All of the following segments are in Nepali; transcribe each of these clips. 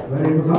गरेको छ।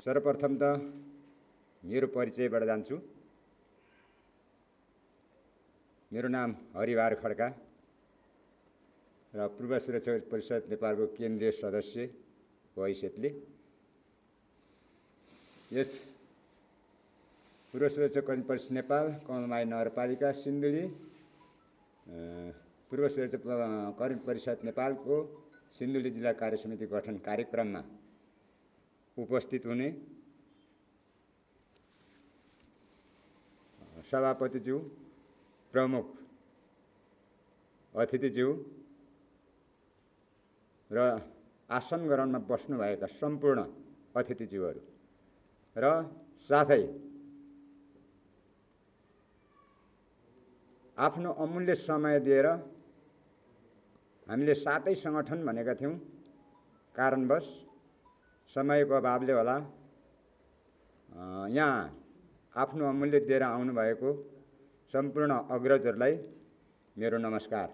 सर्वप्रथम त मेरो परिचयबाट जान्छु। मेरो नाम हरिबहादुर खड्का र पूर्व सुरक्षा परिषद नेपालको केन्द्रीय सदस्य हैसियतले यस पूर्व सुरक्षा कर्मी परिषद नेपाल कमलमाई नगरपालिका सिन्धुली पूर्व सुरक्षा कर्मी परिषद नेपालको सिन्धुली जिल्ला कार्य समिति गठन कार्यक्रममा उपस्थित हुने सभापतिज्यू, प्रमुख अतिथिज्यू र आसन ग्रहणमा बस्नुभएका सम्पूर्ण अतिथिज्यूहरू र साथै आफ्नो अमूल्य समय दिएर हामीले सातै सङ्गठन भनेका थियौँ, कारणवश समयको अभावले होला यहाँ आफ्नो अमूल्य दिएर आउनुभएको सम्पूर्ण अग्रजहरूलाई मेरो नमस्कार।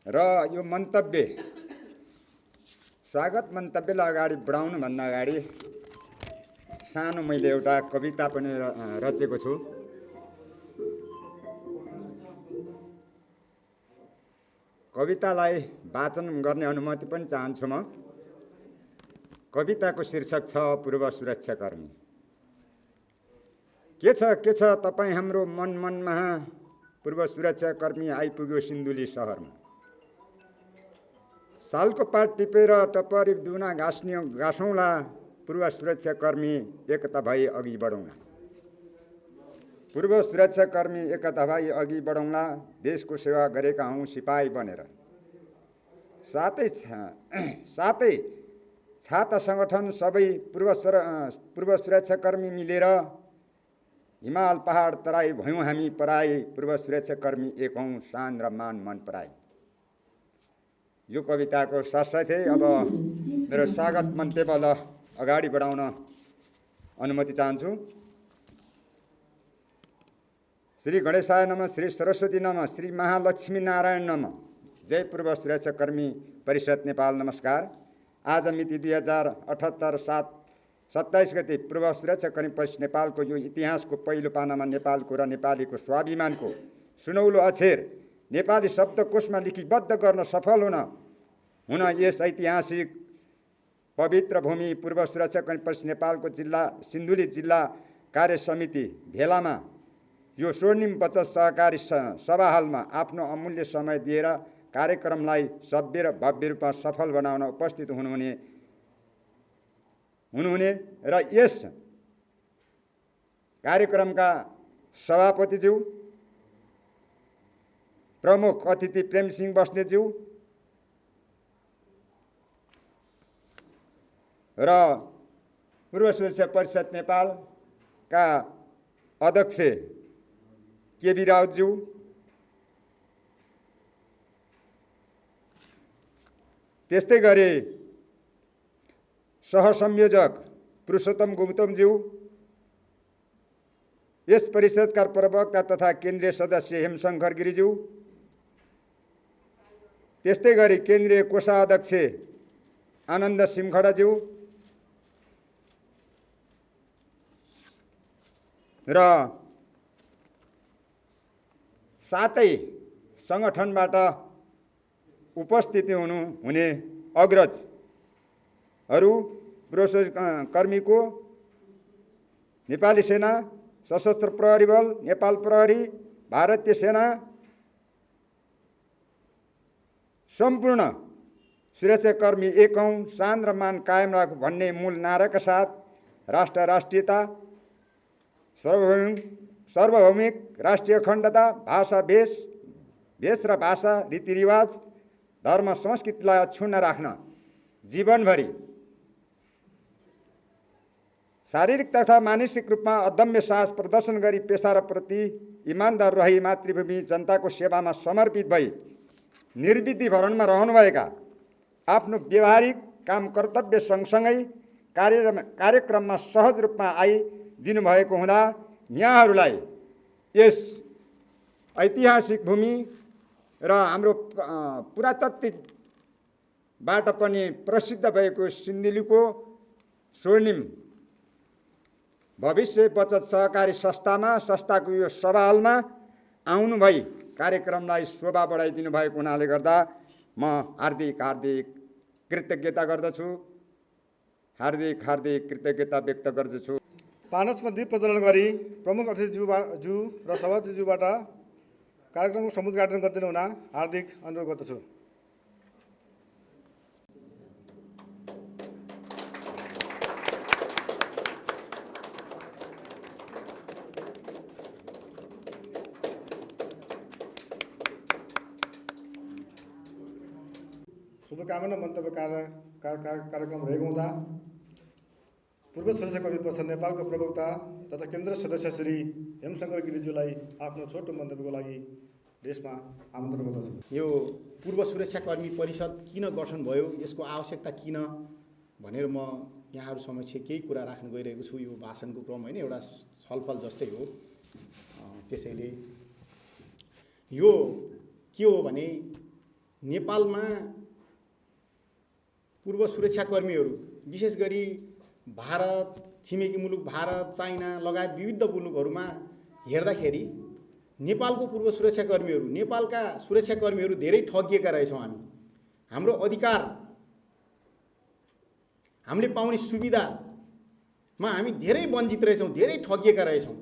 र यो मन्तव्य स्वागत मन्तव्यलाई अगाडि बढाउनुभन्दा अगाडि सानो मैले एउटा कविता पनि रचेको छु। कवितालाई वाचन गर्ने अनुमति पनि चाहन्छु म। कविताको शीर्षक छ पूर्व सुरक्षाकर्मी। के छ तपाईँ हाम्रो मनमा पूर्व सुरक्षाकर्मी आइपुग्यो सिन्धुली सहरमा। सालको पात टिपेर टपरी दुना घाँसौँला, पूर्व सुरक्षाकर्मी एकता भई अघि बढौँला। पूर्व सुरक्षाकर्मी एकता भई अघि बढौँला, देशको सेवा गरेका हौँ सिपाही बनेर। साथै छाता सङ्गठन सबै पूर्व सुरक्षाकर्मी मिलेर हिमाल पहाड तराई भयौँ हामी पराई, पूर्व सुरक्षाकर्मी एक हौँ शान र मान मन पराई। यो कविताको साथसाथै अब मेरो स्वागत मन्तव्यलाई अगाडि बढाउन अनुमति चाहन्छु। श्री गणेशाय नमः, श्री सरस्वती नमः, श्री महालक्ष्मी नारायण नमः। जय पूर्व सुरक्षाकर्मी परिषद नेपाल नमस्कार। आज मिति 2078 7 27 गते पूर्व सुरक्षाकर्मी परिषद नेपालको यो इतिहासको पहिलो पानामा नेपालको र नेपालीको स्वाभिमानको सुनौलो अक्षर नेपाली शब्दकोशमा लिपिबद्ध गर्न सफल हुन यस ऐतिहासिक पवित्र भूमि पूर्व सुरक्षाकर्मी परिषद नेपालको सिन्धुली जिल्ला कार्य समिति भेलामा यो स्वर्णिम बचत सहकारी सभा हलमा आफ्नो अमूल्य समय दिएर कार्यक्रमलाई सभ्य र भव्य रूपमा सफल बनाउन उपस्थित हुनुहुने र यस कार्यक्रमका सभापतिज्यू, प्रमुख अतिथि प्रेमसिंह बस्नेतज्यू र पूर्व सुरक्षा परिषद नेपालका अध्यक्ष केबी राउतज्यू, त्यस्तै गरी सहसंयोजक पुरुषोत्तम गौतमज्यू, यस परिषदका प्रवक्ता तथा केन्द्रीय सदस्य हेमशङ्कर गिरिज्यू, त्यस्तै गरी केन्द्रीय कोषाध्यक्ष आनन्द सिमखडाज्यू र साथै सङ्गठनबाट उपस्थिति हुने अग्रजहरू, पूर्व कर्मीको नेपाली सेना, सशस्त्र प्रहरी बल, नेपाल प्रहरी, भारतीय सेना, सम्पूर्ण सुरक्षाकर्मी एक हौँ शान र मान कायम राखौँ भन्ने मूल नाराका साथ राष्ट्रियता, सार्वभौमिक राष्ट्रिय अखण्डता, भाषा भेष भेष र भाषा, रीतिरिवाज, धर्म, संस्कृतिलाई अक्षुण्ण राख्न जीवनभरि शारीरिक तथा मानसिक रूपमा अदम्य साहस प्रदर्शन गरी पेसा र प्रति इमान्दार रही मातृभूमि जनताको सेवामा समर्पित भई निर्विधि भरणमा रहनुभएका आफ्नो व्यवहारिक काम कर्तव्य सँगसँगै कार्यक्रममा सहज रूपमा आइदिनु भएको हुँदा यहाँहरूलाई यस ऐतिहासिक भूमि र हाम्रो पुरातात्विकबाट पनि प्रसिद्ध भएको सिन्धुलीको स्वर्णिम भविष्य बचत सहकारी संस्थाको यो सभा हलमा आउनुभई कार्यक्रमलाई शोभा बढाइदिनु भएको हुनाले गर्दा म हार्दिक कृतज्ञता गर्दछु, हार्दिक कृतज्ञता व्यक्त गर्दछु। पानसमा दीप प्रज्वलन गरी प्रमुख अतिथिज्यू र सभापतिज्यूबाट कार्यक्रमको समुद्घाटन गरिदिनु हुन हार्दिक अनुरोध गर्दछु। शुभकामना मन्तव्य कार्यक्रम रहेको हुँदा पूर्व सुरक्षाकर्मी परिषद नेपालको प्रवक्ता तथा केन्द्र सदस्य श्री हेमशङ्कर गिरिज्यूलाई आफ्नो छोटो मन्तव्यको लागि देशमा आमन्त्रण गर्दछु। यो पूर्व सुरक्षाकर्मी परिषद किन गठन भयो, यसको आवश्यकता किन भनेर म यहाँहरू समक्ष केही कुरा राख्न गइरहेको छु। यो भाषणको क्रम होइन, एउटा छलफल जस्तै हो। त्यसैले यो के हो भने नेपालमा पूर्व सुरक्षाकर्मीहरू विशेष गरी भारत, छिमेकी मुलुक भारत, चाइना लगायत विविध मुलुकहरूमा हेर्दाखेरि नेपालको पूर्व सुरक्षाकर्मीहरू, नेपालका सुरक्षाकर्मीहरू धेरै ठगिएका रहेछौँ। हाम्रो अधिकार, हामीले पाउने सुविधामा हामी धेरै वञ्चित रहेछौँ, धेरै ठगिएका रहेछौँ।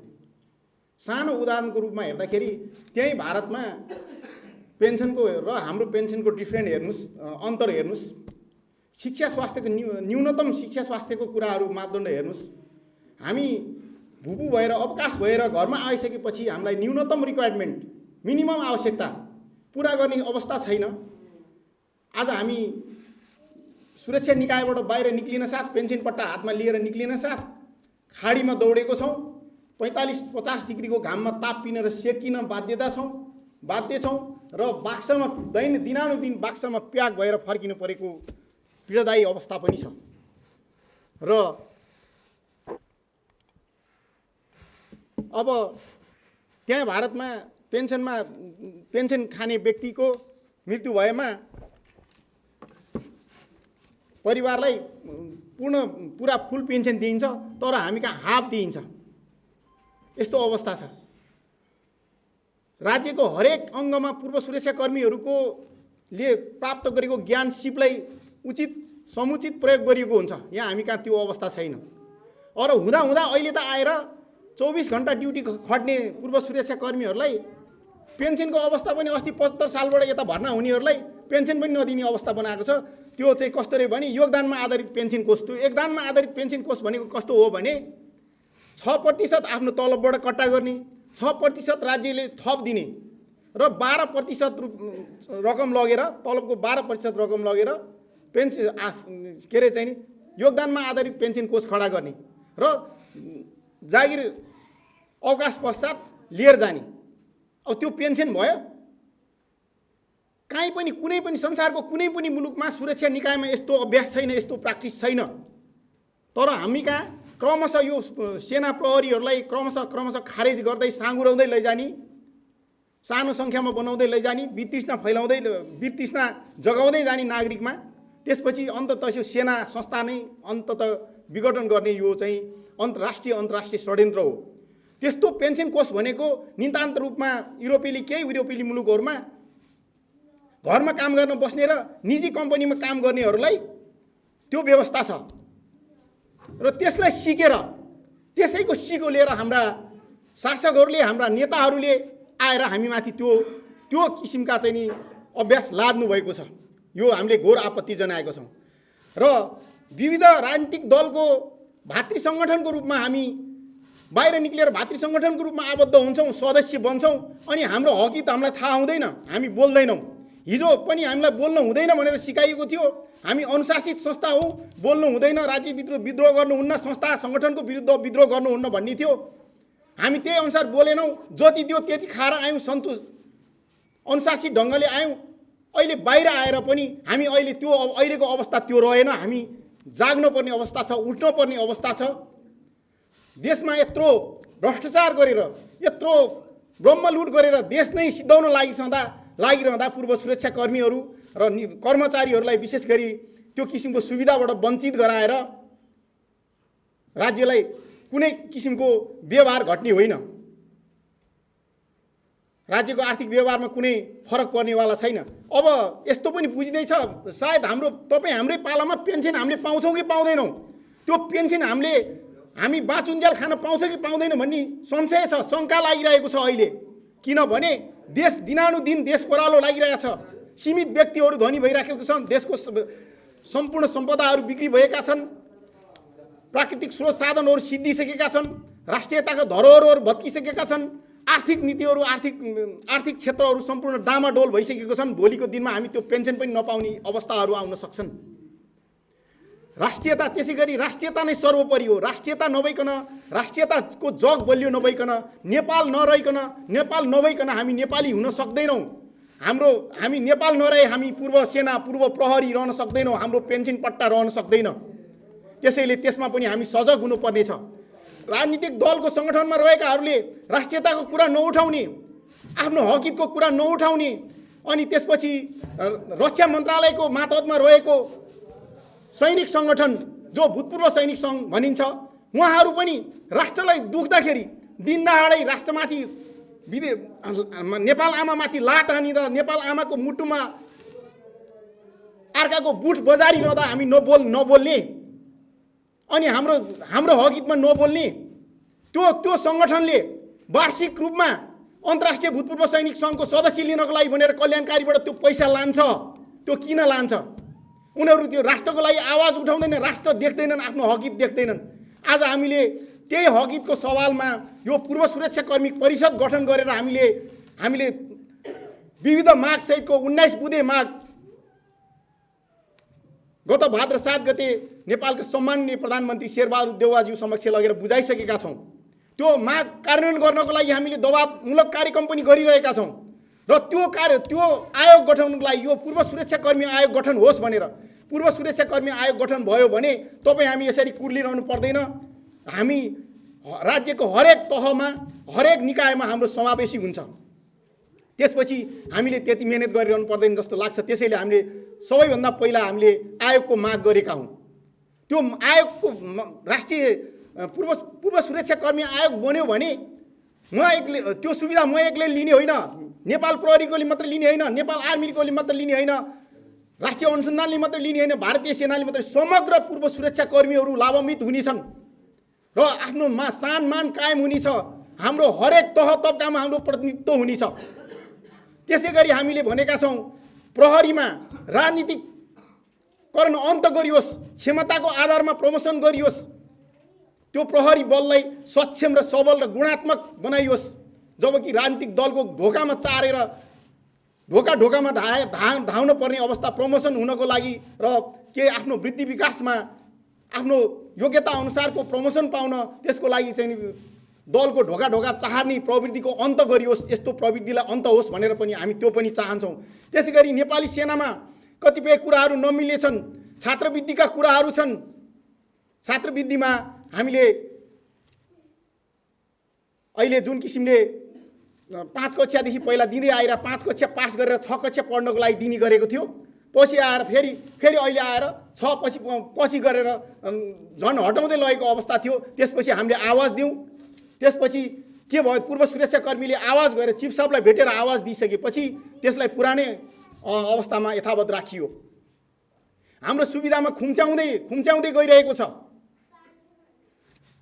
सानो उदाहरणको रूपमा हेर्दाखेरि त्यही भारतमा पेन्सनको र हाम्रो पेन्सनको डिफ्रेन्ट हेर्नुहोस्, अन्तर हेर्नुहोस्। शिक्षा स्वास्थ्यको न्यूनतम शिक्षा स्वास्थ्यको कुराहरू मापदण्ड हेर्नुहोस्। हामी भुपु भएर अवकाश भएर घरमा आइसकेपछि हामीलाई न्यूनतम रिक्वायरमेन्ट, मिनिमम आवश्यकता पुरा गर्ने अवस्था छैन। आज हामी सुरक्षा निकायबाट बाहिर निक्लिन साथ, पेन्सन पट्टा हातमा लिएर निक्लिन साथ खाडीमा दौडेको छौँ। 45-50 डिग्रीको घाममा ताप पिन र सेकिन बाध्य छौँ र बाक्सामा दिनानुदिन बाक्सामा प्याक भएर फर्किनु परेको पीडादायी अवस्था पनि छ। र अब त्यहाँ भारतमा पेन्सन खाने व्यक्तिको मृत्यु भएमा परिवारलाई पुरा फुल पेन्सन दिइन्छ, तर हामी कहाँ हाफ दिइन्छ। यस्तो अवस्था छ। राज्यको हरेक अङ्गमा पूर्व सुरक्षाकर्मीहरूको ले प्राप्त गरेको ज्ञान सिपलाई उचित समुचित प्रयोग गरिएको हुन्छ। यहाँ हामी कहाँ त्यो अवस्था छैन। अरू हुँदा अहिले त आएर 24 घण्टा ड्युटी खट्ने पूर्व सुरक्षाकर्मीहरूलाई पेन्सनको अवस्था पनि अस्ति 75 सालबाट यता भर्ना हुनेहरूलाई पेन्सन पनि नदिने अवस्था बनाएको छ। त्यो चाहिँ कस्तो रे भने योगदानमा आधारित पेन्सन कोष। त्यो योगदानमा आधारित पेन्सन कोष भनेको कस्तो हो भने 6% आफ्नो तलबबाट कट्टा गर्ने, 6% राज्यले थप दिने र 12% रकम लगेर, तलबको 12% रकम लगेर पेन्सन के अरे चाहिँ नि योगदानमा आधारित पेन्सन कोष खडा गर्ने र जागिर अवकाश पश्चात लिएर जाने। अब त्यो पेन्सन भयो। कहीँ पनि कुनै पनि संसारको कुनै पनि मुलुकमा सुरक्षा निकायमा यस्तो अभ्यास छैन, यस्तो प्र्याक्टिस छैन। तर हामी कहाँ क्रमशः यो सेना प्रहरीहरूलाई क्रमशः खारेज गर्दै साँगुराउँदै लैजाने, सानो सङ्ख्यामा बनाउँदै लैजाने, वितृष्णा जगाउँदै जाने नागरिकमा। त्यसपछि अन्ततः यो सेना संस्था नै अन्ततः विघटन गर्ने यो चाहिँ अन्तर्राष्ट्रिय षड्यन्त्र हो। त्यस्तो पेन्सन कोष भनेको नितान्त रूपमा केही युरोपेली मुलुकहरूमा घरमा काम गर्न बस्ने र निजी कम्पनीमा काम गर्नेहरूलाई त्यो व्यवस्था छ। र त्यसलाई सिकेर त्यसैको सिको लिएर हाम्रा शासकहरूले, हाम्रा नेताहरूले आएर हामीमाथि त्यो किसिमका चाहिँ नि अभ्यास लाद्नु भएको छ। यो हामीले घोर आपत्ति जनाएको छौँ। र विविध राजनीतिक दलको भातृ सङ्गठनको रूपमा हामी बाहिर निक्लिएर भातृ सङ्गठनको रूपमा आबद्ध हुन्छौँ, सदस्य बन्छौँ, अनि हाम्रो हकित हामीलाई थाहा हुँदैन, हामी बोल्दैनौँ। हिजो पनि हामीलाई बोल्नु हुँदैन भनेर सिकाइएको थियो। हामी अनुशासित संस्था हौँ, बोल्नु हुँदैन, राज्यभित्र विद्रोह गर्नुहुन्न, संस्था सङ्गठनको विरुद्ध विद्रोह गर्नुहुन्न भन्ने थियो। हामी त्यही अनुसार बोलेनौँ, जति दियो त्यति खाएर आयौँ, सन्तुष्ट अनुशासित ढङ्गले आयौँ। अहिले बाहिर आएर पनि हामी अहिले त्यो अहिलेको अवस्था त्यो रहेन। हामी जाग्नुपर्ने अवस्था छ, उठ्नुपर्ने अवस्था छ। देशमा यत्रो भ्रष्टाचार गरेर, यत्रो ब्रह्मलुट गरेर देश नै सिद्धाउन लागिरहँदा पूर्व सुरक्षाकर्मीहरू र कर्मचारीहरूलाई विशेष गरी त्यो किसिमको सुविधाबाट वञ्चित गराएर राज्यलाई कुनै किसिमको व्यवहार घट्ने होइन। राज्यको आर्थिक व्यवहारमा कुनै फरक पर्नेवाला छैन। अब यस्तो पनि बुझिँदैछ, सायद हाम्रै पालामा पेन्सन हामीले पाउँछौँ कि पाउँदैनौँ, त्यो पेन्सन हामी बाँचुन्जेल खान पाउँछ कि पाउँदैन भन्ने संशय छ, शङ्का लागिरहेको छ अहिले। किनभने देश दिनानुदिन देश ओह्रालो लागिरहेको छ। सीमित व्यक्तिहरू धनी भइराखेको छन्, देशको सम्पूर्ण सम्पदाहरू बिक्री भएका छन्, प्राकृतिक स्रोत साधनहरू सिद्धिसकेका छन्, राष्ट्रियताका धरोहरहरू भत्किसकेका छन्, आर्थिक नीतिहरू आर्थिक क्षेत्रहरू सम्पूर्ण डामाडोल भइसकेको छन्। भोलिको दिनमा हामी त्यो पेन्सन पनि नपाउने अवस्थाहरू आउन सक्छन्। राष्ट्रियता, त्यसै गरी राष्ट्रियता नै सर्वोपरि हो। राष्ट्रियता नभइकन, राष्ट्रियताको जग बलियो नभइकन, नेपाल नभइकन हामी नेपाली हुन सक्दैनौँ। हामी नेपाल नरहे हामी पूर्व सेना, पूर्व प्रहरी रहन सक्दैनौँ, हाम्रो पेन्सन पट्टा रहन सक्दैन। त्यसैले त्यसमा पनि हामी सजग हुनुपर्नेछ। राजनीतिक दलको सङ्गठनमा रहेकाहरूले राष्ट्रियताको कुरा नउठाउने, आफ्नो हकितको कुरा नउठाउने, अनि त्यसपछि रक्षा मन्त्रालयको मातहतमा रहेको सैनिक सङ्गठन जो भूतपूर्व सैनिक सङ्घ भनिन्छ, उहाँहरू पनि राष्ट्रलाई दुख्दाखेरि दिनदहाडै राष्ट्रमाथि नेपाल आमामाथि लात हानेर नेपाल आमाको मुटुमा अर्काको बुट बजारिरहँदा हामी नबोल्ने अनि हाम्रो हकितमा नबोल्ने, त्यो सङ्गठनले वार्षिक रूपमा अन्तर्राष्ट्रिय भूतपूर्व सैनिक सङ्घको सदस्य लिनको लागि भनेर कल्याणकारीबाट त्यो पैसा लान्छ। त्यो किन लान्छ? उनीहरू त्यो राष्ट्रको लागि आवाज उठाउँदैन, राष्ट्र देख्दैनन्, आफ्नो हकित देख्दैनन्। आज हामीले त्यही हकितको सवालमा यो पूर्व सुरक्षाकर्मी परिषद गठन गरेर हामीले विविध मागसहितको 19 बुँदे माग गत भाद्र 7 गते नेपालका सम्माननीय प्रधानमन्त्री शेरबहादुर देउवाज्यू समक्ष लगेर बुझाइसकेका छौँ। त्यो माग कार्यान्वयन गर्नको लागि हामीले दबावमूलक कार्यक्रम पनि गरिरहेका छौँ र त्यो आयोग गठनको लागि यो पूर्व सुरक्षाकर्मी आयोग गठन होस् भनेर, पूर्व सुरक्षाकर्मी आयोग गठन भयो भने तपाईँ हामी यसरी कुर्लिरहनु पर्दैन। हामी राज्यको हरेक तहमा, हरेक निकायमा हाम्रो समावेशी हुन्छ। त्यसपछि हामीले त्यति मेहनत गरिरहनु पर्दैन जस्तो लाग्छ। त्यसैले हामीले सबैभन्दा पहिला हामीले आयोगको माग गरेका हौँ। त्यो आयोगको राष्ट्रिय पूर्व सुरक्षाकर्मी आयोग बन्यो भने त्यो सुविधा म एक्लै लिने होइन, नेपाल प्रहरीकोले मात्र लिने होइन, नेपाल आर्मीकोले मात्र लिने होइन, राष्ट्रिय अनुसन्धानले मात्र लिने होइन, भारतीय सेनाले मात्र, समग्र पूर्व सुरक्षाकर्मीहरू लाभान्वित हुनेछन् र आफ्नो सान-मान कायम हुनेछ। हाम्रो हरेक तह तबकामा हाम्रो प्रतिनिधित्व हुनेछ। त्यसै गरी हामीले भनेका छौँ प्रहरीमा राजनीतिकरण अन्त गरियोस्, क्षमताको आधारमा प्रमोसन गरियोस्, त्यो प्रहरी बललाई सक्षम र सबल र गुणात्मक बनाइयोस्। जबकि राजनीतिक दलको ढोकामा चारेर ढोकामा धाउन पर्ने अवस्था प्रमोसन हुनको लागि र के आफ्नो वृद्धि विकासमा आफ्नो योग्यता अनुसारको प्रमोसन पाउन त्यसको लागि चाहिँ दलको ढोका चाहर्ने प्रवृत्तिको अन्त गरियोस्, यस्तो प्रवृत्तिलाई अन्त होस् भनेर पनि हामी त्यो पनि चाहन्छौँ। त्यसै गरी नेपाली सेनामा कतिपय कुराहरू नमिल्ने छन्, छात्रवृत्तिका कुराहरू छन्। छात्रवृत्तिमा हामीले अहिले जुन किसिमले 5 कक्षादेखि पहिला दिँदै आएर 5 कक्षा पास गरेर 6 कक्षा पढ्नको लागि दिने गरेको थियो, पछि आएर फेरि अहिले आएर 6 पछि गरेर झन् हटाउँदै लगेको अवस्था थियो। त्यसपछि हामीले आवाज दियौँ। त्यसपछि के भयो, पूर्व सुरक्षाकर्मीले आवाज गरेर चिफ साहबलाई भेटेर आवाज दिइसकेपछि त्यसलाई पुरानै अवस्थामा यथावत राखियो। हाम्रो सुविधामा खुम्च्याउँदै गइरहेको छ।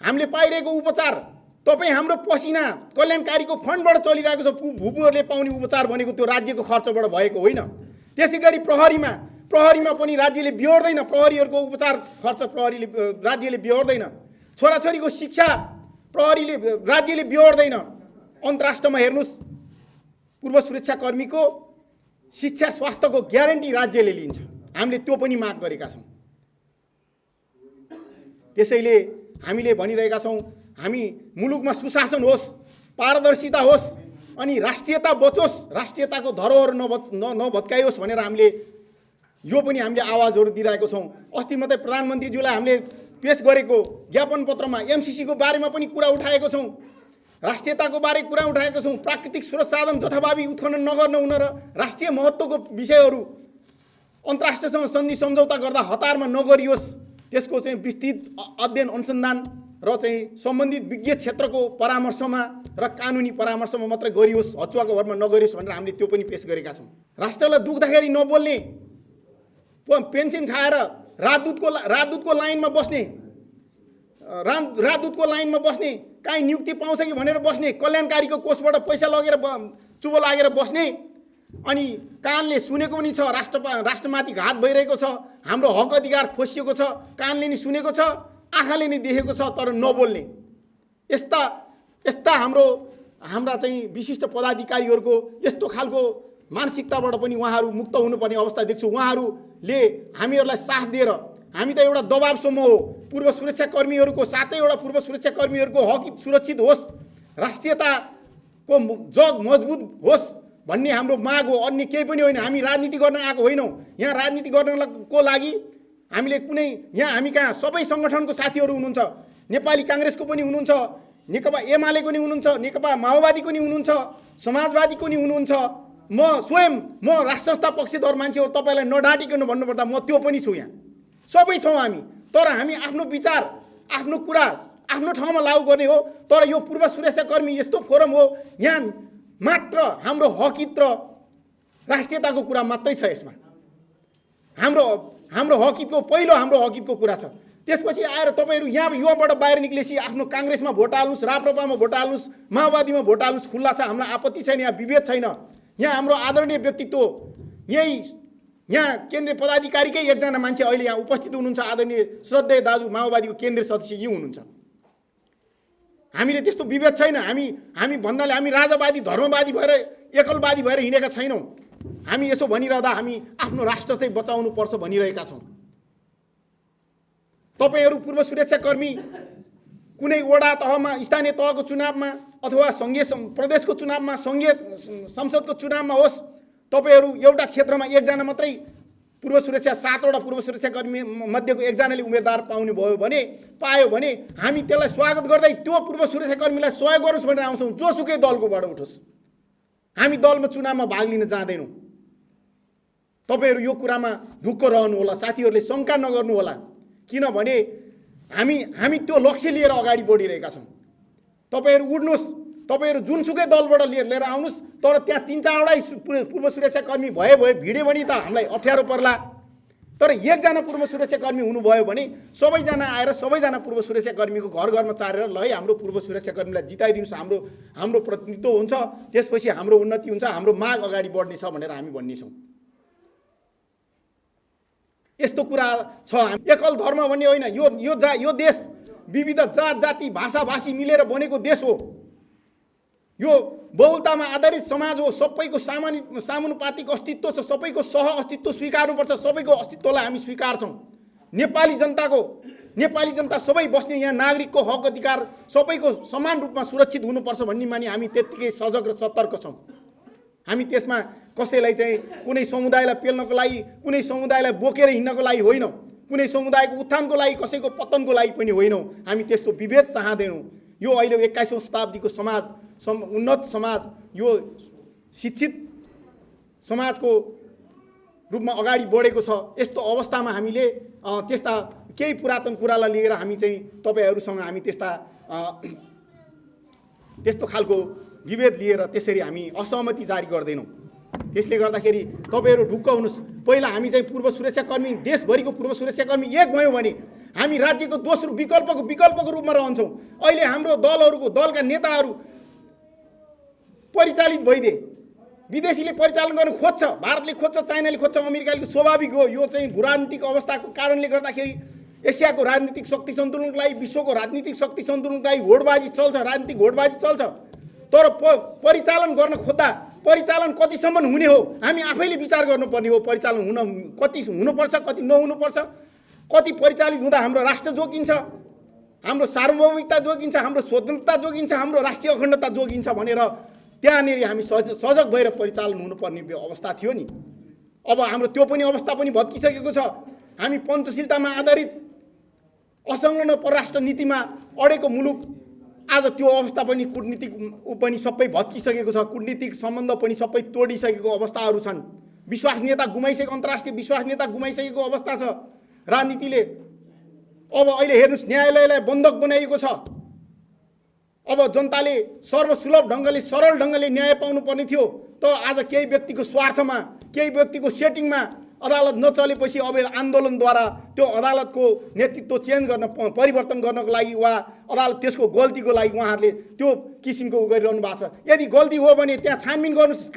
हामीले पाइरहेको उपचार, तपाईँ हाम्रो पसिना कल्याणकारीको फन्डबाट चलिरहेको छ। भूपुहरूले पाउने उपचार भनेको त्यो राज्यको खर्चबाट भएको होइन। त्यसै गरी प्रहरीमा पनि राज्यले बिहोर्दैन, प्रहरीहरूको उपचार खर्च राज्यले बिहोर्दैन। छोराछोरीको शिक्षा प्रहरीले राज्यले बिहोर्दैन। अन्तर्राष्ट्रमा हेर्नुहोस् पूर्व सुरक्षाकर्मीको शिक्षा स्वास्थ्यको ग्यारेन्टी राज्यले लिन्छ। हामीले त्यो पनि माग गरेका छौँ। त्यसैले हामीले भनिरहेका छौँ हामी मुलुकमा सुशासन होस्, पारदर्शिता होस् अनि राष्ट्रियता बचोस्, राष्ट्रियताको धरोहर नभत्काइयोस् भनेर हामीले यो पनि हामीले आवाजहरू दिइरहेको छौँ। अस्ति मात्रै प्रधानमन्त्रीज्यूलाई हामीले पेश गरेको ज्ञापन पत्रमा एमसिसीको बारेमा पनि कुरा उठाएको छौँ, राष्ट्रियताको बारे कुरा उठाएको छौँ। प्राकृतिक स्रोत साधन जथाभावी उत्खनन नगर्न हुन र राष्ट्रिय महत्त्वको विषयहरू अन्तर्राष्ट्रसँग सन्धि सम्झौता गर्दा हतारमा नगरियोस्, त्यसको चाहिँ विस्तृत अध्ययन अनुसन्धान र चाहिँ सम्बन्धित विज्ञ क्षेत्रको परामर्शमा र कानुनी परामर्शमा मात्रै गरियोस्, हचुवाको भरमा नगरियोस् भनेर हामीले त्यो पनि पेश गरेका छौँ। राष्ट्रलाई दुख्दाखेरि नबोल्ने, पेन्सन खाएर राजदूतको लाइनमा बस्ने, राजदूतको लाइनमा बस्ने, काहीँ नियुक्ति पाउँछ कि भनेर बस्ने, कल्याणकारीको कोषबाट पैसा लगेर चुबो लागेर बस्ने, अनि कानले सुनेको पनि छ राष्ट्रमाथि घात भइरहेको छ, हाम्रो हक अधिकार खोसिएको छ, कानले नि सुनेको छ, आँखाले नि देखेको छ, तर नबोल्ने यस्ता हाम्रा चाहिँ विशिष्ट पदाधिकारीहरूको यस्तो खालको मानसिकताबाट पनि उहाँहरू मुक्त हुनुपर्ने अवस्था देख्छु। उहाँहरूले हामीहरूलाई साथ दिएर, हामी त एउटा दबाबसम्म हो, पूर्व सुरक्षाकर्मीहरूको साथै एउटा पूर्व सुरक्षाकर्मीहरूको हक सुरक्षित होस्, राष्ट्रियताको जग मजबुत होस् भन्ने हाम्रो माग हो, अन्य केही पनि होइन। हामी राजनीति गर्न आएको होइनौँ। यहाँ राजनीति गर्नको लागि हामीले कुनै यहाँ हामी कहाँ सबै सङ्गठनको साथीहरू हुनुहुन्छ, नेपाली काङ्ग्रेसको पनि हुनुहुन्छ, नेकपा एमालेको नि हुनुहुन्छ, नेकपा माओवादीको नि हुनुहुन्छ, समाजवादीको नि हुनुहुन्छ। म राष्ट्र संस्था पक्षधर मान्छे हो, तपाईँलाई नडाँटिकन भन्नुपर्दा म त्यो पनि छु। यहाँ सबै छौँ हामी, तर हामी आफ्नो विचार आफ्नो कुरा आफ्नो ठाउँमा लागू गर्ने हो। तर यो पूर्व सुरक्षाकर्मी यस्तो फोरम हो, यहाँ मात्र हाम्रो हकित र राष्ट्रियताको कुरा मात्रै छ। यसमा हाम्रो हकितको पहिलो हाम्रो हकितको कुरा छ। त्यसपछि आएर तपाईँहरू युवाबाट बाहिर निक्लेपछि आफ्नो काङ्ग्रेसमा भोट हाल्नुहोस्, राप्रपामा भोट हाल्नुहोस्, माओवादीमा भोट हाल्नुहोस्, खुल्ला छ। हामीलाई आपत्ति छैन, यहाँ विभेद छैन। यहाँ हाम्रो आदरणीय व्यक्तित्व यहाँ केन्द्रीय पदाधिकारीकै एकजना मान्छे अहिले यहाँ उपस्थित हुनुहुन्छ, आदरणीय श्रद्धेय दाजु माओवादीको केन्द्रीय सदस्य यी हुनुहुन्छ। हामीले त्यस्तो विभेद छैन। हामी भन्नाले हामी राजावादी धर्मवादी भएर एकलवादी भएर हिँडेका छैनौँ। हामी यसो भनिरहँदा हामी आफ्नो राष्ट्र चाहिँ बचाउनु पर्छ भनिरहेका छौँ। तपाईँहरू पूर्व सुरक्षाकर्मी कुनै वडा तहमा, स्थानीय तहको चुनावमा अथवा सङ्घीय प्रदेशको चुनावमा, सङ्घीय संसदको चुनावमा होस्, तपाईँहरू एउटा क्षेत्रमा एकजना मात्रै पूर्व सुरक्षा 7वटा पूर्व सुरक्षाकर्मी मध्येको एकजनाले उम्मेदवार पायो भने हामी त्यसलाई स्वागत गर्दै त्यो पूर्व सुरक्षाकर्मीलाई सहयोग गरोस् भनेर आउँछौँ, जोसुकै दलकोबाट उठोस्। हामी दलमा चुनावमा भाग लिन जाँदैनौँ। तपाईँहरू यो कुरामा ढुक्क रहनु होला, साथीहरूले शङ्का नगर्नु होला, किनभने हामी त्यो लक्ष्य लिएर अगाडि बढिरहेका छौँ। तपाईँहरू उड्नुहोस्, तपाईँहरू जुनसुकै दलबाट लिएर आउनुहोस्, तर त्यहाँ 3-4वटा पूर्व सुरक्षाकर्मी भिड्यो भने त हामीलाई अप्ठ्यारो पर्ला। तर एकजना पूर्व सुरक्षाकर्मी हुनुभयो भने सबैजना आएर सबैजना पूर्व सुरक्षाकर्मीको घरमा चारेर ल है हाम्रो पूर्व सुरक्षाकर्मीलाई जिताइदिनुहोस्, हाम्रो प्रतिनिधित्व हुन्छ, त्यसपछि हाम्रो उन्नति हुन्छ, हाम्रो माग अगाडि बढ्ने छ भनेर हामी भन्नेछौँ। यस्तो कुरा छ। एकल धर्म भन्ने होइन, यो देश विविध जात जाति भाषा भाषी मिलेर बनेको देश हो। यो बहुलतामा आधारित समाज हो। सबैको समानुपातिक अस्तित्व छ, सबैको सह अस्तित्व स्वीकार्नुपर्छ, सबैको अस्तित्वलाई हामी स्वीकार्छौँ। नेपाली जनता सबै बस्ने यहाँ नागरिकको हक अधिकार सबैको समान रूपमा सुरक्षित हुनुपर्छ भन्ने मानि हामी त्यत्तिकै सजग र सतर्क छौँ। हामी त्यसमा कसैलाई चाहिँ कुनै समुदायलाई पेल्नको लागि, कुनै समुदायलाई बोकेर हिँड्नको लागि होइनौँ, कुनै समुदायको उत्थानको लागि, कसैको पतनको लागि पनि होइनौँ। हामी त्यस्तो विभेद चाहँदैनौँ। यो अहिले 21औं शताब्दीको समाज, उन्नत समाज, यो शिक्षित समाजको रूपमा अगाडि बढेको छ। यस्तो अवस्थामा हामीले त्यस्ता केही पुरातन कुरालाई लिएर हामी चाहिँ तपाईँहरूसँग हामी त्यस्तो खालको विभेद लिएर त्यसरी हामी असहमति जारी गर्दैनौँ। त्यसले गर्दाखेरि तपाईँहरू ढुक्क हुनुहोस्। पहिला हामी चाहिँ पूर्व सुरक्षाकर्मी, देशभरिको पूर्व सुरक्षाकर्मी एक भयौँ भने हामी राज्यको दोस्रो विकल्पको रूपमा रहन्छौँ। अहिले हाम्रो दलका नेताहरू परिचालित भइदिए, विदेशीले परिचालन गर्न खोज्छ, भारतले खोज्छ, चाइनाले खोज्छ, अमेरिकाले, स्वाभाविक हो। यो चाहिँ भूराजनीतिक अवस्थाको कारणले गर्दाखेरि एसियाको राजनीतिक शक्ति सन्तुलनको लागि, विश्वको राजनीतिक शक्ति सन्तुलनको लागि होडबाजी चल्छ, राजनीतिक होडबाजी चल्छ। तर परिचालन गर्न खोज्दा परिचालन कतिसम्म हुने हो हामी आफैले विचार गर्नुपर्ने हो। परिचालन कति हुनुपर्छ, कति नहुनुपर्छ, कति परिचालित हुँदा हाम्रो राष्ट्र जोगिन्छ, हाम्रो सार्वभौमिकता जोगिन्छ, हाम्रो स्वतन्त्रता जोगिन्छ, हाम्रो राष्ट्रिय अखण्डता जोगिन्छ भनेर त्यहाँनिर हामी सजग भएर परिचालन हुनुपर्ने अवस्था थियो नि। अब हाम्रो त्यो पनि अवस्था पनि भत्किसकेको छ। हामी पञ्चशीलतामा आधारित असंलग्न परराष्ट्र नीतिमा अडेको मुलुक आज त्यो अवस्था पनि कूटनीतिक पनि सबै भत्किसकेको छ। कूटनीतिक सम्बन्ध पनि सबै तोडिसकेको अवस्थाहरू छन्। विश्वसनीयता गुमाइसकेको, अन्तर्राष्ट्रिय विश्वसनीयता गुमाइसकेको अवस्था छ राजनीतिले। अब अहिले हेर्नुहोस्, न्यायालयलाई बन्धक बनाइएको छ। अब जनताले सर्वसुलभ ढङ्गले, सरल ढङ्गले न्याय पाउनुपर्ने थियो, त आज केही व्यक्तिको स्वार्थमा, केही व्यक्तिको सेटिङमा अदालत नचलेपछि अब आन्दोलनद्वारा त्यो अदालतको नेतृत्व चेन्ज गर्न, परिवर्तन गर्नको लागि वा अदालत त्यसको गल्तीको लागि उहाँहरूले त्यो किसिमको गरिरहनु भएको छ। यदि गल्ती हो भने त्यहाँ छानबिन गर्नुहोस्,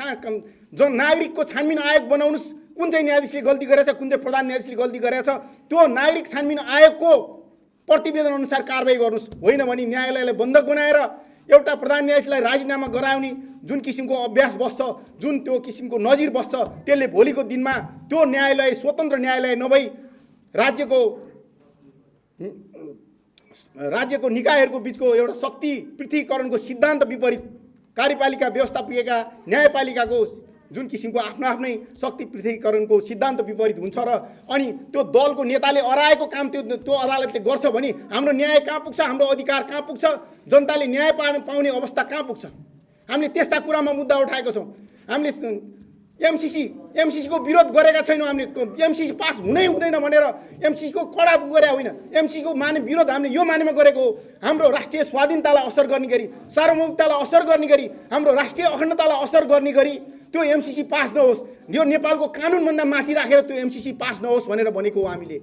नागरिकको छानबिन आयोग बनाउनुहोस्। कुन चाहिँ न्यायाधीशले गल्ती गरेछ, कुन चाहिँ प्रधान न्यायाधीशले गल्ती गरेछ, त्यो नागरिक छानबिन आयोगको प्रतिवेदन अनुसार कारबाही गर्नुहोस्। होइन भने न्यायालयलाई बन्धक बनाएर एउटा प्रधान न्यायाधीशलाई राजीनामा गराउने जुन किसिमको अभ्यास बस्छ, जुन त्यो किसिमको नजिर बस्छ, त्यसले भोलिको दिनमा त्यो न्यायालय स्वतन्त्र न्यायालय नभई राज्यको निकायहरूको बिचको एउटा शक्ति पृथकीकरणको सिद्धान्त विपरीत कार्यपालिका, व्यवस्थापिका, न्यायपालिकाको जुन किसिमको आफ्नो आफ्नै शक्ति पृथकीकरणको सिद्धान्त विपरीत हुन्छ र अनि त्यो दलको नेताले अराएको काम त्यो अदालतले गर्छ भने हाम्रो न्याय कहाँ पुग्छ, हाम्रो अधिकार कहाँ पुग्छ, जनताले न्याय पाउने अवस्था कहाँ पुग्छ। हामीले त्यस्ता कुरामा मुद्दा उठाएका छौँ। हामीले एमसिसीको विरोध गरेका छैनौँ। हामीले एमसिसी पास हुनै हुँदैन भनेर एमसिसीको कडा गरे होइन। एमसिसीको विरोध हामीले यो मानेमा गरेको हो, हाम्रो राष्ट्रिय स्वाधीनतालाई असर गर्ने गरी, सार्वभौमिकतालाई असर गर्ने गरी, हाम्रो राष्ट्रिय अखण्डतालाई असर गर्ने गरी त्यो एमसिसी पास नहोस्, यो नेपालको कानुनभन्दा माथि राखेर त्यो एमसिसी पास नहोस् भनेर भनेको हो हामीले।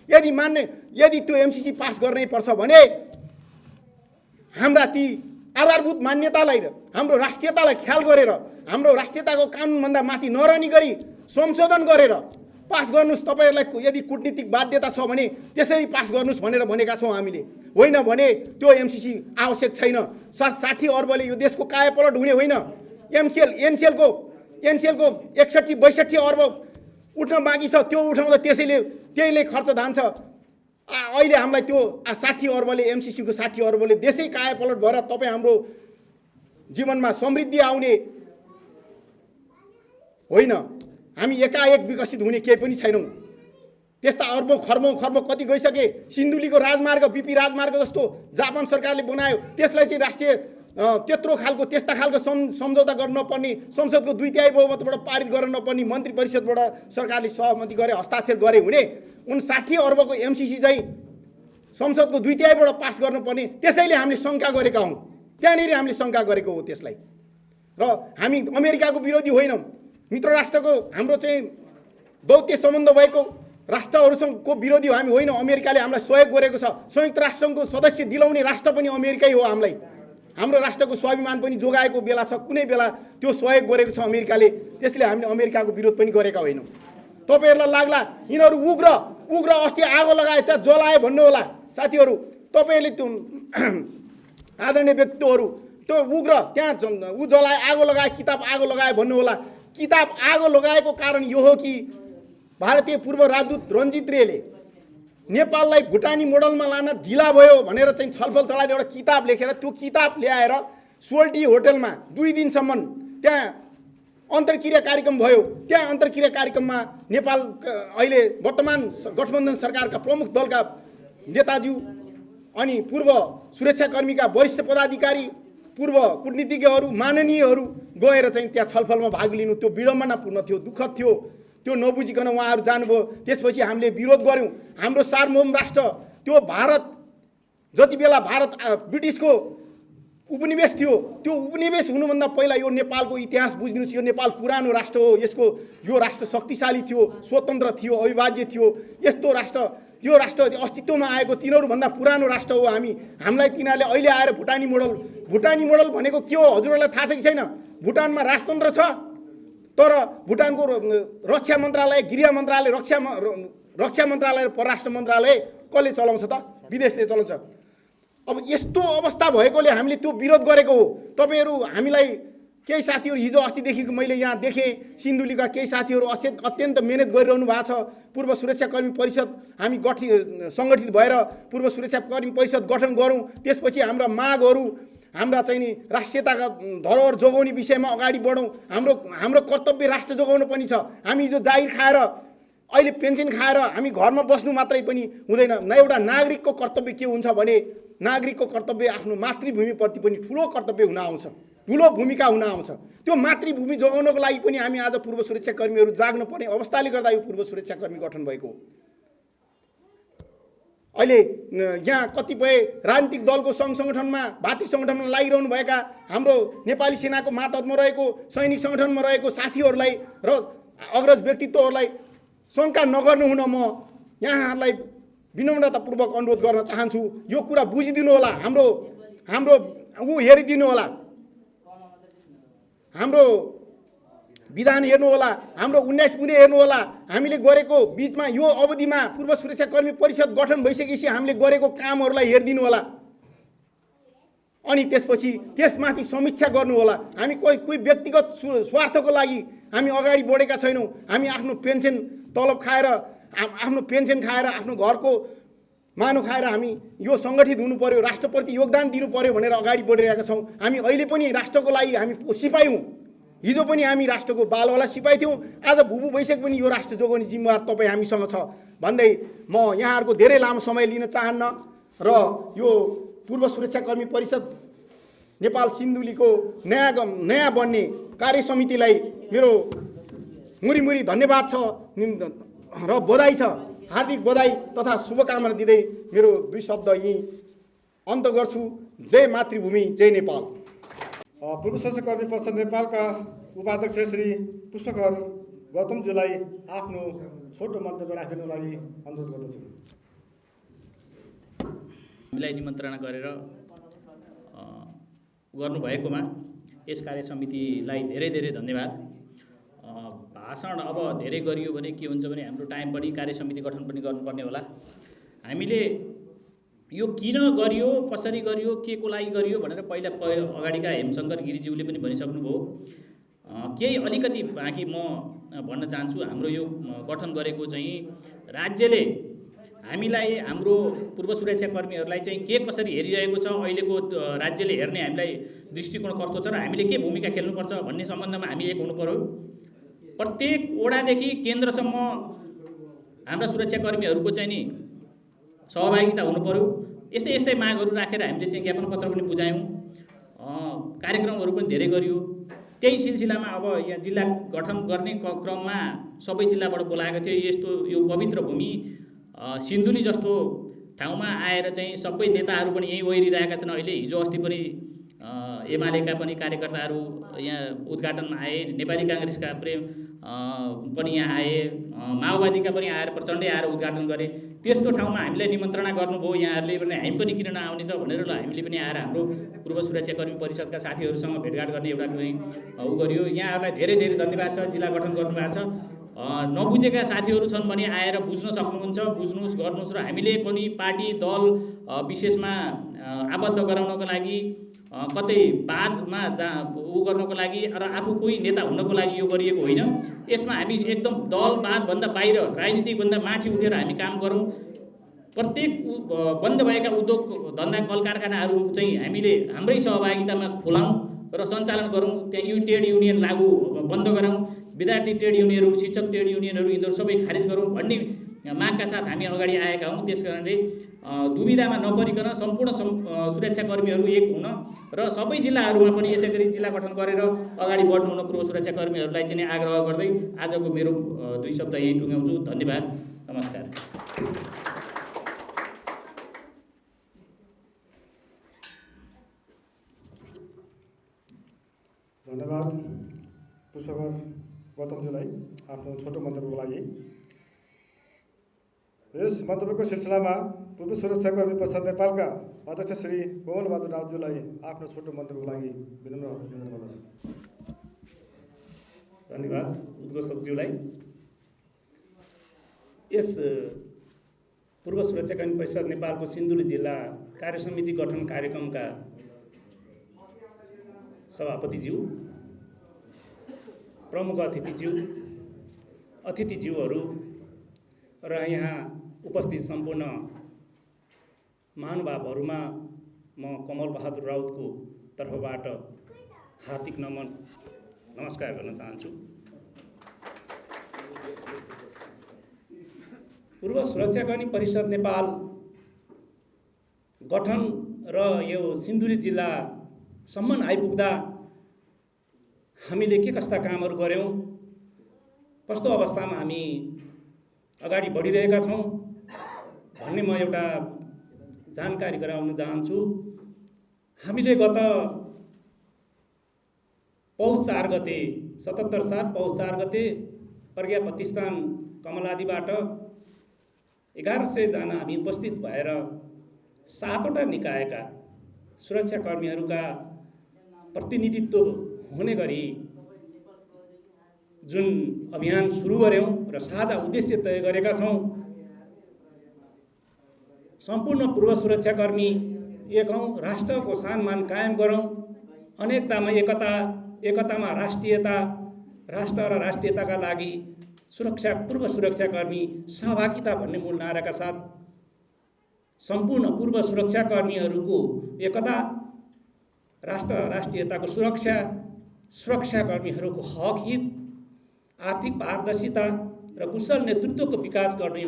यदि त्यो एमसिसी पास गर्नै पर्छ भने हाम्रा ती आधारभूत मान्यतालाई र हाम्रो राष्ट्रियतालाई ख्याल गरेर, हाम्रो राष्ट्रियताको कानुनभन्दा माथि नरहने गरी संशोधन गरेर पास गर्नुहोस्। तपाईँहरूलाई यदि कूटनीतिक बाध्यता छ भने त्यसरी पास गर्नुहोस् भनेर भनेका छौँ हामीले। होइन भने त्यो एमसिसी आवश्यक छैन। 60 अर्बले यो देशको कायापलट हुने होइन। एनसिएलको 61-62 अर्ब उठ्न बाँकी छ, त्यो उठाउँदा त्यहीले खर्च धान्छ। अहिले हामीलाई त्यो 60 अर्बले, एमसिसीको 60 अर्बले देशै कायापलट भएर तपाईँ हाम्रो जीवनमा समृद्धि आउने होइन। हामी एकाएक विकसित हुने केही पनि छैनौँ। त्यस्ता अर्बौं खर्बौं कति गइसके। सिन्धुलीको राजमार्ग, बीपी राजमार्ग जस्तो जापान सरकारले बनायो, त्यसलाई चाहिँ राष्ट्रिय त्यस्ता खालको सम्झौता गर्न नपर्ने, संसदको 2/3 बहुमतबाट पारित गर्न नपर्ने, मन्त्री परिषदबाट सरकारले सहमति गरे, हस्ताक्षर गरे हुने 59 अर्बको एमसिसी चाहिँ संसदको 2/3बाट पास गर्नुपर्ने। त्यसैले हामीले शङ्का गरेका हौँ, त्यहाँनिर हामीले शङ्का गरेको हो त्यसलाई। र हामी अमेरिकाको विरोधी होइनौँ। मित्र राष्ट्रको हाम्रो चाहिँ दौत्य सम्बन्ध भएको राष्ट्रहरूसँगको विरोधी हामी होइनौँ। अमेरिकाले हामीलाई सहयोग गरेको छ। संयुक्त राष्ट्रसङ्घको सदस्य दिलाउने राष्ट्र पनि अमेरिकै हो। हामीलाई हाम्रो राष्ट्रको स्वाभिमान पनि जोगाएको बेला छ, कुनै बेला त्यो सहयोग गरेको छ अमेरिकाले। त्यसले हामीले अमेरिकाको विरोध पनि गरेका होइनौँ। तपाईँहरूलाई लाग्ला यिनीहरू उग्र अस्ति आगो लगाए त्यहाँ जलाए भन्नु होला साथीहरू। तपाईँहरूले त्यो आदरणीय व्यक्तित्वहरू त्यो उग्र त्यहाँ जलाए, आगो लगाए, किताब आगो लगाए भन्नु होला। किताब आगो लगाएको कारण यो हो कि भारतीय पूर्व राजदूत रञ्जित रेले नेपाललाई भुटानी मोडलमा लान ढिला भयो भनेर चाहिँ छलफल चलाएर एउटा किताब लेखेर त्यो किताब ल्याएर सोल्टी होटलमा 2 दिनसम्म त्यहाँ अन्तर्क्रिया कार्यक्रम भयो। त्यहाँ अन्तर्क्रिया कार्यक्रममा नेपाल अहिले वर्तमान गठबन्धन सरकारका प्रमुख दलका नेताज्यू अनि पूर्व सुरक्षाकर्मीका वरिष्ठ पदाधिकारी, पूर्व कूटनीतिज्ञहरू, माननीयहरू गएर चाहिँ त्यहाँ छलफलमा भाग लिनु त्यो विडम्बनापूर्ण थियो, दुःखद थियो। त्यो नबुझिकन उहाँहरू जानुभयो। त्यसपछि हामीले विरोध गऱ्यौँ। हाम्रो सार्वभौम राष्ट्र त्यो भारत जति बेला भारत ब्रिटिसको उपनिवेश थियो, त्यो उपनिवेश हुनुभन्दा पहिला यो नेपालको इतिहास बुझ्नुहोस्। यो नेपाल पुरानो राष्ट्र हो। यो राष्ट्र शक्तिशाली थियो, स्वतन्त्र थियो, अविभाज्य थियो। यस्तो राष्ट्र, यो राष्ट्र अस्तित्वमा आएको तिनीहरूभन्दा पुरानो राष्ट्र हो हामी। हामीलाई तिनीहरूले अहिले आएर भुटानी मोडल भनेको के हो हजुरहरूलाई थाहा छ कि छैन? भुटानमा राजतन्त्र छ, तर भुटानको रक्षा मन्त्रालय, गृह मन्त्रालय, रक्षा मन्त्रालय र परराष्ट्र मन्त्रालय कसले चलाउँछ त? विदेशले चलाउँछ। अब यस्तो अवस्था भएकोले हामीले त्यो विरोध गरेको हो। तपाईँहरू हामीलाई केही साथीहरू हिजो अस्तिदेखिको मैले यहाँ देखेँ सिन्धुलीका केही साथीहरू अत्यन्त मेहनत गरिरहनु भएको छ। पूर्व सुरक्षाकर्मी परिषद हामी सङ्गठित भएर पूर्व सुरक्षाकर्मी परिषद गठन गरौँ, त्यसपछि हाम्रा मागहरू हाम्रा चाहिँ नि राष्ट्रियताका धरोहर जोगाउने विषयमा अगाडि बढौँ। हाम्रो कर्तव्य राष्ट्र जोगाउनु पनि छ। हामी हिजो जागिर खाएर अहिले पेन्सन खाएर हामी घरमा बस्नु मात्रै पनि हुँदैन। न एउटा नागरिकको कर्तव्य के हुन्छ भने नागरिकको कर्तव्य आफ्नो मातृभूमिप्रति पनि ठुलो कर्तव्य हुन आउँछ, ठुलो भूमिका हुन आउँछ। त्यो मातृभूमि जोगाउनको लागि पनि हामी आज पूर्व सुरक्षाकर्मीहरू जाग्नुपर्ने अवस्थाले गर्दा यो पूर्व सुरक्षाकर्मी गठन भएको हो। अहिले यहाँ कतिपय राजनीतिक दलको सङ्घ सङ्गठनमा भातृ सङ्गठनमा लागिरहनुभएका हाम्रो नेपाली सेनाको मातहतमा रहेको सैनिक सङ्गठनमा रहेको साथीहरूलाई र अग्रज व्यक्तित्वहरूलाई शङ्का नगर्नु हुन म यहाँहरूलाई विनम्रतापूर्वक अनुरोध गर्न चाहन्छु। यो कुरा बुझिदिनु होला, हाम्रो हेरिदिनु होला, हाम्रो विधान हेर्नु होला, हाम्रो 19 बुँदे हेर्नु होला। हामीले गरेको बिचमा यो अवधिमा पूर्व सुरक्षाकर्मी परिषद गठन भइसकेपछि हामीले गरेको कामहरूलाई हेरिदिनु होला। अनि त्यसपछि त्यसमाथि समीक्षा गर्नु होला। हामी कोही व्यक्तिगत स्वार्थको लागि हामी अगाडि बढेका छैनौँ। हामी आफ्नो पेन्सन तलब खाएर आफ्नो घरको मानो खाएर हामी यो सङ्गठित हुनु पर्यो, राष्ट्रप्रति योगदान दिनु पर्यो भनेर अगाडि बढिरहेका छौँ। हामी अहिले पनि राष्ट्रको लागि हामी सिपाही हौँ। हिजो पनि हामी राष्ट्रको बालवाला सिपाही थियौँ, आज भुभु भइसके पनि यो राष्ट्र जोगाउने जिम्मेवार तपाईँ हामीसँग छ भन्दै म यहाँहरूको धेरै लामो समय लिन चाहन्न र यो पूर्व सुरक्षाकर्मी परिषद नेपाल सिन्धुलीको नयाँ बन्ने कार्य समितिलाई मेरो मुरी धन्यवाद छ र बधाई छ, हार्दिक बधाई तथा शुभकामना दिँदै मेरो 2 शब्द यहीँ अन्त गर्छु। जय मातृभूमि, जय नेपाल। पूर्व सुरक्षाकर्मी परिषद नेपालका उपाध्यक्ष श्री पुष्पकर गौतमज्यूलाई आफ्नो छोटो मन्तव्य राखिदिनुको लागि अनुरोध गर्दछु। हामीलाई निमन्त्रणा गरेर गर्नुभएकोमा यस कार्य समितिलाई धेरै धेरै धन्यवाद। भाषण अब धेरै गरियो भने के हुन्छ भने हाम्रो टाइम पनि कार्य समिति गठन पनि गर्नुपर्ने होला। हामीले यो किन गरियो, कसरी गरियो, के को लागि गरियो भनेर पहिला अगाडिका हेमशङ्कर गिरिज्यूले पनि भनिसक्नुभयो। केही अलिकति बाँकी म भन्न चाहन्छु। हाम्रो यो गठन गरेको चाहिँ राज्यले हामीलाई, हाम्रो पूर्व सुरक्षाकर्मीहरूलाई चाहिँ के कसरी हेरिरहेको छ, अहिलेको राज्यले हेर्ने हामीलाई दृष्टिकोण कस्तो छ र हामीले के भूमिका खेल्नुपर्छ भन्ने सम्बन्धमा हामी एक हुनु पर्यो। प्रत्येक वडादेखि केन्द्रसम्म हाम्रा सुरक्षाकर्मीहरूको चाहिँ नि सहभागिता हुनु पर्यो। यस्तै मागहरू राखेर हामीले चाहिँ ज्ञापन पत्र पनि बुझायौँ, कार्यक्रमहरू पनि धेरै गरियो। त्यही सिलसिलामा अब यहाँ जिल्ला गठन गर्ने क्रममा सबै जिल्लाबाट बोलाएको थियो। यस्तो यो पवित्र भूमि सिन्धुली जस्तो ठाउँमा आएर चाहिँ सबै नेताहरू पनि यहीँ ओहिरिरहेका छन्। अहिले हिजो अस्ति पनि एमालेका पनि कार्यकर्ताहरू यहाँ उद्घाटनमा आए, नेपाली काङ्ग्रेसका पनि यहाँ आए, माओवादीका पनि आएर प्रचण्डै आएर उद्घाटन गरे। त्यस्तो ठाउँमा हामीलाई निमन्त्रणा गर्नुभयो यहाँहरूले भने हामी पनि किन नआउने त भनेर हामीले पनि आएर हाम्रो पूर्व सुरक्षाकर्मी परिषदका साथीहरूसँग भेटघाट गर्ने एउटा चाहिँ गरियो। यहाँहरूलाई धेरै धेरै धन्यवाद छ। जिल्ला गठन गर्नुभएको छ। नबुझेका साथीहरू छन् भने आएर बुझ्न सक्नुहुन्छ, बुझ्नुहोस्, गर्नुहोस्। र हामीले पनि पार्टी दल विशेषमा आबद्ध गराउनको लागि, कतै वादमा गर्नको लागि र आफू कोही नेता हुनको लागि यो गरिएको होइन। यसमा हामी एकदम दलवादभन्दा बाहिर, राजनीतिभन्दा माथि उठेर हामी काम गरौँ। प्रत्येक बन्द भएका उद्योग धन्दा कल कारखानाहरू चाहिँ हामीले हाम्रै सहभागितामा खोलाउँ र सञ्चालन गरौँ। त्यहाँ ट्रेड युनियन लागू बन्द गराउँ, विद्यार्थी ट्रेड युनियनहरू, शिक्षक ट्रेड युनियनहरू यिनीहरू सबै खारेज गरौँ भन्ने मागका साथ हामी अगाडि आएका हौँ। त्यस कारणले दुविधामा नपरिकन सम्पूर्ण सुरक्षाकर्मीहरू एक हुन र सबै जिल्लाहरूमा पनि यसै गरी जिल्ला गठन गरेर अगाडि बढ्नु हुन पूर्व सुरक्षाकर्मीहरूलाई चाहिँ आग्रह गर्दै आजको मेरो 2 शब्द यहीँ टुङ्ग्याउँछु। धन्यवाद, नमस्कार। धन्यवाद पुष्पकर गौतमज्यूलाई आफ्नो छोटो मन्तव्यको लागि। यस मन्तव्यको सिलसिलामा पूर्व सुरक्षाकर्मी परिषद नेपालका अध्यक्ष श्री कोमलबहादुर राउतज्यूलाई आफ्नो छोटो मन्तव्यको लागि विनम्र निवेदन गर्दछु। धन्यवाद उद्घोषकज्यूलाई। यस पूर्व सुरक्षाकर्मी परिषद नेपालको सिन्धुली जिल्ला कार्य समिति गठन कार्यक्रमका सभापतिज्यू, प्रमुख अतिथिज्यूहरू र यहाँ उपस्थित सम्पूर्ण महानुभावहरूमा म कमल बहादुर राउतको तर्फबाट हार्दिक नमस्कार गर्न चाहन्छु। पूर्व सुरक्षाकर्मी परिषद नेपाल गठन र यो सिन्धुली जिल्लासम्म आइपुग्दा हामीले के कस्ता कामहरू गऱ्यौँ, कस्तो अवस्थामा हामी अगाडि बढिरहेका छौँ भन्ने म एउटा जानकारी गराउन चाहन्छु। हामीले गत पौष 4 गते 77 साल पौष 4 गते प्रज्ञा प्रतिष्ठान कमलादीबाट 1100 जना हामी उपस्थित भएर 7वटा निकायका सुरक्षाकर्मीहरूका प्रतिनिधित्व हुने गरी जुन अभियान सुरु गर्यौं र साझा उद्देश्य तय गरेका छौं। सम्पूर्ण पूर्व सुरक्षाकर्मी एक हौं, राष्ट्रको सम्मान कायम गरौं, अनेकतामा एकता, एकतामा राष्ट्रियता, राष्ट्र र राष्ट्रियताका लागि पूर्व सुरक्षाकर्मी सहभागिता भन्ने मूल नाराका साथ सम्पूर्ण पूर्व सुरक्षाकर्मीहरूको एकता, राष्ट्र राष्ट्रियताको सुरक्षा, सुरक्षाकर्मीहरूको हक हित, आर्थिक पारदर्शिता र कुशल नेतृत्वको विकास गर्ने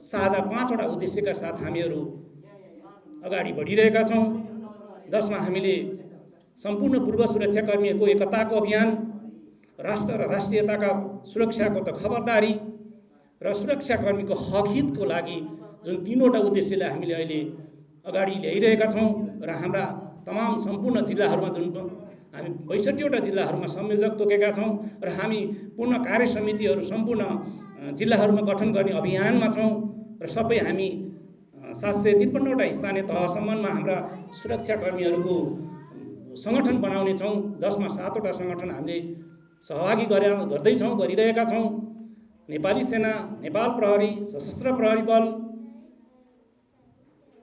साझा 5वटा उद्देश्यका साथ हामीहरू अगाडि बढिरहेका छौं, जसमा हामीले सम्पूर्ण पूर्व सुरक्षाकर्मीहरूको एकताको अभियान, राष्ट्र र राष्ट्रियताका सुरक्षाको त खबरदारी र सुरक्षाकर्मीको हक हितको लागि जुन 3वटा उद्देश्यलाई हामीले अहिले अगाडि ल्याइरहेका छौं र हाम्रा तमाम सम्पूर्ण जिल्लाहरूमा जुन हामी 62वटा जिल्लाहरूमा संयोजक तोकेका छौं र हामी पूर्ण कार्य समितिहरू सम्पूर्ण जिल्लाहरूमा गठन गर्ने अभियानमा छौं र सबै हामी 753वटा स्थानीय तहसम्ममा हाम्रा सुरक्षाकर्मीहरूको संगठन बनाउने छौं, जसमा 7वटा संगठन हामीले सहभागी गरिरहेका छौं। नेपाली सेना, नेपाल प्रहरी, सशस्त्र प्रहरी बल,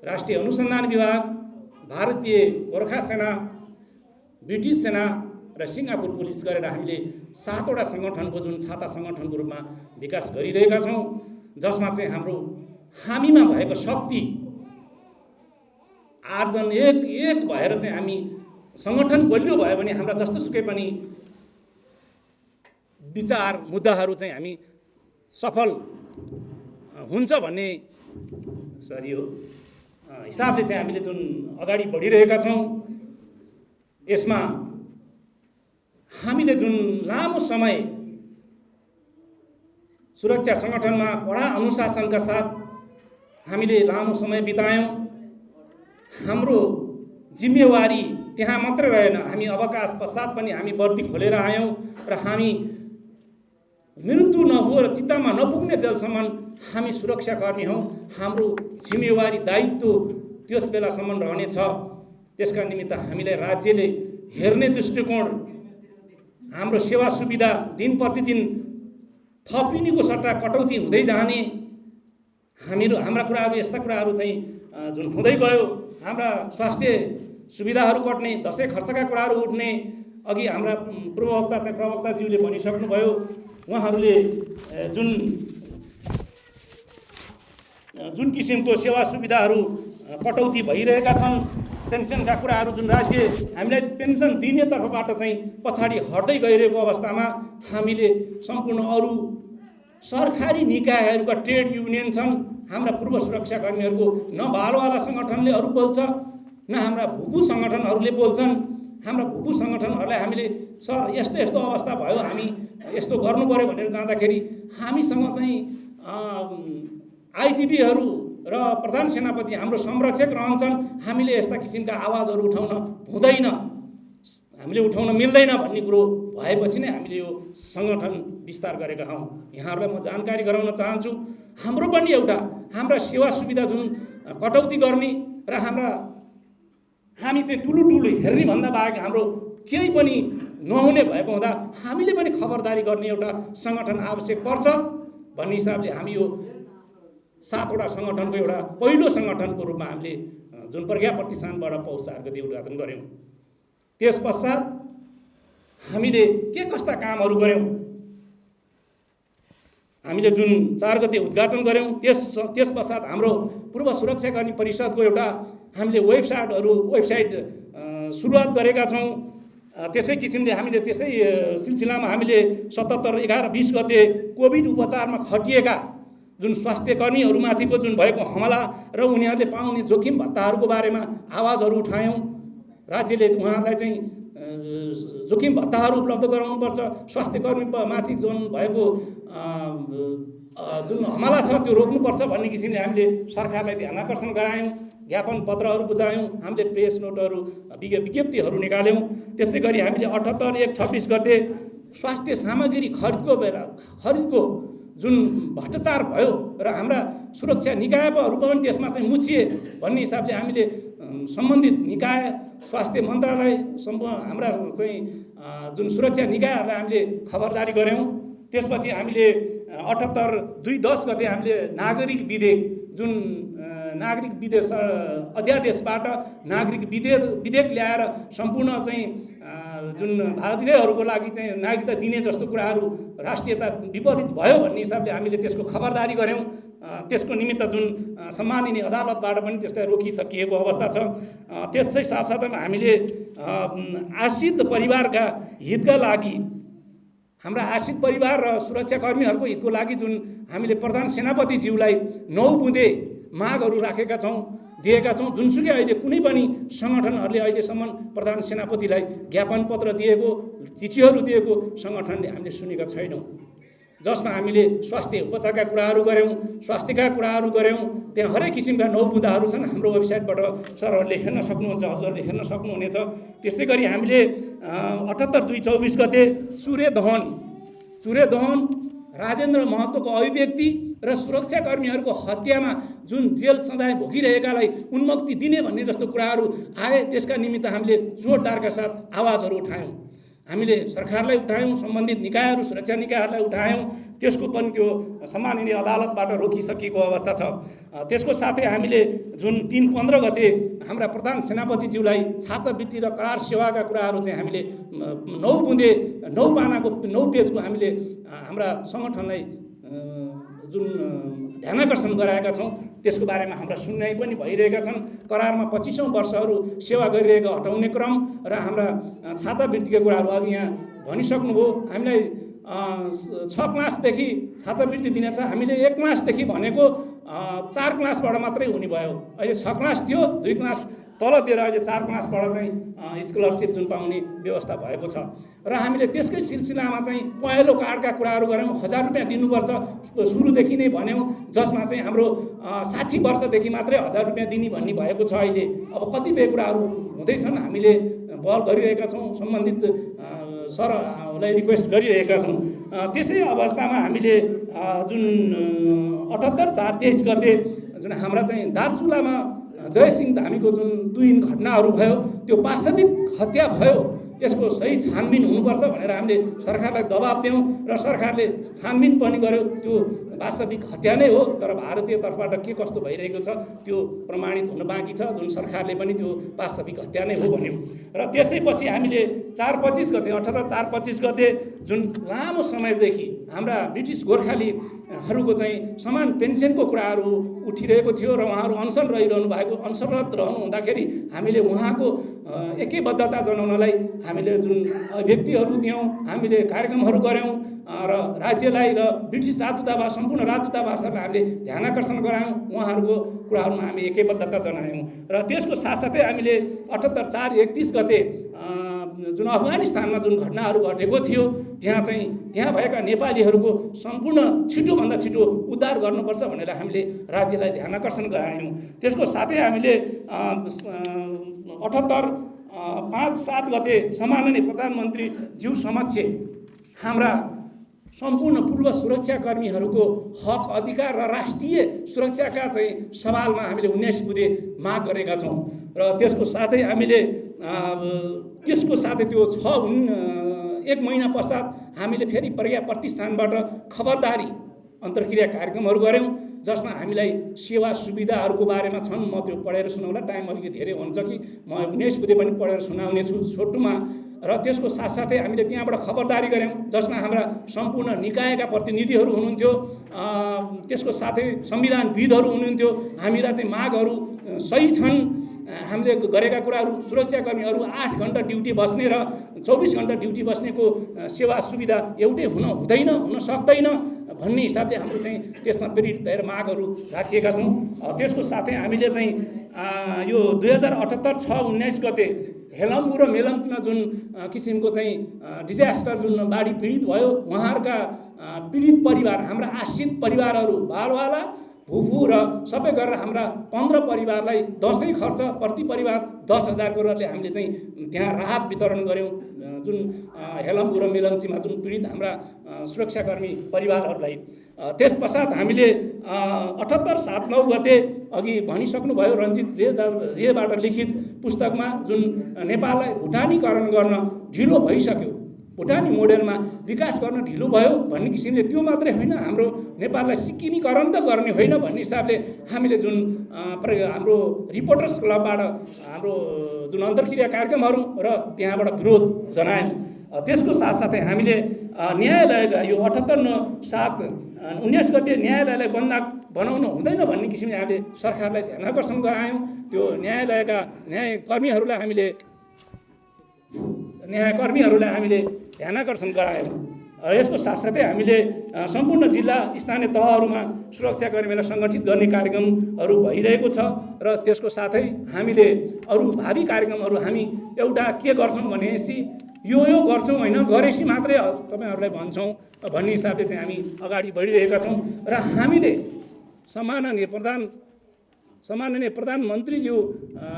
राष्ट्रिय अनुसन्धान विभाग, भारतीय गोर्खा सेना, ब्रिटिस सेना र सिङ्गापुर पुलिस गरेर हामीले 7वटा संगठनको जुन छाता संगठनको रूपमा विकास गरिरहेका छौं, जसमा चाहिँ हामीमा भएको शक्ति आर्जन एक भएर चाहिँ हामी संगठन बलियो भयो भने हाम्रा जस्तोसुकै पनि विचार मुद्दाहरू चाहिँ हामी सफल हुन्छ भन्ने हिसाबले चाहिँ हामीले जुन अगाडि बढिरहेका छौं, यसमा हामीले जुन लामो समय सुरक्षा संगठनमा कडा अनुशासनका साथ हामीले लामो समय बितायौं। हाम्रो जिम्मेवारी त्यहाँ मात्र रहेन, हामी अवकाश पश्चात पनि हामी वर्दी खोलेर आयौं र हामी मृत्यु नहुँ र चित्तामा नपुग्ने जेलसम्म हामी सुरक्षाकर्मी हौं। हाम्रो जिम्मेवारी दायित्व त्यस बेलासम्म रहनेछ। त्यसका निमित्त हामीलाई राज्यले हेर्ने दृष्टिकोण, हाम्रो सेवा सुविधा दिन प्रतिदिन थपिनुको सट्टा कटौती हुँदै जाने, हाम्रा कुराहरू यस्ता कुराहरू चाहिँ जुन हुँदै गयो, हाम्रा स्वास्थ्य सुविधाहरू कट्ने, दशैं खर्चका कुराहरू उठ्ने, अघि हाम्रा प्रवक्ताज्यूले भनिसक्नुभयो, उहाँहरूले जुन किसिमको सेवा सुविधाहरू कटौती भइरहेका छन्, पेन्सनका कुराहरू जुन राज्य हामीलाई पेन्सन दिने तर्फबाट चाहिँ पछाडि हट्दै गइरहेको अवस्थामा हामीले सम्पूर्ण अरू सरकारी निकायहरूका ट्रेड युनियन छन्, हाम्रा पूर्व सुरक्षाकर्मीहरूको न बालवाला सङ्गठनले अरू बोल्छ, न हाम्रा भुपु सङ्गठनहरूले बोल्छन्। हाम्रा भुपु सङ्गठनहरूलाई हामीले सर यस्तो यस्तो अवस्था भयो, हामी यस्तो गर्नु पर्यो भनेर जाँदाखेरि हामीसँग चाहिँ आइजिपीहरू र प्रधान सेनापति हाम्रो संरक्षक रहन्छन्। हामीले यस्ता किसिमका आवाजहरू उठाउन हुँदैन, हामीले उठाउन मिल्दैन भन्ने कुरो भएपछि नै हामीले यो संगठन विस्तार गरेका हौं। यहाँहरूलाई म जानकारी गराउन चाहन्छु, हाम्रो पनि एउटा हाम्रा सेवा सुविधा जुन कटौती गर्ने र हामी चाहिँ ठुलो हेर्ने भन्दा बाहेक हाम्रो केही पनि नहुने भएको हुँदा हामीले पनि खबरदारी गर्ने एउटा संगठन आवश्यक पर्छ भन्ने हिसाबले हामी यो 7वटा सङ्गठनको एउटा पहिलो सङ्गठनको रूपमा हामीले जुन प्रज्ञा प्रतिष्ठानबाट पौष 4 गते उद्घाटन गऱ्यौँ। त्यस पश्चात हामीले के कस्ता कामहरू गऱ्यौँ, हामीले जुन 4 गते उद्घाटन गऱ्यौँ त्यस पश्चात हाम्रो पूर्व सुरक्षाकर्मी परिषदको एउटा हामीले वेबसाइट सुरुवात गरेका छौँ। त्यसै किसिमले हामीले त्यसै सिलसिलामा हामीले 77, 11, 20 गते कोभिड उपचारमा खटिएका जुन स्वास्थ्य कर्मीहरूमाथिको जुन भएको हमला र उनीहरूले पाउने जोखिम भत्ताहरूको बारेमा आवाजहरू उठायौँ। राज्यले उहाँहरूलाई चाहिँ जोखिम भत्ताहरू उपलब्ध गराउनुपर्छ, स्वास्थ्य कर्मीमाथि जुन भएको जुन हमला छ त्यो रोक्नुपर्छ भन्ने किसिमले हामीले सरकारलाई ध्यान आकर्षण गरायौँ, ज्ञापन पत्रहरू बुझायौँ, हामीले प्रेस नोटहरू विज्ञप्तिहरू निकाल्यौँ। त्यसै गरी हामीले 78, 1, 26 गते स्वास्थ्य सामग्री खरिदको जुन भ्रष्टाचार भयो र हाम्रा सुरक्षा निकायहरू पनि त्यसमा चाहिँ मुछिए भन्ने हिसाबले हामीले सम्बन्धित निकाय, स्वास्थ्य मन्त्रालय, हाम्रा चाहिँ जुन सुरक्षा निकायहरूलाई हामीले खबरदारी गऱ्यौँ। त्यसपछि हामीले 78, 2, 10 गते हामीले नागरिक विधेयक जुन नागरिक विधेयक अध्यादेशबाट नागरिक विधेयक ल्याएर सम्पूर्ण चाहिँ जुन भारतीयहरूको लागि चाहिँ नागरिकता दिने जस्तो कुराहरू राष्ट्रियता विपरीत भयो भन्ने हिसाबले हामीले त्यसको खबरदारी गऱ्यौँ। त्यसको निमित्त जुन सम्माननीय अदालतबाट पनि त्यसलाई रोकिसकिएको अवस्था छ। त्यसै साथसाथैमा हामीले आश्रित परिवारका हितका लागि, हाम्रा आश्रित परिवार र सुरक्षाकर्मीहरूको हितको लागि जुन हामीले प्रधान सेनापतिज्यूलाई 9 बुँदे मागहरू राखेका छौँ, दिएका छौँ। जुनसुकै अहिले कुनै पनि सङ्गठनहरूले अहिलेसम्म प्रधान सेनापतिलाई ज्ञापन पत्र दिएको, चिठीहरू दिएको सङ्गठनले हामीले सुनेका छैनौँ। जसमा हामीले स्वास्थ्य उपचारका कुराहरू गऱ्यौँ, स्वास्थ्यका कुराहरू गऱ्यौँ। त्यहाँ हरेक किसिमका 9 बुँदाहरू छन्। हाम्रो वेबसाइटबाट सरहरूले हेर्न सक्नुहुन्छ, हजुरहरूले हेर्न सक्नुहुनेछ। त्यसै गरी हामीले 78, 2, 24 गते चुरे दहन राजेन्द्र महतोको अभिव्यक्ति र सुरक्षाकर्मीहरूको हत्यामा जुन जेल सजाय भोगिरहेकालाई उन्मुक्ति दिने भन्ने जस्तो कुराहरू आए, त्यसका निमित्त हामीले जोडदारका साथ आवाजहरू उठायौँ। हामीले सरकारलाई उठायौँ, सम्बन्धित निकायहरू, सुरक्षा निकायहरूलाई उठायौँ। त्यसको पनि त्यो सम्माननीय अदालतबाट रोकिसकिएको अवस्था छ। त्यसको साथै हामीले जुन 3-15 गते हाम्रा प्रधान सेनापतिज्यूलाई छात्रवृत्ति र करार सेवाका कुराहरू चाहिँ हामीले 9 बुँदे 9 पानाको 9 पेजको हामीले हाम्रा सङ्गठनलाई जुन ध्यानाकर्षण गराएका छौँ। त्यसको बारेमा हाम्रा सुनवाई पनि भइरहेका छन्। करारमा 25औं वर्षहरू सेवा गरिरहेका हटाउने क्रम र हाम्रा छात्रवृत्तिका कुराहरू अघि यहाँ भनिसक्नुभयो। हामीलाई 6 क्लासदेखि छात्रवृत्ति दिनेछ। हामीले 1 क्लासदेखि भनेको 4 क्लासबाट मात्रै हुने भयो। अहिले 6 क्लास थियो, 2 क्लास तल दिएर अहिले 4 क्लासबाट चाहिँ स्कलरसिप जुन पाउने व्यवस्था भएको छ। र हामीले त्यसकै सिलसिलामा चाहिँ पहेँलो कार्डका कुराहरू गऱ्यौँ। 1000 रुपियाँ दिनुपर्छ सुरुदेखि नै भन्यौँ, जसमा चाहिँ हाम्रो 60 वर्षदेखि मात्रै 1000 रुपियाँ दिने भन्ने भएको छ। अहिले अब कतिपय कुराहरू हुँदैछन्, हामीले पहल गरिरहेका छौँ, सम्बन्धित सरलाई रिक्वेस्ट गरिरहेका छौँ। त्यसै अवस्थामा हामीले जुन 78, 4, 23 गते जुन हाम्रा चाहिँ दार्चुलामा जयसिंह धामीको जुन 2 घटनाहरू भयो, त्यो पाशविक हत्या भयो, यसको सही छानबिन हुनुपर्छ भनेर हामीले सरकारलाई दबाब दियौँ र सरकारले छानबिन पनि गर्यो। त्यो वास्तविक हत्या नै हो, तर भारतीय तर्फबाट के कस्तो भइरहेको छ त्यो प्रमाणित हुन बाँकी छ। जुन सरकारले पनि त्यो वास्तविक हत्या नै हो भन्यो। र त्यसैपछि हामीले 4-25 गते 18, 4-25 गते जुन लामो समयदेखि हाम्रा ब्रिटिस गोर्खालीहरूको चाहिँ समान पेन्सनको कुराहरू उठिरहेको थियो र उहाँहरू अनसन रहिरहनु भएको, अनसनरत रहनु हुँदाखेरि हामीले उहाँको एकैबद्धता जनाउनलाई हामीले जुन व्यक्तिहरू दियौँ, हामीले कार्यक्रमहरू गऱ्यौँ र राज्यलाई र ब्रिटिस राजदूतावास, सम्पूर्ण राजदूतावासहरूलाई हामीले ध्यानाकर्षण गरायौँ। उहाँहरूको कुराहरूमा हामी एकैबद्धता जनायौँ। र त्यसको साथसाथै हामीले 78, 4, 31 गते जुन अफगानिस्तानमा जुन घटनाहरू घटेको थियो, त्यहाँ भएका नेपालीहरूको सम्पूर्ण छिटोभन्दा छिटो उद्धार गर्नुपर्छ भनेर हामीले राज्यलाई ध्यानाकर्षण गरायौँ। त्यसको साथै हामीले 78, 5, 7 गते सम्माननीय प्रधानमन्त्रीज्यू समक्ष हाम्रा सम्पूर्ण पूर्व सुरक्षाकर्मीहरूको हक अधिकार र राष्ट्रिय सुरक्षाका चाहिँ सवालमा हामीले 19 बुँदे माग गरेका छौँ। र त्यसको साथै हामीले त्यो 1 महिना पश्चात हामीले फेरि प्रज्ञा प्रतिष्ठानबाट खबरदारी अन्तर्क्रिया कार्यक्रमहरू गऱ्यौँ, जसमा हामीलाई सेवा सुविधाहरूको बारेमा छन्। म त्यो पढेर सुनाउला, टाइम अलिकति धेरै हुन्छ कि म नेक्स्ट बुधे पनि पढेर सुनाउने छु छोटोमा। र त्यसको साथसाथै हामीले त्यहाँबाट खबरदारी गऱ्यौँ, जसमा हाम्रा सम्पूर्ण निकायका प्रतिनिधिहरू हुनुहुन्थ्यो, त्यसको साथै संविधानविदहरू हुनुहुन्थ्यो। हामीलाई चाहिँ मागहरू सही छन्, हामीले गरेका कुराहरू सुरक्षाकर्मीहरू 8 घन्टा ड्युटी बस्ने र 24 घन्टा ड्युटी बस्नेको सेवा सुविधा एउटै हुन सक्दैन भन्ने हिसाबले हाम्रो चाहिँ त्यसमा प्रेरित भएर मागहरू राखिएका छौँ। त्यसको साथै हामीले चाहिँ यो 2078/6/19 गते हेलम्बु र मेलम्चीमा जुन किसिमको चाहिँ डिजास्टर जुन बाढी पीडित भयो, उहाँहरूका पीडित परिवार, हाम्रा आश्रित परिवारहरू, बालवाला, भुफू र सबै गरेर हाम्रा 15 परिवारलाई दसैँ खर्च प्रति परिवार 10,000 गरेरले हामीले चाहिँ त्यहाँ राहत वितरण गऱ्यौँ, जुन हेलम्बु र मेलम्चीमा जुन पीडित हाम्रा सुरक्षाकर्मी परिवारहरूलाई। त्यस पश्चात हामीले 78/7/9 गते अघि भनिसक्नुभयो रञ्जित रेबाट लिखित पुस्तकमा जुन नेपाललाई भुटानीकरण गर्न ढिलो भइसक्यो, भुटानी मोडेलमा विकास गर्न ढिलो भयो भन्ने किसिमले, त्यो मात्रै होइन हाम्रो नेपाललाई सिक्किमीकरण त गर्ने होइन भन्ने हिसाबले हामीले जुन हाम्रो रिपोर्टर्स क्लबबाट हाम्रो जुन अन्तर्क्रिया कार्यक्रमहरू र त्यहाँबाट विरोध जनायौँ। त्यसको साथसाथै हामीले न्यायालयका यो 78/7/19 गते न्यायालयलाई बनाउनु हुँदैन भन्ने किसिमले हामीले सरकारलाई ध्यान आकर्षण गरायौँ। त्यो न्यायकर्मीहरूलाई हामीले ध्यान आकर्षण गरायौँ। यसको साथसाथै हामीले सम्पूर्ण जिल्ला स्थानीय तहहरूमा सुरक्षाकर्मीलाई सङ्गठित गर्ने कार्यक्रमहरू भइरहेको छ। र त्यसको साथै हामीले अरू भावी कार्यक्रमहरू हामी एउटा के गर्छौँ भनेपछि यो गर्छौँ होइन, गरेपछि मात्रै तपाईँहरूलाई भन्छौँ भन्ने हिसाबले चाहिँ हामी अगाडि बढिरहेका छौँ। र हामीले सम्माननीय प्रधानमन्त्रीज्यू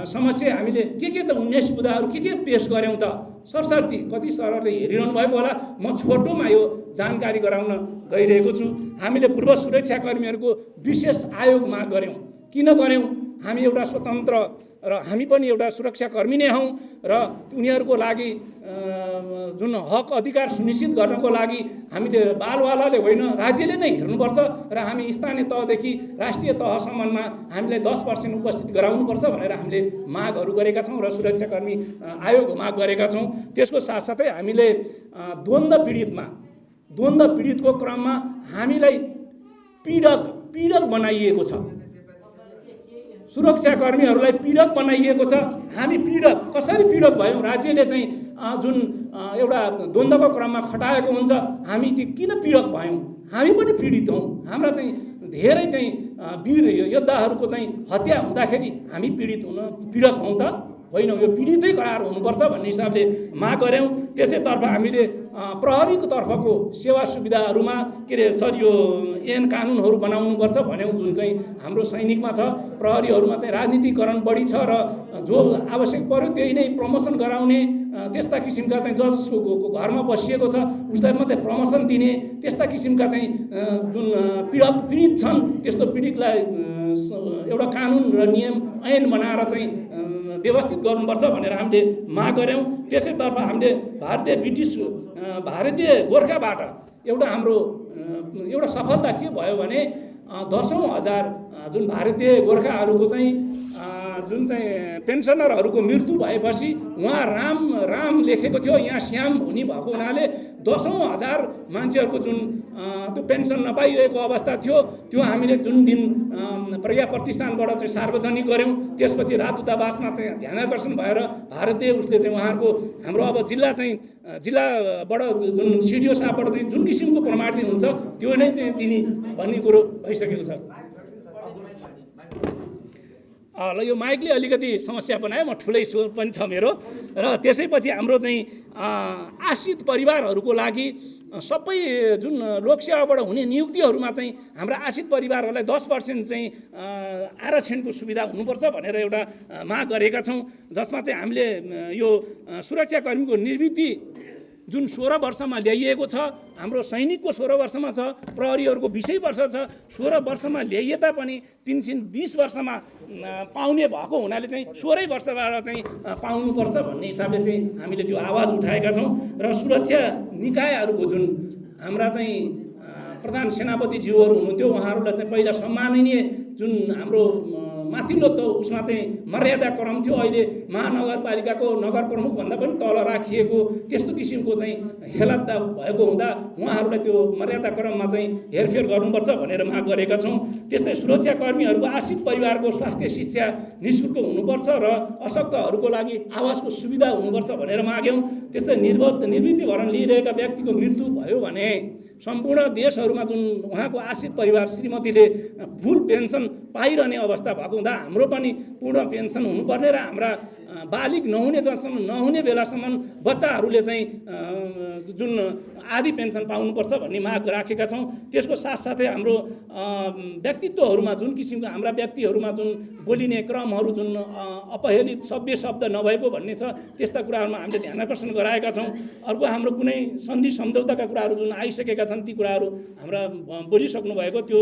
समक्ष हामीले के त 19 बुदाहरू के पेश गऱ्यौँ त सरसर्ती कति सरहरूले हेरिरहनु भएको होला, म छोटोमा यो जानकारी गराउन गइरहेको छु। हामीले पूर्व सुरक्षाकर्मीहरूको विशेष आयोग माग गऱ्यौँ। किन गऱ्यौँ? हामी एउटा स्वतन्त्र र हामी पनि एउटा सुरक्षाकर्मी नै हौँ र उनीहरूको लागि जुन हक अधिकार सुनिश्चित गर्नको लागि हामीले बालवालाले होइन राज्यले नै हेर्नुपर्छ र हामी स्थानीय तहदेखि राष्ट्रिय तहसम्ममा हामीलाई 10% उपस्थित गराउनुपर्छ भनेर हामीले मागहरू गरेका छौँ र सुरक्षाकर्मी आयोग माग गरेका छौँ। त्यसको साथसाथै हामीले द्वन्द्व पीडितको क्रममा हामीलाई पीडक बनाइएको छ, सुरक्षाकर्मीहरूलाई पीडक बनाइएको छ। हामी कसरी पीडक भयौँ? राज्यले चाहिँ जुन एउटा द्वन्द्वको क्रममा खटाएको हुन्छ, हामी त्यो किन पीडक भयौँ? हामी पनि पीडित हौँ। हाम्रा चाहिँ धेरै चाहिँ वीर योद्धाहरूको चाहिँ हत्या हुँदाखेरि हामी पीडक हौँ त होइनौँ, यो पीडितै करार हुनुपर्छ भन्ने हिसाबले माग गऱ्यौँ। त्यसैतर्फ हामीले प्रहरीको तर्फको सेवा सुविधाहरूमा यो ऐन कानुनहरू बनाउनुपर्छ भन्यौँ, जुन चाहिँ हाम्रो सैनिकमा छ। प्रहरीहरूमा चाहिँ राजनीतिकरण बढी छ र जो आवश्यक पर्यो त्यही नै प्रमोसन गराउने, त्यस्ता किसिमका चाहिँ जसको घरमा बसिएको छ उसलाई मात्रै प्रमोसन दिने, त्यस्ता किसिमका चाहिँ जुन पीडित छन् त्यस्तो पीडितलाई एउटा कानुन र नियम ऐन बनाएर चाहिँ व्यवस्थित गर्नुपर्छ भनेर हामीले माग गऱ्यौँ। त्यसैतर्फ हामीले भारतीय गोर्खाबाट एउटा सफलता के भयो भने 10,000 जुन भारतीय गोर्खाहरूको चाहिँ जुन चाहिँ पेन्सनरहरूको मृत्यु भएपछि उहाँ राम लेखेको थियो, यहाँ श्याम हुने भएको हुनाले 10,000 मान्छेहरूको जुन त्यो पेन्सन नपाइरहेको अवस्था थियो, त्यो हामीले जुन दिन प्रज्ञा प्रतिष्ठानबाट चाहिँ सार्वजनिक गऱ्यौँ। त्यसपछि राजदूतावासमा चाहिँ ध्यान आकर्षण भएर भारतीय उसले चाहिँ उहाँहरूको हाम्रो अब जिल्लाबाट जुन सिडिओ साहबबाट चाहिँ जुन किसिमको प्रमाणित हुन्छ त्यो नै चाहिँ दिने भन्ने कुरो भइसकेको छ। ल यो माइकले अलिकति समस्या बनायो, म ठुलै स्वर पनि छ मेरो। र त्यसैपछि हाम्रो चाहिँ आश्रित परिवारहरूको लागि सबै जुन लोकसेवाबाट हुने नियुक्तिहरूमा चाहिँ हाम्रा आश्रित परिवारहरूलाई 10% चाहिँ आरक्षणको सुविधा हुनुपर्छ भनेर एउटा माग गरेका छौँ, जसमा चाहिँ हामीले यो सुरक्षाकर्मीको निवृत्ति जुन 16 वर्षमा ल्याइएको छ, हाम्रो सैनिकको 16 वर्षमा छ, प्रहरीहरूको 20 वर्ष छ। 16 वर्षमा ल्याइए तापनि पेन्सन 20 वर्षमा पाउने भएको हुनाले चाहिँ 16 वर्षबाट चाहिँ पाउनुपर्छ भन्ने हिसाबले चाहिँ हामीले त्यो आवाज उठाएका छौँ। र सुरक्षा निकायहरूको जुन हाम्रा चाहिँ प्रधान सेनापतिज्यूहरू हुनुहुन्थ्यो, उहाँहरूलाई चाहिँ पहिला सम्माननीय जुन हाम्रो माथिल्लो उसमा चाहिँ मर्यादा क्रम थियो, अहिले महानगरपालिकाको नगर प्रमुखभन्दा पनि तल राखिएको त्यस्तो किसिमको चाहिँ हेलाद्दा भएको हुँदा उहाँहरूलाई त्यो मर्यादा क्रममा चाहिँ हेरफेर गर्नुपर्छ भनेर माग गरेका छौँ। त्यस्तै सुरक्षाकर्मीहरूको आश्रित परिवारको स्वास्थ्य शिक्षा निःशुल्क हुनुपर्छ र अशक्तहरूको लागि आवासको सुविधा हुनुपर्छ भनेर माग्यौँ। त्यस्तै निर्वृत्ति भरण लिइरहेका व्यक्तिको मृत्यु भयो भने सम्पूर्ण देशहरूमा जुन उहाँको आश्रित परिवार श्रीमतीले फुल पेन्सन पाइरहने अवस्था भएको हुँदा हाम्रो पनि पूर्ण पेन्सन हुनुपर्ने र हाम्रा बालिग नहुने बेलासम्म बच्चाहरूले चाहिँ जुन आधी पेन्सन पाउनुपर्छ भन्ने माग राखेका छौँ। त्यसको साथसाथै हाम्रो व्यक्तित्वहरूमा जुन किसिमको हाम्रा व्यक्तिहरूमा जुन बोलिने क्रमहरू जुन अपहेलित सभ्य शब्द नभएको भन्ने छ, त्यस्ता कुराहरूमा हामीले ध्यान आकर्षण गराएका छौँ। अर्को हाम्रो कुनै सन्धि सम्झौताका कुराहरू जुन आइसकेका छन् ती कुराहरू हाम्रा बोलिसक्नु भएको, त्यो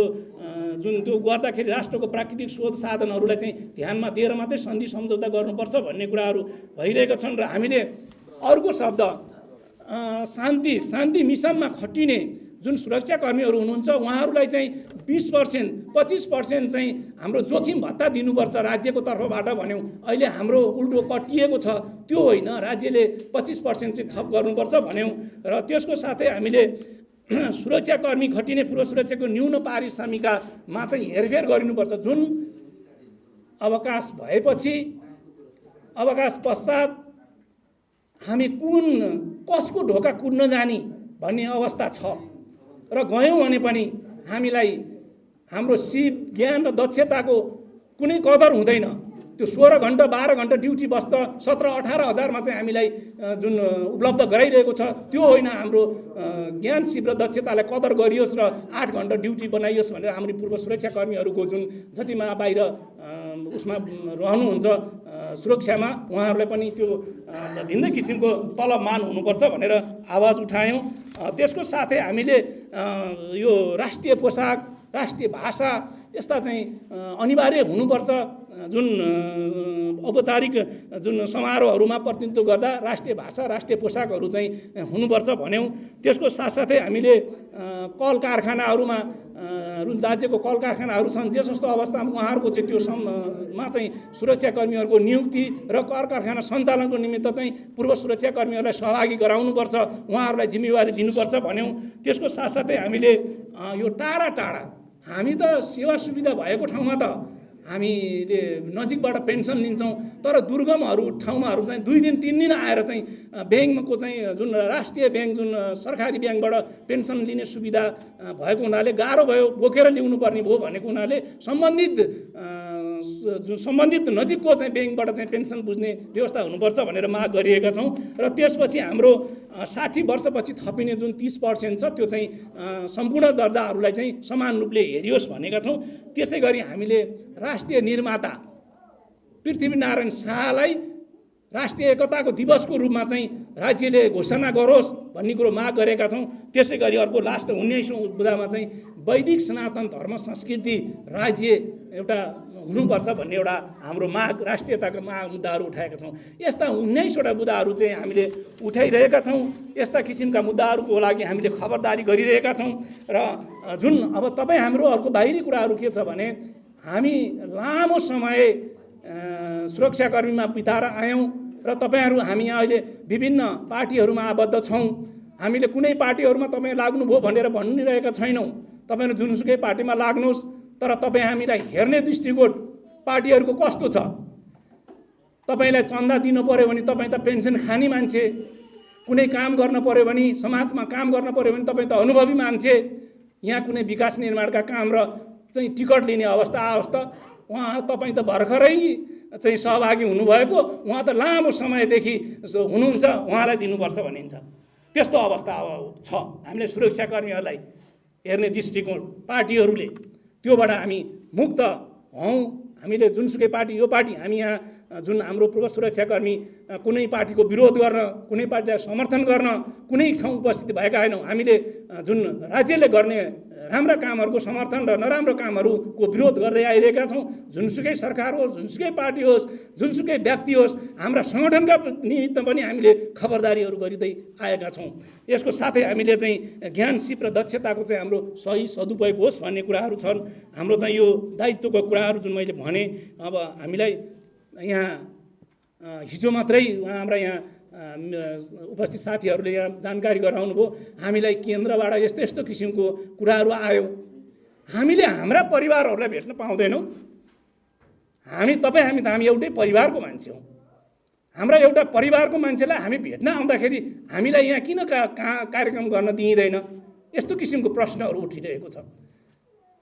जुन त्यो गर्दाखेरि राष्ट्रको प्राकृतिक स्रोत साधनहरूलाई चाहिँ ध्यानमा दिएर मात्रै सन्धि सम्झौता गर्नुपर्छ भन्ने कुराहरू भइरहेका छन्। र हामीले अर्को शब्द शान्ति मिसनमा खटिने जुन सुरक्षाकर्मीहरू हुनुहुन्छ उहाँहरूलाई चाहिँ 20% 25% चाहिँ हाम्रो जोखिम भत्ता दिनुपर्छ राज्यको तर्फबाट भन्यौँ। अहिले हाम्रो उल्टो कटिएको छ, त्यो होइन, राज्यले 25% चाहिँ थप गर्नुपर्छ भन्यौँ। र त्यसको साथै हामीले सुरक्षाकर्मी खटिने पूर्व सुरक्षाको न्यून पारिश्रमिकमा चाहिँ हेरफेर गरिनुपर्छ। जुन अवकाश भएपछि अवकाश पश्चात हामी कसको ढोका कुद्न जाने भन्ने अवस्था छ र गयौँ भने पनि हामीलाई हाम्रो सिप ज्ञान र दक्षताको कुनै कदर हुँदैन। त्यो 16 घन्टा 12 घन्टा ड्युटी बस्दा 17-18 हजारमा चाहिँ हामीलाई जुन उपलब्ध गराइरहेको छ त्यो होइन। हाम्रो ज्ञान सिप र दक्षतालाई कदर गरियोस् र 8 घन्टा ड्युटी बनाइयोस् भनेर हाम्रो पूर्व सुरक्षाकर्मीहरूको जुन जतिमा बाहिर उसमा रहनुहुन्छ सुरक्षामा उहाँहरूलाई पनि त्यो भिन्दै किसिमको तलबमान हुनुपर्छ भनेर आवाज उठायौँ। त्यसको साथै हामीले यो राष्ट्रिय पोसाक, राष्ट्रिय भाषा यस्ता चाहिँ अनिवार्य हुनुपर्छ। जुन औपचारिक जुन समारोहहरूमा प्रतिनिधित्व गर्दा राष्ट्रिय भाषा, राष्ट्रिय पोसाकहरू चाहिँ हुनुपर्छ भन्यौँ। त्यसको साथसाथै हामीले कल कारखानाहरूमा जुन राज्यको कल कारखानाहरू छन् जे जस्तो अवस्थामा उहाँहरूको चाहिँ त्यो मा चाहिँ सुरक्षाकर्मीहरूको नियुक्ति र कल कारखाना सञ्चालनको निमित्त चाहिँ पूर्व सुरक्षाकर्मीहरूलाई सहभागी गराउनुपर्छ, उहाँहरूलाई जिम्मेवारी दिनुपर्छ भन्यौँ। त्यसको साथसाथै हामीले यो टाढा हामी त सेवा सुविधा भएको ठाउँमा त हामीले नजिकबाट पेन्सन लिन्छौँ, तर दुर्गमहरू ठाउँमाहरू चाहिँ 2 दिन 3 दिन आएर चाहिँ ब्याङ्कको चाहिँ जुन राष्ट्रिय ब्याङ्क जुन सरकारी ब्याङ्कबाट पेन्सन लिने सुविधा भएको हुनाले गाह्रो भयो, बोकेर ल्याउनु पर्ने भयो भनेको हुनाले सम्बन्धित नजिकको चाहिँ ब्याङ्कबाट चाहिँ पेन्सन बुझ्ने व्यवस्था हुनुपर्छ भनेर माग गरिएका छौँ। र त्यसपछि हाम्रो 60 वर्षपछि थपिने जुन 30% छ त्यो चाहिँ सम्पूर्ण दर्जाहरूलाई चाहिँ समान रूपले हेरियोस् भनेका छौँ। त्यसै गरी हामीले राष्ट्रिय निर्माता पृथ्वीनारायण शाहलाई राष्ट्रिय एकताको दिवसको रूपमा चाहिँ राज्यले घोषणा गरोस् भन्ने कुरो माग गरेका छौँ। त्यसै गरी अर्को लास्ट 19औँ बुदामा चाहिँ वैदिक सनातन धर्म संस्कृति राज्य एउटा हुनुपर्छ भन्ने एउटा हाम्रो माग राष्ट्रियताको मुद्दाहरू उठाएका छौँ। यस्ता 19वटा मुद्दाहरू चाहिँ हामीले उठाइरहेका छौँ। यस्ता किसिमका मुद्दाहरूको लागि हामीले खबरदारी गरिरहेका छौँ। र जुन अब तपाईँ हाम्रो अर्को बाहिरी कुराहरू के छ भने हामी लामो समय सुरक्षाकर्मीमा बिताएर आयौँ र तपाईँहरू हामी यहाँ अहिले विभिन्न पार्टीहरूमा आबद्ध छौँ। हामीले कुनै पार्टीहरूमा तपाईँ लाग्नुभयो भनेर भनिरहेका छैनौँ। तपाईँहरू जुनसुकै पार्टीमा लाग्नुहोस्, तर तपाईँ हामीलाई हेर्ने दृष्टिकोण पार्टीहरूको कस्तो छ? तपाईँलाई चन्दा दिनु पर्यो भने तपाईँ त पेन्सन खाने मान्छे, कुनै काम गर्न पर्यो भने समाजमा काम गर्न पर्यो भने तपाईँ त अनुभवी मान्छे, यहाँ कुनै विकास निर्माणका काम र चाहिँ टिकट लिने अवस्था उहाँ तपाईँ त भर्खरै चाहिँ सहभागी हुनुभएको, उहाँ त लामो समयदेखि हुनुहुन्छ, उहाँलाई दिनुपर्छ भनिन्छ। त्यस्तो अवस्था अब छ। हामीले सुरक्षाकर्मीहरूलाई हेर्ने दृष्टिकोण पार्टीहरूले त्योबाट हामी मुक्त हौँ। हामीले जुनसुकै पार्टी यो पार्टी हामी यहाँ जुन हाम्रो पूर्व सुरक्षाकर्मी कुनै पार्टीको विरोध गर्न, कुनै पार्टीलाई समर्थन गर्न कुनै ठाउँ उपस्थित भएका होइनौँ। हामीले जुन राज्यले गर्ने राम्रा कामहरूको समर्थन र नराम्रो कामहरूको विरोध गर्दै आइरहेका छौँ। जुनसुकै सरकार होस्, जुनसुकै पार्टी होस्, जुनसुकै व्यक्ति होस्, हाम्रा सङ्गठनका निमित्त पनि हामीले खबरदारीहरू गरिँदै आएका छौँ। यसको साथै हामीले चाहिँ ज्ञान सिप र दक्षताको चाहिँ हाम्रो सही सदुपयोग होस् भन्ने कुराहरू छन्। हाम्रो चाहिँ यो दायित्वको कुराहरू जुन मैले भने, अब हामीलाई यहाँ हिजो मात्रै हाम्रा यहाँ उपस्थित साथीहरूले यहाँ जानकारी गराउनु भयो, हामीलाई केन्द्रबाट यस्तो यस्तो किसिमको कुराहरू आयो। हामीले हाम्रा परिवारहरूलाई भेट्न पाउँदैनौँ। हामी एउटै परिवारको मान्छे हौँ। हाम्रा एउटा परिवारको मान्छेलाई हामी भेट्न आउँदाखेरि हामीलाई यहाँ किन कार्यक्रम गर्न दिइँदैन, यस्तो किसिमको प्रश्नहरू उठिरहेको छ।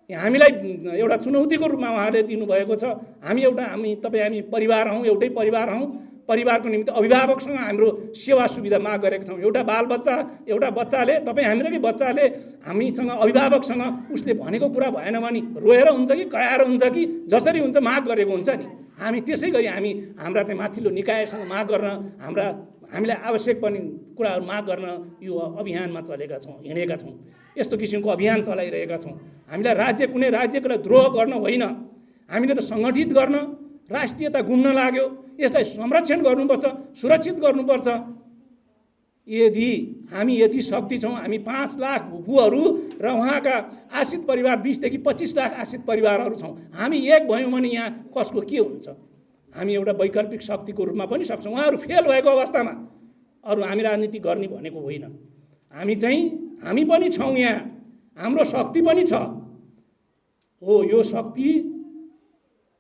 हामीलाई एउटा चुनौतीको रूपमा उहाँले दिनुभएको छ। हामी परिवार हौँ, एउटै परिवार हौँ। परिवारको निमित्त अभिभावकसँग हाम्रो सेवा सुविधा माग गरेका छौँ। एउटा बच्चाले हामीकै बच्चाले हामीसँग अभिभावकसँग उसले भनेको कुरा भएन भने रोएर हुन्छ कि कराएर हुन्छ कि जसरी हुन्छ माग गरेको हुन्छ नि। हामी त्यसै गरी हाम्रा चाहिँ माथिल्लो निकायसँग माग गर्न, हामीलाई आवश्यक पर्ने कुराहरू माग गर्न यो अभियानमा हिँडेका छौँ। यस्तो किसिमको अभियान चलाइरहेका छौँ। हामीलाई कुनै राज्यको लागि द्रोह गर्न होइन, हामीले त सङ्गठित गर्न, राष्ट्रियता गुम्न लाग्यो, यसलाई संरक्षण गर्नुपर्छ, सुरक्षित गर्नुपर्छ। यदि हामी यति शक्ति छौँ, हामी 5 लाख भूपुहरू र उहाँका आश्रित परिवार 20 देखि 25 लाख आश्रित परिवारहरू छौँ। हामी एक भयौँ भने यहाँ कसको के हुन्छ? हामी एउटा वैकल्पिक शक्तिको रूपमा पनि सक्छौँ। उहाँहरू फेल भएको अवस्थामा अरू हामी राजनीति गर्ने भनेको होइन। हामी पनि छौँ यहाँ, हाम्रो शक्ति पनि छ। हो, यो शक्ति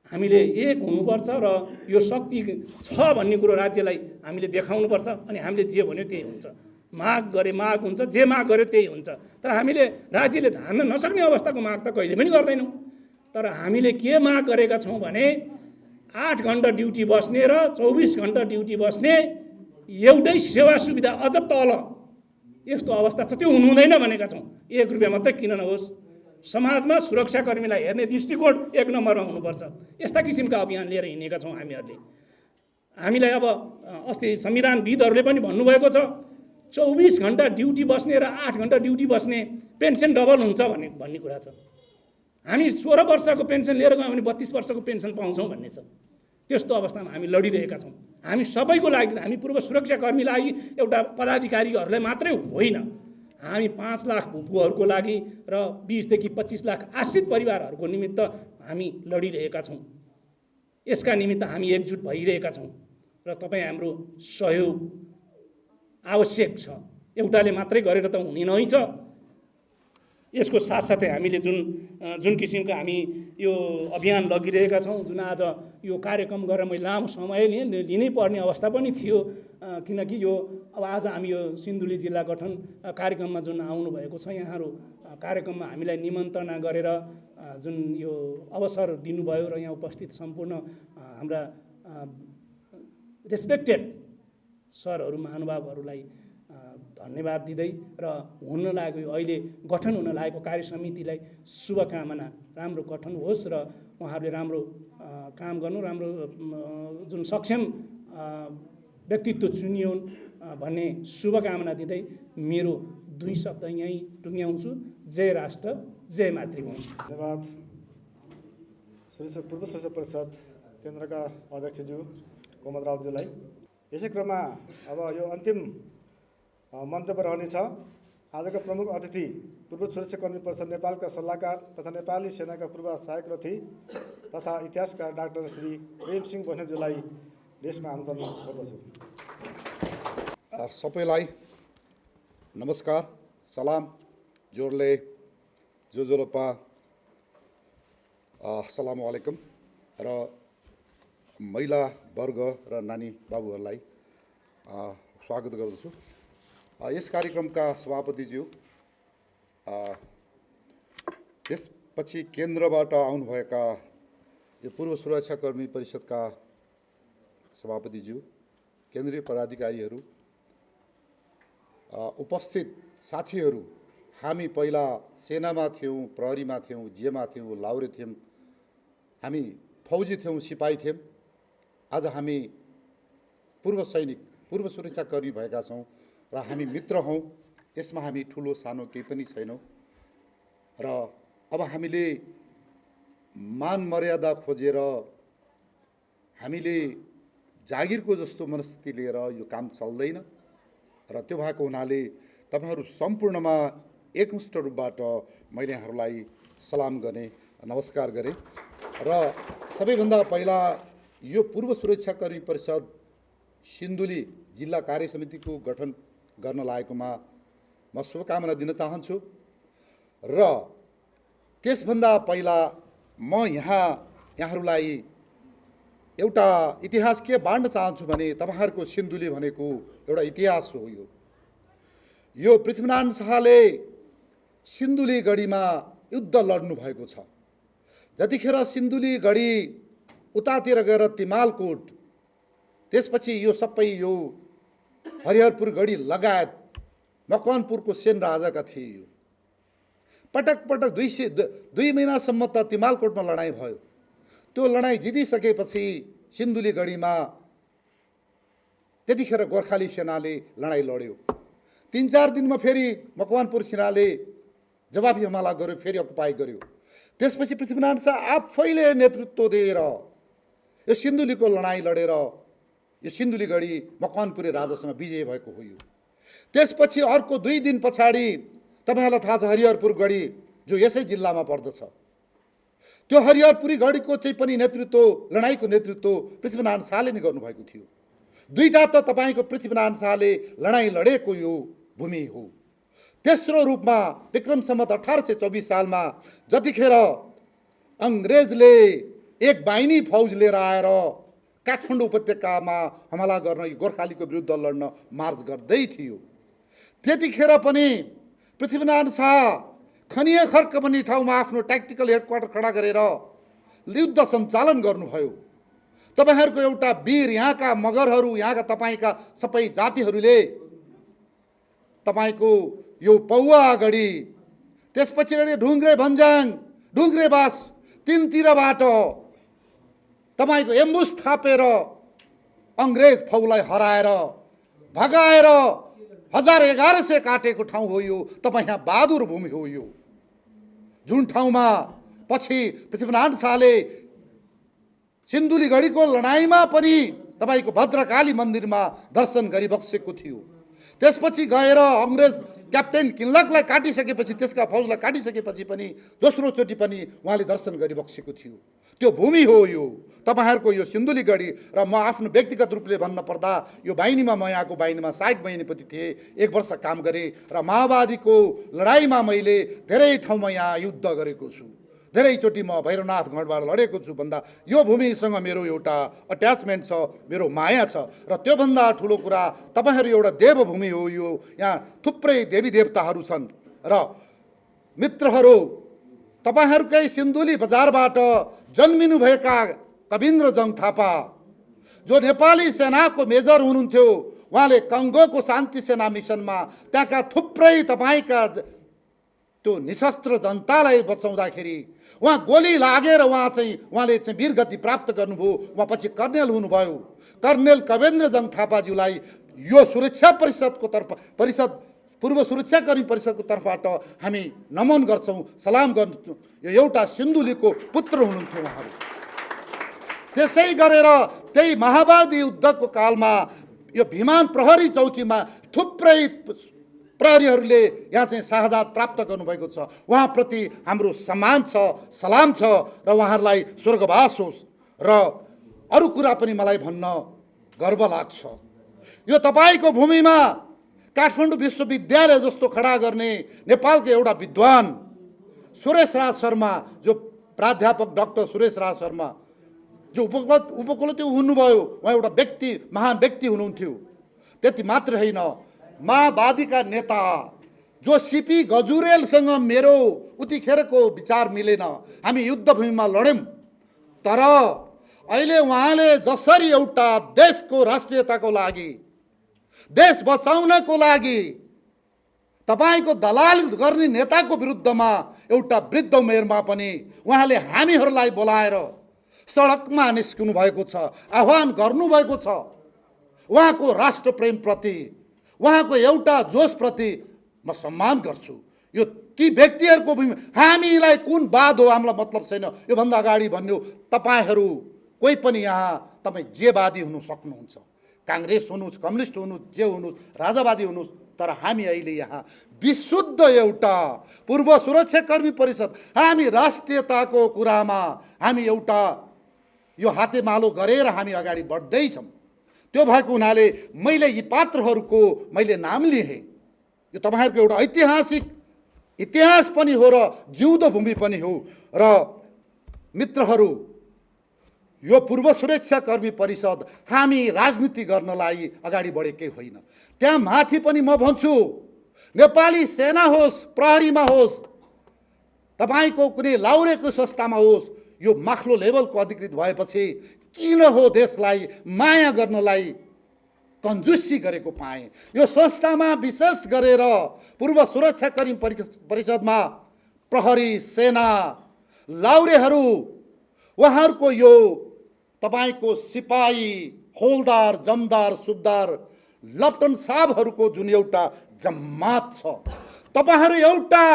हामीले एक हुनुपर्छ र यो शक्ति छ भन्ने कुरो राज्यलाई हामीले देखाउनुपर्छ। अनि हामीले जे भन्यो त्यही हुन्छ। माग गरे माग हुन्छ, जे माग गर्यो त्यही हुन्छ। तर हामीले राज्यले धान्न नसक्ने अवस्थाको माग त कहिले पनि गर्दैनौँ। तर हामीले के माग गरेका छौँ भने 8 घन्टा ड्युटी बस्ने र 24 घन्टा ड्युटी बस्ने एउटै सेवा सुविधा अझ तल यस्तो अवस्था छ, त्यो हुनुहुँदैन भनेका छौँ। 1 रुपियाँ मात्रै किन नहोस्, समाजमा सुरक्षाकर्मीलाई हेर्ने दृष्टिकोण 1 नम्बरमा हुनुपर्छ। यस्ता किसिमका अभियान लिएर हिँडेका छौँ हामीलाई। अब अस्ति संविधानविदहरूले पनि भन्नुभएको छ 24 घन्टा ड्युटी बस्ने र 8 घन्टा ड्युटी बस्ने पेन्सन डबल हुन्छ भन्ने कुरा छ। हामी 16 वर्षको पेन्सन लिएर गयौँ भने 32 वर्षको पेन्सन पाउँछौँ भन्ने छ। त्यस्तो अवस्थामा हामी लडिरहेका छौँ। हामी सबैको लागि, हामी पूर्व सुरक्षाकर्मी लागि एउटा पदाधिकारीहरूलाई मात्रै होइन, हामी 5 लाख भूपुहरूको लागि र 20 देखि 25 लाख आश्रित परिवारहरूको निमित्त हामी लडिरहेका छौँ। यसका निमित्त हामी एकजुट भइरहेका छौँ र तपाईँ हाम्रो सहयोग आवश्यक छ। एउटाले मात्रै गरेर त हुने नै छ। यसको साथसाथै हामीले जुन किसिमको हामी यो अभियान लगिरहेका छौँ, जुन आज यो कार्यक्रम गरेर मैले लामो समय लिनै पर्ने अवस्था पनि थियो, किनकि यो अब आज हामी यो सिन्धुली जिल्ला गठन कार्यक्रममा जुन आउनुभएको छ, यहाँहरू कार्यक्रममा हामीलाई निमन्त्रणा गरेर जुन यो अवसर दिनुभयो र यहाँ उपस्थित सम्पूर्ण हाम्रा रेस्पेक्टेड सरहरू, महानुभावहरूलाई धन्यवाद दिँदै र हुन लागेको अहिले गठन हुन लागेको कार्य समितिलाई शुभकामना, राम्रो गठन होस् र उहाँहरूले राम्रो काम गर्नु, राम्रो जुन सक्षम व्यक्तित्व चुनिउन् भन्ने शुभकामना दिँदै मेरो 2 शब्द यहीँ टुङ्ग्याउँछु। जय राष्ट्र, जय मातृभूमि। धन्यवाद पूर्व सूचना परिषद केन्द्रका अध्यक्षज्यू कोमल राउतज्यूलाई। यसै क्रममा अब यो अन्तिम मन्तव्य रहनेछ। आजका प्रमुख अतिथि पूर्व सुरक्षाकर्मी परिषद नेपालका सल्लाहकार तथा नेपाली सेनाका पूर्व सहायक रथी तथा इतिहासकार डाक्टर श्री प्रेमसिंह बस्नेतज्यूलाई देशमा आमन्त्रण गर्दछु। सबैलाई नमस्कार, सलाम, जोरले जोजोलोपा अस्सलामु अलैकुम र महिला वर्ग र नानी बाबुहरूलाई स्वागत गर्दछु। यस कार्यक्रमका सभापतिज्यू, त्यसपछि केन्द्रबाट आउनुभएका यो पूर्व सुरक्षाकर्मी परिषदका सभापतिज्यू, केन्द्रीय पदाधिकारीहरू, उपस्थित साथीहरू, हामी पहिला सेनामा थियौँ, प्रहरीमा थियौँ, जेमा थियौँ, लाउरे थियौँ, हामी फौजी थियौँ, सिपाही थियौँ। आज हामी पूर्व सैनिक, पूर्व सुरक्षाकर्मी भएका छौँ र हामी मित्र हौँ। यसमा हामी ठुलो सानो केही पनि छैनौँ। र अब हामीले मान मर्यादा खोजेर हामीले जागिरको जस्तो मनस्थिति लिएर यो काम चल्दैन र त्यो भएको हुनाले तपाईहरू सम्पूर्णमा एकमुष्ट रूपबाट मैले यहाँहरूलाई सलाम गर्ने, नमस्कार गरेँ र सबैभन्दा पहिला यो पूर्व सुरक्षाकर्मी परिषद सिन्धुली जिल्ला कार्य समितिको गठन गर्न लागेकोमा म शुभकामना दिन चाहन्छु र त्यसभन्दा पहिला म यहाँहरूलाई एउटा इतिहास के बाँड्न चाहन्छु भने तपाईहरुको सिन्धुली भनेको एउटा इतिहास हो। यो पृथ्वीनारायण शाहले सिन्धुली गढीमा युद्ध लड्नु भएको छ। जतिखेर सिन्धुली गढी उतातिर गएर तिमालकोट, त्यसपछि यो सबै यो हरिहरपुर गढी लगायत मकवानपुरको सेन राजाका थिए। यो पटक पटक 2 महिनासम्म त तिमालकोटमा लडाईँ भयो। त्यो लडाईँ जितिसकेपछि सिन्धुली गढीमा त्यतिखेर गोर्खाली सेनाले लडाईँ लड्यो। 3-4 दिनमा फेरि मकवानपुर सेनाले जवाबी हमला गर्यो, फेरि अकुपाई गर्यो। त्यसपछि पृथ्वीनारायण शाह आफैले नेतृत्व दिएर यो सिन्धुलीको लडाईँ लडेर यो सिन्धुली गढी मकवानपुरे राजासँग विजय भएको हो। त्यसपछि अर्को 2 दिन पछाडि तपाईहरुलाई थाहा छ हरिहरपुर गढी जो यसै जिल्लामा पर्दछ, त्यो हरिहरपुरी गढीको चाहिँ पनि नेतृत्व, लडाईँको नेतृत्व पृथ्वीनारायण शाहले नै गर्नुभएको थियो। दुईटा त तपाईको पृथ्वीनारायण शाहले लडाईँ लडेको यो भूमि हो। तेस्रो रूपमा विक्रम सम्वत 1824 सालमा जतिखेर अंग्रेजले एक बाहिनी फौज लिएर आएर काठमाडौँ उपत्यकामा हमला गर्न गोर्खालीको विरुद्ध लड्न मार्च गर्दै थियो, त्यतिखेर पनि पृथ्वीनारायण शाह खनिया खर्क भन्ने ठाउँमा आफ्नो ट्याक्टिकल हेडक्वार्टर खडा गरेर युद्ध सञ्चालन गर्नुभयो। तपाईहरुको एउटा वीर, यहाँका मगरहरू, यहाँका तपाईका सबै जातिहरूले तपाईको यो पौवा गढी, त्यसपछि ढुङ्ग्रे भन्ज्याङ, ढुङ्ग्रे बास, तीनतिरबाट तपाईको एम्बुस थापेर अंग्रेज फौजलाई हराएर भगाएर 1100 काटेको ठाउँ हो यो। तपाई यहाँ बहादुर भूमि हो यो, जुन ठाउँमा पछि पृथ्वीनारायण शाहले सिन्धुली गढीको लडाईँमा पनि तपाईको भद्रकाली मन्दिरमा दर्शन गरिबक्सेको थियो। त्यसपछि गएर अंग्रेज क्याप्टेन किन्लकलाई काटिसकेपछि, त्यसका फौजलाई काटिसकेपछि पनि दोस्रो चोटि पनि उहाँले दर्शन गरिबक्सेको थियो। त्यो भूमि हो यो तपाईहरुको यो सिन्धुली गढी। र म आफ्नो व्यक्तिगत रूपले भन्न पर्दा यो बाहिनीमा, म यहाँको बाहिनीमा सहायक बाहिनीपति थिएँ, 1 वर्ष काम गरेँ र माओवादीको लडाईँमा मैले धेरै ठाउँमा यहाँ युद्ध गरेको छु। धेरैचोटि म भैरवनाथ गढबाट लडेको छु भन्दा यो भूमिसँग मेरो एउटा अट्याचमेन्ट छ, मेरो माया छ। र त्योभन्दा ठुलो कुरा तपाईहरु एउटा देवभूमि हो यो। यहाँ थुप्रै देवी देवताहरू छन् र मित्रहरू, तपाईहरुकै सिन्धुली बजारबाट जन्मिनु भएका कविन्द्र जङ थापा जो नेपाली सेनाको मेजर हुनुहुन्थ्यो, उहाँले कङ्गोको शान्ति सेना मिसनमा त्यहाँका थुप्रै तपाईका त्यो निशस्त्र जनतालाई बचाउँदाखेरि उहाँ गोली लागेर उहाँले चाहिँ वीरगति प्राप्त गर्नुभयो। उहाँ पछि कर्नेल हुनुभयो। कर्नेल कविन्द्र जङ थापाज्यूलाई यो सुरक्षा परिषदको तर्फ पूर्व सुरक्षाकर्मी परिषदको तर्फबाट हामी नमन गर्छौं, सलाम गर्छौं। यो एउटा सिन्धुलीको पुत्र हुनुहुन्थ्यो उहाँहरू। त्यसै गरेर त्यही महावादी युद्धको कालमा यो भिमान प्रहरी चौकीमा थुप्रै प्रहरीहरूले यहाँ चाहिँ शहादत प्राप्त गर्नुभएको छ। उहाँप्रति हाम्रो सम्मान छ, सलाम छ र उहाँहरूलाई स्वर्गवास होस्। र अरू कुरा पनि मलाई भन्न गर्व लाग्छ। यो तपाईको भूमिमा काठमाडौँ विश्वविद्यालय जस्तो खडा गर्ने नेपालको एउटा विद्वान सुरेश राज शर्मा, जो प्राध्यापक डाक्टर सुरेश राज शर्मा जो उपकुलपति हुनुभयो, उहाँ एउटा व्यक्ति, महान व्यक्ति हुनुहुन्थ्यो। त्यति मात्र होइन, माओवादीका नेता जो सीपी गजुरेलसँग मेरो उतिखेरको विचार मिलेन, हामी युद्धभूमिमा लड्यौं। तर अहिले उहाँले जसरी एउटा देशको राष्ट्रियताको लागि, देश बचाउनको लागि तपाईको दलाल गर्ने नेताको विरुद्धमा एउटा वृद्ध उमेरमा पनि उहाँले हामीहरूलाई बोलाएर सडकमा निस्किनु भएको छ, आह्वान गर्नुभएको छ। उहाँको राष्ट्रप्रेमप्रति, उहाँको एउटा जोशप्रति म सम्मान गर्छु। यो ती व्यक्तिहरूको हामीलाई कुन वाद हो हामीलाई मतलब छैन। योभन्दा अगाडि भन्यो तपाईँहरू कोही पनि यहाँ तपाईँ जे वादी हुनु सक्नुहुन्छ, काङ्ग्रेस हुनुहोस्, कम्युनिस्ट हुनुहोस्, जे हुनुहोस्, राजावादी हुनुहोस्, तर हामी अहिले यहाँ विशुद्ध एउटा पूर्व सुरक्षाकर्मी परिषद, हामी राष्ट्रियताको कुरामा हामी एउटा यो हातेमालो गरेर हामी अगाडि बढ्दैछौँ। त्यो भएको हुनाले मैले यी पात्रहरूको मैले नाम लिएँ। यो तपाईँहरूको एउटा ऐतिहासिक इतिहास पनि हो र जिउँदो भूमि पनि हो। र मित्रहरू, यो पूर्व सुरक्षाकर्मी परिषद हामी राजनीति गर्नलाई अगाडि बढेकै होइन। त्यहाँ माथि पनि म भन्छु, नेपाली सेना होस्, प्रहरीमा होस्, तपाईँको कुनै लाउरेको संस्थामा होस्, यो माथिल्लो लेभलको अधिकृत भएपछि किन हो देशलाई माया गर्नलाई कन्जुसी गरेको पाएँ। यो संस्थामा विशेष गरेर पूर्व सुरक्षाकर्मी परिषदमा प्रहरी, सेना, लाउरेहरू, उहाँहरूको यो तपाईँको सिपाही, हौलदार, जमदार, सुबदार, लप्टन साहबहरूको जुन एउटा जम्मात छ, तपाईँहरू एउटा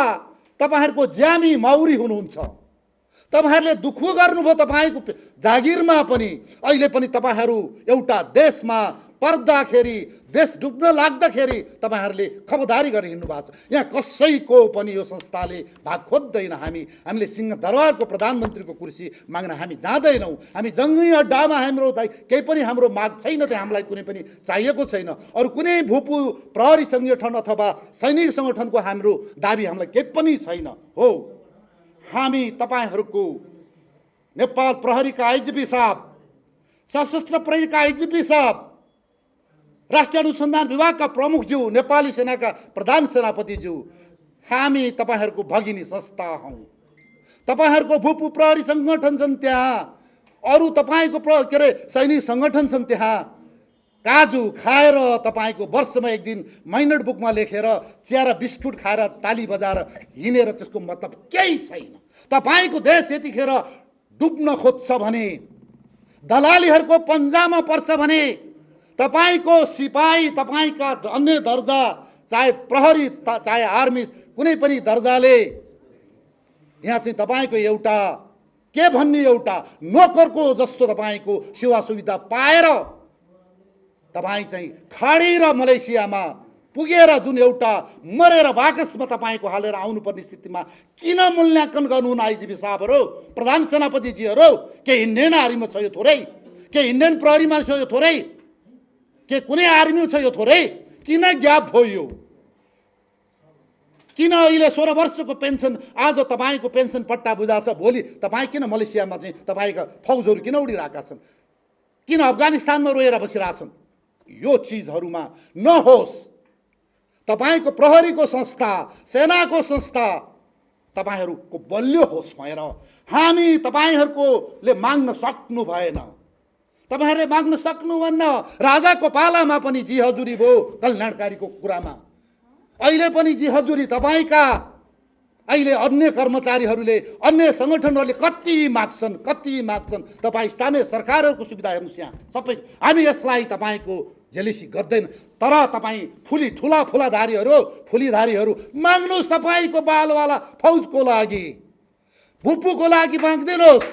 तपाईँहरूको ज्यामी मौरी हुनुहुन्छ। तपाईँहरूले दुःख गर्नुभयो तपाईँको जागिरमा पनि। अहिले पनि तपाईँहरू एउटा देशमा पर्दाखेरि, देश डुब्न लाग्दाखेरि तपाईँहरूले खबरदारी गरेर हिँड्नु भएको छ। यहाँ कसैको पनि यो संस्थाले भाग खोज्दैन। हामीले सिंहदरबारको प्रधानमन्त्रीको कुर्सी माग्न हामी जाँदैनौँ। हामी जङ्गी अड्डामा हाम्रो केही पनि हाम्रो माग छैन, त्यहाँ हामीलाई कुनै पनि चाहिएको छैन। अरू कुनै भूपू प्रहरी सङ्गठन अथवा सैनिक सङ्गठनको हाम्रो दाबी हामीलाई केही पनि छैन। हो, हामी तपाईँहरूको नेपाल प्रहरीका आइजिपी साहब, सशस्त्र प्रहरीका आइजिपी साहब, राष्ट्रिय अनुसन्धान विभागका प्रमुखज्यू, नेपाली सेनाका प्रधान सेनापतिज्यू, हामी तपाईँहरूको भगिनी संस्था हौँ। तपाईँहरूको भूपू प्रहरी सङ्गठन छन् त्यहाँ, अरू तपाईँको के अरे सैनिक सङ्गठन छन् त्यहाँ। काजु खाएर तपाईँको वर्षमा एक दिन माइनर बुकमा लेखेर चिया र बिस्कुट खाएर ताली बजाएर हिँडेर त्यसको मतलब केही छैन। तपाईँको देश यतिखेर डुब्न खोज्छ भने, दलालीहरूको पन्जामा पर्छ भने, तपाईँको सिपाही, तपाईँका अन्य दर्जा, चाहे प्रहरी, चाहे आर्मी, कुनै पनि दर्जाले यहाँ चाहिँ तपाईँको एउटा के भन्ने एउटा नोकरको जस्तो तपाईँको सेवा सुविधा पाएर तपाईँ चाहिँ खाडी र मलेसियामा पुगेर जुन एउटा मरेर बाकसमा तपाईँको हालेर आउनुपर्ने स्थितिमा किन मूल्याङ्कन गर्नुहुन्न आइजिपी साहबहरू, प्रधान सेनापतिजीहरू? के इन्डियन आर्मीमा छ यो थोरै? के इन्डियन प्रहरीमा छ यो थोरै? के कुनै आर्मीमा छ यो थोरै? किन ग्याप भयो? किन अहिले 16 वर्षको पेन्सन आज तपाईँको पेन्सन पट्टा बुझा छ, भोलि तपाईँ किन मलेसियामा चाहिँ तपाईँका फौजहरू किन उडिरहेका छन्? किन अफगानिस्तानमा रोएर बसिरहेछन्? यो चिजहरूमा नहोस्। तपाईँको प्रहरीको संस्था, सेनाको संस्था तपाईँहरूको बलियो होस् भएर हामी तपाईँहरूकोले माग्न सक्नु भएन। तपाईँहरूले माग्न सक्नुभन्न। राजाको पालामा पनि जी हजुरी भयो कल्याणकारीको कुरामा, अहिले पनि जी हजुरी तपाईँका अहिले अन्य कर्मचारीहरूले, अन्य सङ्गठनहरूले कति माग्छन्। तपाईँ स्थानीय सरकारहरूको सुविधा हेर्नुहोस्, यहाँ सबै। हामी यसलाई तपाईँको जेलिसी गर्दैन, तर तपाईँ फुलीधारीहरू माग्नुहोस् तपाईँको बालवाला फौजको लागि, भुपुको लागि माग्दिनुहोस्।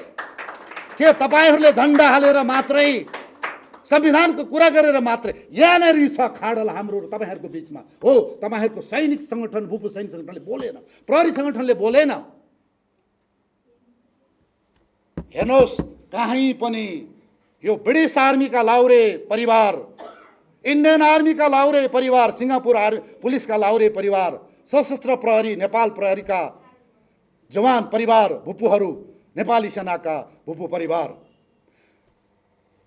के तपाईँहरूले झन्डा हालेर मात्रै, संविधानको कुरा गरेर मात्रै यहाँनिर छ खाडल हाम्रो तपाईँहरूको बिचमा? हो, तपाईँहरूको सैनिक सङ्गठन, भूपू सैनिक सङ्गठनले बोलेन, प्रहरी सङ्गठनले बोलेन। हेर्नुहोस्, कहीँ पनि यो ब्रिटिस आर्मीका लाउरे परिवार, इन्डियन आर्मीका लाउरे परिवार, सिङ्गापुर पुलिसका लाउरे परिवार, सशस्त्र प्रहरी, नेपाल प्रहरीका जवान परिवार, भूपूहरू, नेपाली सेनाका भूपू परिवार,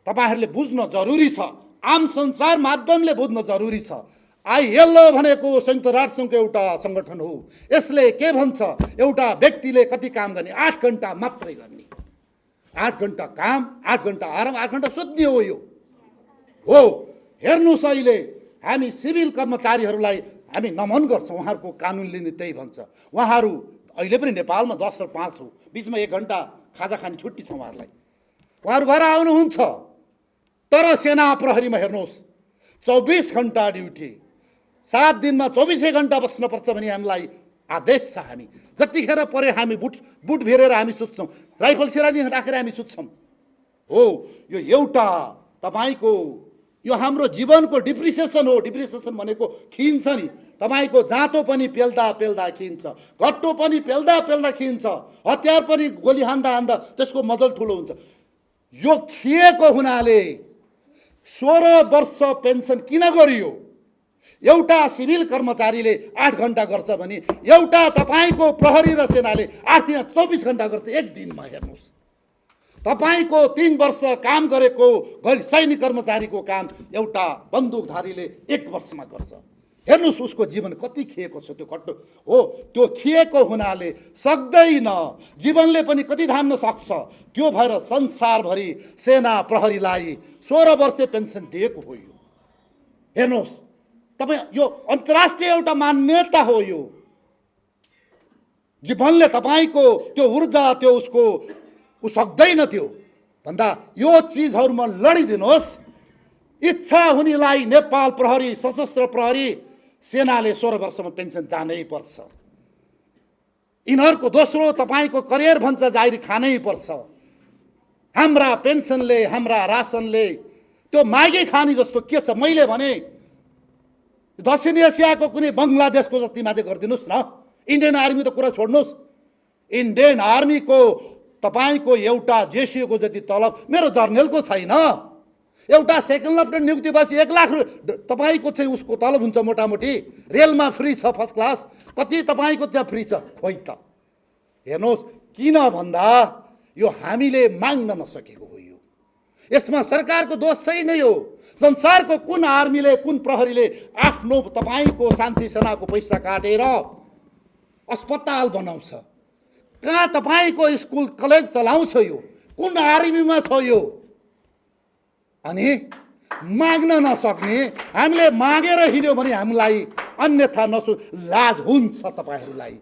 तपाईहरूले बुझ्न जरुरी छ। आम सञ्चार माध्यमले बुझ्न जरुरी छ। आइएलओ भनेको संयुक्त राष्ट्रसङ्घको एउटा सङ्गठन हो। यसले के भन्छ? एउटा व्यक्तिले कति काम गर्ने? 8 घन्टा मात्रै गर्ने। 8 घन्टा काम, 8 घन्टा आराम, 8 घन्टा सुत्ने हो यो। हो, हेर्नुहोस्, अहिले हामी सिभिल कर्मचारीहरूलाई हामी नमन गर्छौँ। उहाँहरूको कानुनले नै त्यही भन्छ। उहाँहरू अहिले पनि नेपालमा 10 र 5 हो, बिचमा 1 घन्टा खाजा खाने छुट्टी छ उहाँहरूलाई। उहाँहरू घर आउनुहुन्छ। तर सेना प्रहरीमा हेर्नुहोस्, 24 घन्टा ड्युटी, 7 दिनमा 24 घन्टा बस्नुपर्छ भने हामीलाई आदेश छ। हामी जतिखेर परे हामी बुट भेरेर हामी सुत्छौँ, राइफल सिरानी राखेर हामी सुत्छौँ। हो, यो एउटा तपाईँको यो हाम्रो जीवनको डिप्रिसिएसन हो। डिप्रिसिएसन भनेको खिन्छ नि, तपाईँको जाँतो पनि पेल्दा पेल्दा खिन्छ, घट्टो पनि पेल्दा पेल्दा खिन्छ, हतियार पनि गोली हान्दा हान्दा त्यसको मजल ठुलो हुन्छ। यो खिएको हुनाले 16 वर्ष पेन्सन किन गरियो? एउटा सिभिल कर्मचारीले 8 घन्टा गर्छ भने एउटा तपाईँको प्रहरी र सेनाले 8 दिन 24 घन्टा गर्छ एक दिनमा। हेर्नुहोस्, तपाईँको 3 वर्ष काम गरेको सैनिक कर्मचारीको काम एउटा बन्दुकधारीले 1 वर्षमा गर्छ। हेर्नुहोस् उसको जीवन कति खिएको छ। त्यो घट्टो हो, त्यो खिएको हुनाले सक्दैन, जीवनले पनि कति धान्न सक्छ। त्यो भएर संसारभरि सेना प्रहरीलाई 16 वर्ष पेन्सन दिएको हो। यो हेर्नुहोस्, तपाईँ यो अन्तर्राष्ट्रिय एउटा मान्यता हो। यो जीवनले तपाईँको त्यो ऊर्जा त्यो उसको सक्दैन त्यो भन्दा यो चिजहरूमा लडिदिनुहोस्। इच्छा हुनेलाई नेपाल प्रहरी, सशस्त्र प्रहरी, सेनाले 16 वर्षमा पेन्सन जानै पर्छ। यिनीहरूको दोस्रो तपाईँको करियर भन्छ जारी खानै पर्छ। हाम्रा पेन्सनले, हाम्रा रासनले त्यो मागे खाने जस्तो के छ? मैले भने दक्षिण एसियाको कुनै बङ्गलादेशको जति मात्रै गरिदिनुहोस् न। इन्डियन आर्मी त कुरा छोड्नुहोस्, इन्डियन आर्मीको तपाईँको एउटा जेसिओको जति तलब मेरो जर्नलको छैन। एउटा सेकेन्ड लेफ्टेनेन्ट नियुक्ति भएपछि 1 लाख तपाईँको चाहिँ उसको तलब हुन्छ मोटामोटी। रेलमा फ्री छ, फर्स्ट क्लास। कति तपाईँको त्यहाँ फ्री छ? खोइ त। हेर्नुहोस्, किन भन्दा यो हामीले माग्न नसकेको हो। यो यसमा सरकारको दोष छैन। यो संसारको कुन आर्मीले, कुन प्रहरीले आफ्नो तपाईँको शान्ति सेनाको पैसा काटेर अस्पताल बनाउँछ? कहाँ तपाईँको स्कुल कलेज चलाउँछ? यो कुन आर्मीमा छ? यो अनि माग्न नसक्ने, हामीले मागेर हिँड्यो भने हामीलाई अन्यथा लाज हुन्छ। तपाईँहरूलाई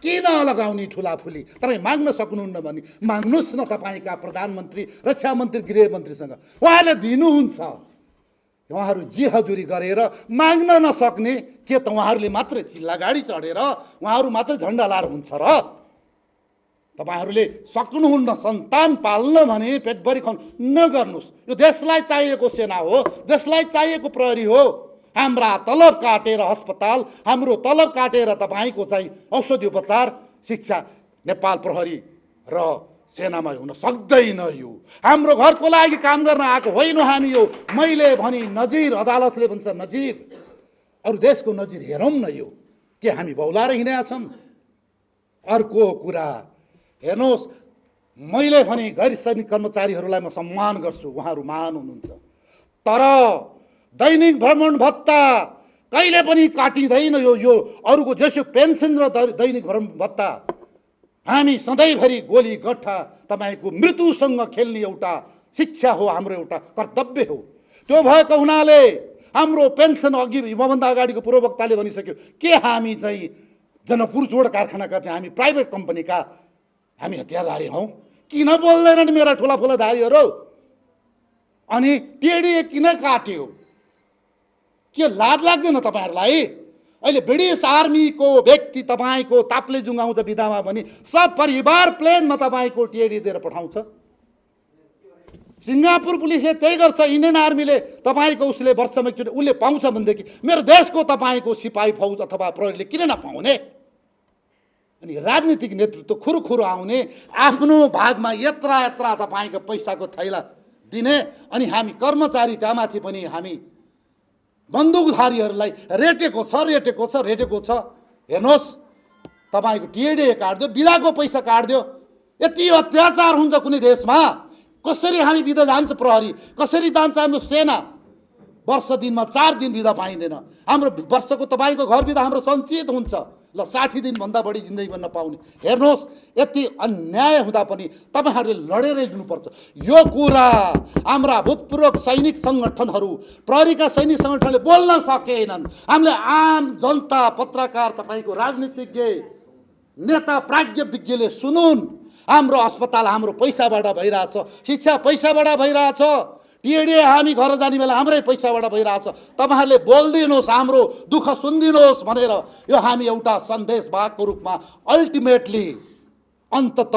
किन लगाउने ठुलाफुली? तपाईँ माग्न सक्नुहुन्न भने माग्नुहोस् न तपाईँका प्रधानमन्त्री, रक्षा मन्त्री, गृहमन्त्रीसँग। उहाँहरूले दिनुहुन्छ। उहाँहरू जी हजुरी गरेर माग्न नसक्ने के त उहाँहरूले मात्रै चिल्ला गाडी चढेर उहाँहरू मात्रै झन्डा लाएर हुन्छ र? तपाईहरूले सक्नुहुन्न सन्तान पाल्न भने पेटभरि खाउँ नगर्नुहोस्। यो देशलाई चाहिएको सेना हो, देशलाई चाहिएको प्रहरी हो। हाम्रा तलब काटेर अस्पताल, हाम्रो तलब काटेर तपाईँको चाहिँ औषधि उपचार, शिक्षा नेपाल प्रहरी र सेनामा हुन सक्दैन। यो हाम्रो घरको लागि काम गर्न आएको होइन हामी। यो मैले भने नजिर, अदालतले भन्छ नजिर, अरू देशको नजिर हेरौँ न। यो के हामी बौलाएर हिँडेका छौँ? अर्को कुरा हेर्नुहोस्, मैले भने गैर सैनिक कर्मचारीहरूलाई म सम्मान गर्छु, उहाँहरू महान हुनुहुन्छ। तर दैनिक भ्रमण भत्ता कहिले पनि काटिँदैन। यो अरूको जसो पेन्सन र दैनिक भ्रमण भत्ता हामी सधैँभरि गोली गट्ठा तपाईँको मृत्युसँग खेल्ने एउटा शिक्षा हो, हाम्रो एउटा कर्तव्य हो। त्यो भएको हुनाले हाम्रो पेन्सन अघि मभन्दा अगाडिको पूर्ववक्ताले भनिसक्यो के हामी चाहिँ जनकपुर जोड कारखानाका चाहिँ हामी प्राइभेट कम्पनीका हामी हतियारधारी हौँ? किन बोल्दैनन् मेरा ठुला धारीहरू? अनि टिएडिए किन काट्यो? के लाज लाग्दैन तपाईँहरूलाई? अहिले ब्रिटिस आर्मीको व्यक्ति तपाईँको ताप्लेजुङ आउँछ बिदामा भने सब परिवार प्लेनमा तपाईँको टिएडी दिएर पठाउँछ। सिङ्गापुर पुलिसले त्यही गर्छ। इन्डियन आर्मीले तपाईँको उसले वर्षमा एकचोटि उसले पाउँछ भनेदेखि मेरो देशको तपाईँको सिपाही फौज अथवा प्रहरीले किन नपाउने? अनि राजनीतिक नेतृत्व खुरुखुरु आउने, आफ्नो भागमा यत्रा यत्रा तपाईँको पैसाको थैला दिने, अनि हामी कर्मचारी त्यहाँमाथि पनि हामी बन्दुकधारीहरूलाई रेटेको छ। हेर्नुहोस्, तपाईँको टिएडिए काट्दियो, बिदाको पैसा काट्दियो। यति अत्याचार हुन्छ कुनै देशमा? कसरी हामी बिदा जान्छ प्रहरी? कसरी जान्छ हाम्रो सेना? वर्ष दिनमा 4 दिन बिदा पाइँदैन। हाम्रो वर्षको तपाईँको घर बिदा हाम्रो सञ्चित हुन्छ। ल 60 दिनभन्दा बढी जिन्दगीमा नपाउने। हेर्नुहोस्, यति अन्याय हुँदा पनि तपाईँहरूले लडेर हिँड्नुपर्छ। यो कुरा हाम्रा भूतपूर्व सैनिक सङ्गठनहरू, प्रहरीका सैनिक सङ्गठनले बोल्न सकेनन्। हामीले आम जनता, पत्रकार, तपाईँको राजनीतिज्ञ, नेता, प्राज्ञ विज्ञले सुनुन्। हाम्रो अस्पताल हाम्रो पैसाबाट भइरहेछ, शिक्षा पैसाबाट भइरहेछ, टिएडिए हामी घर जाने बेला हाम्रै पैसाबाट भइरहेछ, तपाईँहरूले बोलिदिनुहोस्, हाम्रो दुःख सुनिदिनुहोस् भनेर यो हामी एउटा सन्देशवाहकको रूपमा अल्टिमेटली अन्तत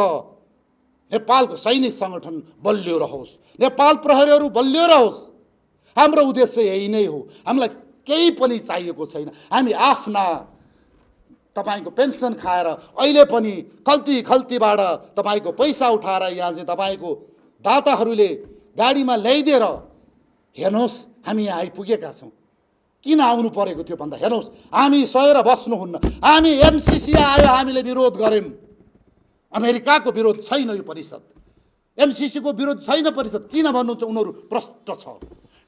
नेपालको सैनिक सङ्गठन बलियो रहोस्, नेपाल प्रहरीहरू बलियो रहोस्। हाम्रो उद्देश्य यही नै हो। हामीलाई केही पनि चाहिएको छैन। हामी आफ्ना तपाईँको पेन्सन खाएर अहिले पनि खल्तीबाट तपाईँको पैसा उठाएर यहाँ चाहिँ तपाईँको दाताहरूले गाडीमा ल्याइदिएर हेर्नुहोस् हामी यहाँ आइपुगेका छौँ। किन आउनु परेको थियो भन्दा हेर्नुहोस्, हामी सहेर बस्नुहुन्न। हामी एमसिसी आयो, हामीले विरोध गऱ्यौँ। अमेरिकाको विरोध छैन यो परिषद, एमसिसीको विरोध छैन परिषद। किन भन्नुहुन्छ? उनीहरू प्रष्ट छ।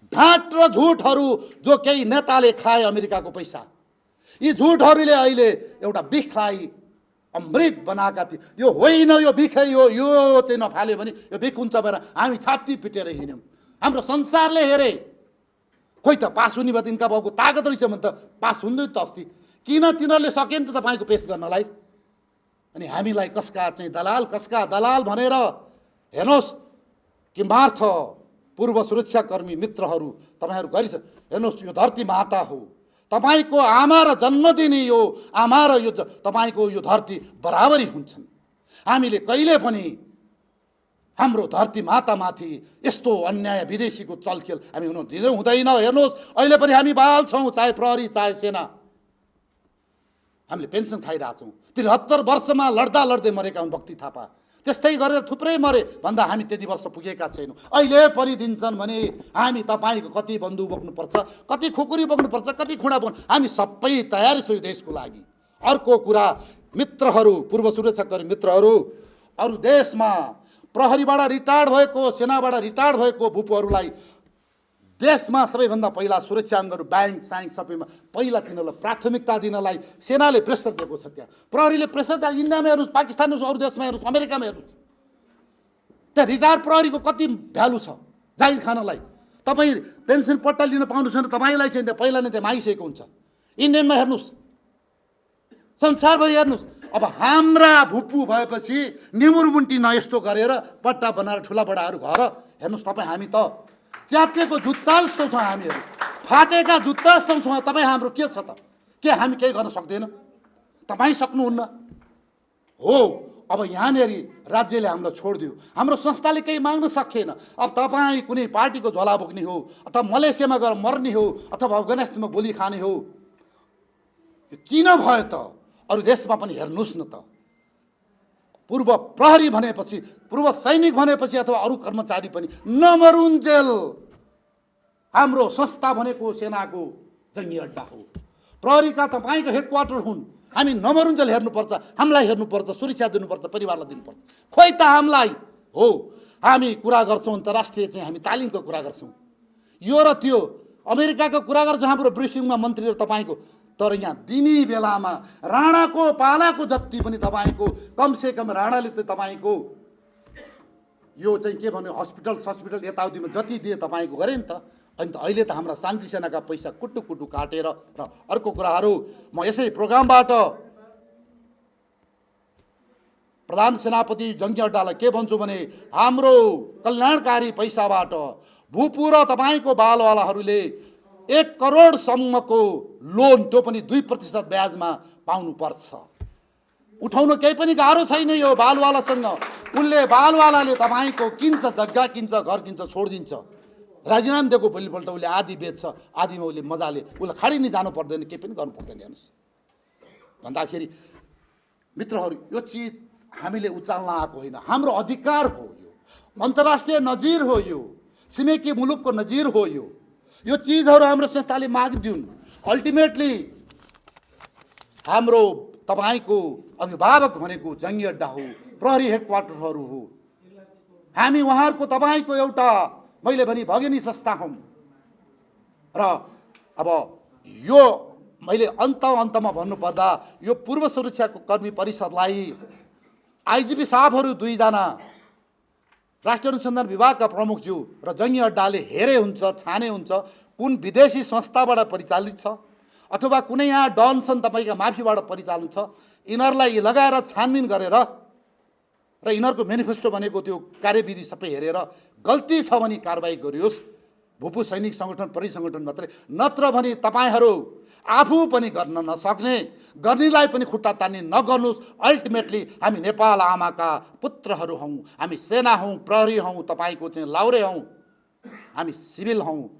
ढाँट र झुटहरू जो केही नेताले खाए अमेरिकाको पैसा, यी झुटहरूले अहिले एउटा बिखलाई अमृत बनाएका थिए। यो होइन, यो बिखै यो चाहिँ नफाल्यो भने यो बिख हुन्छ भनेर हामी छाती पिटेर हिँड्यौँ। हाम्रो संसारले हेरे, खोइ त पास हुने भए तिनका बाउको तागत रहेछ भने त पास हुँदैन त अस्ति। किन तिनीहरूले सके नि त तपाईँको पेस गर्नलाई? अनि हामीलाई कसका दलाल भनेर हेर्नुहोस्, किमार्थ पूर्व सुरक्षाकर्मी मित्रहरू तपाईँहरू गरिस। हेर्नुहोस्, यो धरती माता हो, तपाईँको आमा र जन्मदिने यो आमा र यो तपाईँको यो धरती बराबरी हुन्छन्। हामीले कहिले पनि हाम्रो धरती मातामाथि यस्तो अन्याय विदेशीको चलखेल हामी हुन दिँदै हुँदैन। हेर्नुहोस्, अहिले पनि हामी बाल छौँ, चाहे प्रहरी चाहे सेना। हामीले पेन्सन खाइरहेछौँ। 73 वर्षमा लड्दै मरेका हुन् भक्ति थापा, त्यस्तै गरेर थुप्रै मरे भन्दा हामी त्यति वर्ष पुगेका छैनौँ। अहिले पनि दिन्छन् भने हामी तपाईँको कति बन्दुक बोक्नुपर्छ, कति खुकुरी बोक्नुपर्छ, कति खुँडा बोक्नु, हामी सबै तयारी छौँ देशको लागि। अर्को कुरा, मित्रहरू, पूर्व सुरक्षाकर्मी मित्रहरू, अरू देशमा प्रहरीबाट रिटायर्ड भएको, सेनाबाट रिटायर्ड भएको भूपुहरूलाई देशमा सबैभन्दा पहिला सुरक्षाङ्गहरू ब्याङ्क साइन्क सबैमा पहिला तिनीहरूलाई प्राथमिकता दिनलाई सेनाले प्रेसर दिएको छ। त्यहाँ प्रहरीले प्रेसर दिएको, इन्डियामा हेर्नुहोस्, पाकिस्तान हेर्नुहोस्, अरू देशमा हेर्नुहोस्, अमेरिकामा हेर्नुहोस्, त्यहाँ रिटायर्ड प्रहरीको कति भ्यालु छ जागिर खानलाई। तपाईँ पेन्सन पट्टा लिन पाउनु छैन, तपाईँलाई चाहिँ त्यहाँ पहिला नै त्यहाँ मागिसकेको हुन्छ। इन्डियनमा हेर्नुहोस्, संसारभरि हेर्नुहोस्। अब हाम्रा भुप्पू भएपछि निमुरमुन्टी नयस्तो गरेर पट्टा बनाएर ठुला बडाहरू घर हेर्नुहोस्। तपाईँ हामी त च्यातेको जुत्ता जस्तो छौँ, हामीहरू फाटेका जुत्ता जस्तो छौँ। तपाईँ हाम्रो के छ त? के हामी केही गर्न सक्दैन? तपाईँ सक्नुहुन्न हो। अब यहाँनिर राज्यले हामीलाई छोडिदियो, हाम्रो संस्थाले केही माग्न सकेन। अब तपाईँ कुनै पार्टीको झोला बोक्ने हो, अथवा मलेसियामा गएर मर्ने हो, अथवा अफगानिस्तानमा गोली खाने हो, यो किन भयो त? अरू देशमा पनि हेर्नुहोस् न त। पूर्व प्रहरी भनेपछि, पूर्व सैनिक भनेपछि अथवा अरू कर्मचारी पनि नमरुन्जेल। हाम्रो संस्था भनेको सेनाको जङ्गी अड्डा हो, प्रहरीका तपाईँको हेडक्वार्टर हुन्। हामी नमरुन्जेल हेर्नुपर्छ, हामीलाई हेर्नुपर्छ, सुरक्षा दिनुपर्छ, परिवारलाई दिनुपर्छ। खोइ त हामीलाई हो, हामी कुरा गर्छौँ अन्तर्राष्ट्रिय चाहिँ हामी तालिमको कुरा गर्छौँ, यो र त्यो अमेरिकाको कुरा गर्छौँ हाम्रो ब्रिफिङमा मन्त्रीहरू तपाईँको। तर यहाँ दिने बेलामा राणाको पालाको जति पनि तपाईँको कमसेकम राणाले त तपाईँको यो चाहिँ के भन्यो हस्पिटल यताउतिमा जति दिए तपाईँको गरे नि त। अनि त अहिले त हाम्रा शान्ति सेनाका पैसा कुटु काटेर र अर्को कुराहरू म यसै प्रोग्रामबाट प्रधान सेनापति जङ्गी अड्डालाई के भन्छु भने हाम्रो कल्याणकारी पैसाबाट भूपू र तपाईँको बालवालाहरूले 1 करोडसम्मको लोन, त्यो पनि 2% ब्याजमा पाउनुपर्छ। उठाउन केही पनि गाह्रो छैन यो बालवालासँग। उसले बालवालाले तपाईँको किन्छ जग्गा, किन्छ घर, किन्छ छोडिदिन्छ। राजीनामा दिएको भोलिपल्ट उसले आधी बेच्छ, आधीमा उसले मजाले उसलाई खाडी नै जानु पर्दैन, केही पनि गर्नु पर्दैन। हेर्नुहोस् भन्दाखेरि मित्रहरू, यो चिज हामीले उचाल्न आएको होइन, हाम्रो अधिकार हो। यो अन्तर्राष्ट्रिय नजिर हो, यो छिमेकी मुलुकको नजिर हो। यो चिजहरू हाम्रो संस्थाले मागिदिउन्। अल्टिमेटली हाम्रो तपाईँको अभिभावक भनेको जङ्गी अड्डा हो, प्रहरी हेडक्वार्टरहरू हो। हामी उहाँहरूको तपाईँको एउटा मैले भने भगिनी संस्था हौँ। र अब यो मैले अन्तमा भन्नुपर्दा यो पूर्व सुरक्षाको कर्मी परिषदलाई आइजिपी साहबहरू 2 जना, राष्ट्रिय अनुसन्धान विभागका प्रमुखज्यू र जङ्गी अड्डाले हेरे हुन्छ, छाने हुन्छ कुन विदेशी संस्थाबाट परिचालित छ अथवा कुनै यहाँ डनसन तपाईँका माफीबाट परिचालन छ। यिनीहरूलाई लगाएर छानबिन गरेर र यिनीहरूको मेनिफेस्टो भनेको त्यो कार्यविधि सबै हेरेर गल्ती छ भने कारबाही गरियोस्। भूपू सैनिक सङ्गठन परिसङ्गठन मात्रै, नत्र भने तपाईँहरू आफू पनि गर्न नसक्ने, गर्नेलाई पनि खुट्टा तान्ने नगर्नुहोस्। अल्टिमेटली हामी नेपाल आमाका पुत्रहरू हौँ, हामी सेना हौँ, प्रहरी हौँ, तपाईँको चाहिँ लाउरे हौँ, हामी सिभिल हौँ,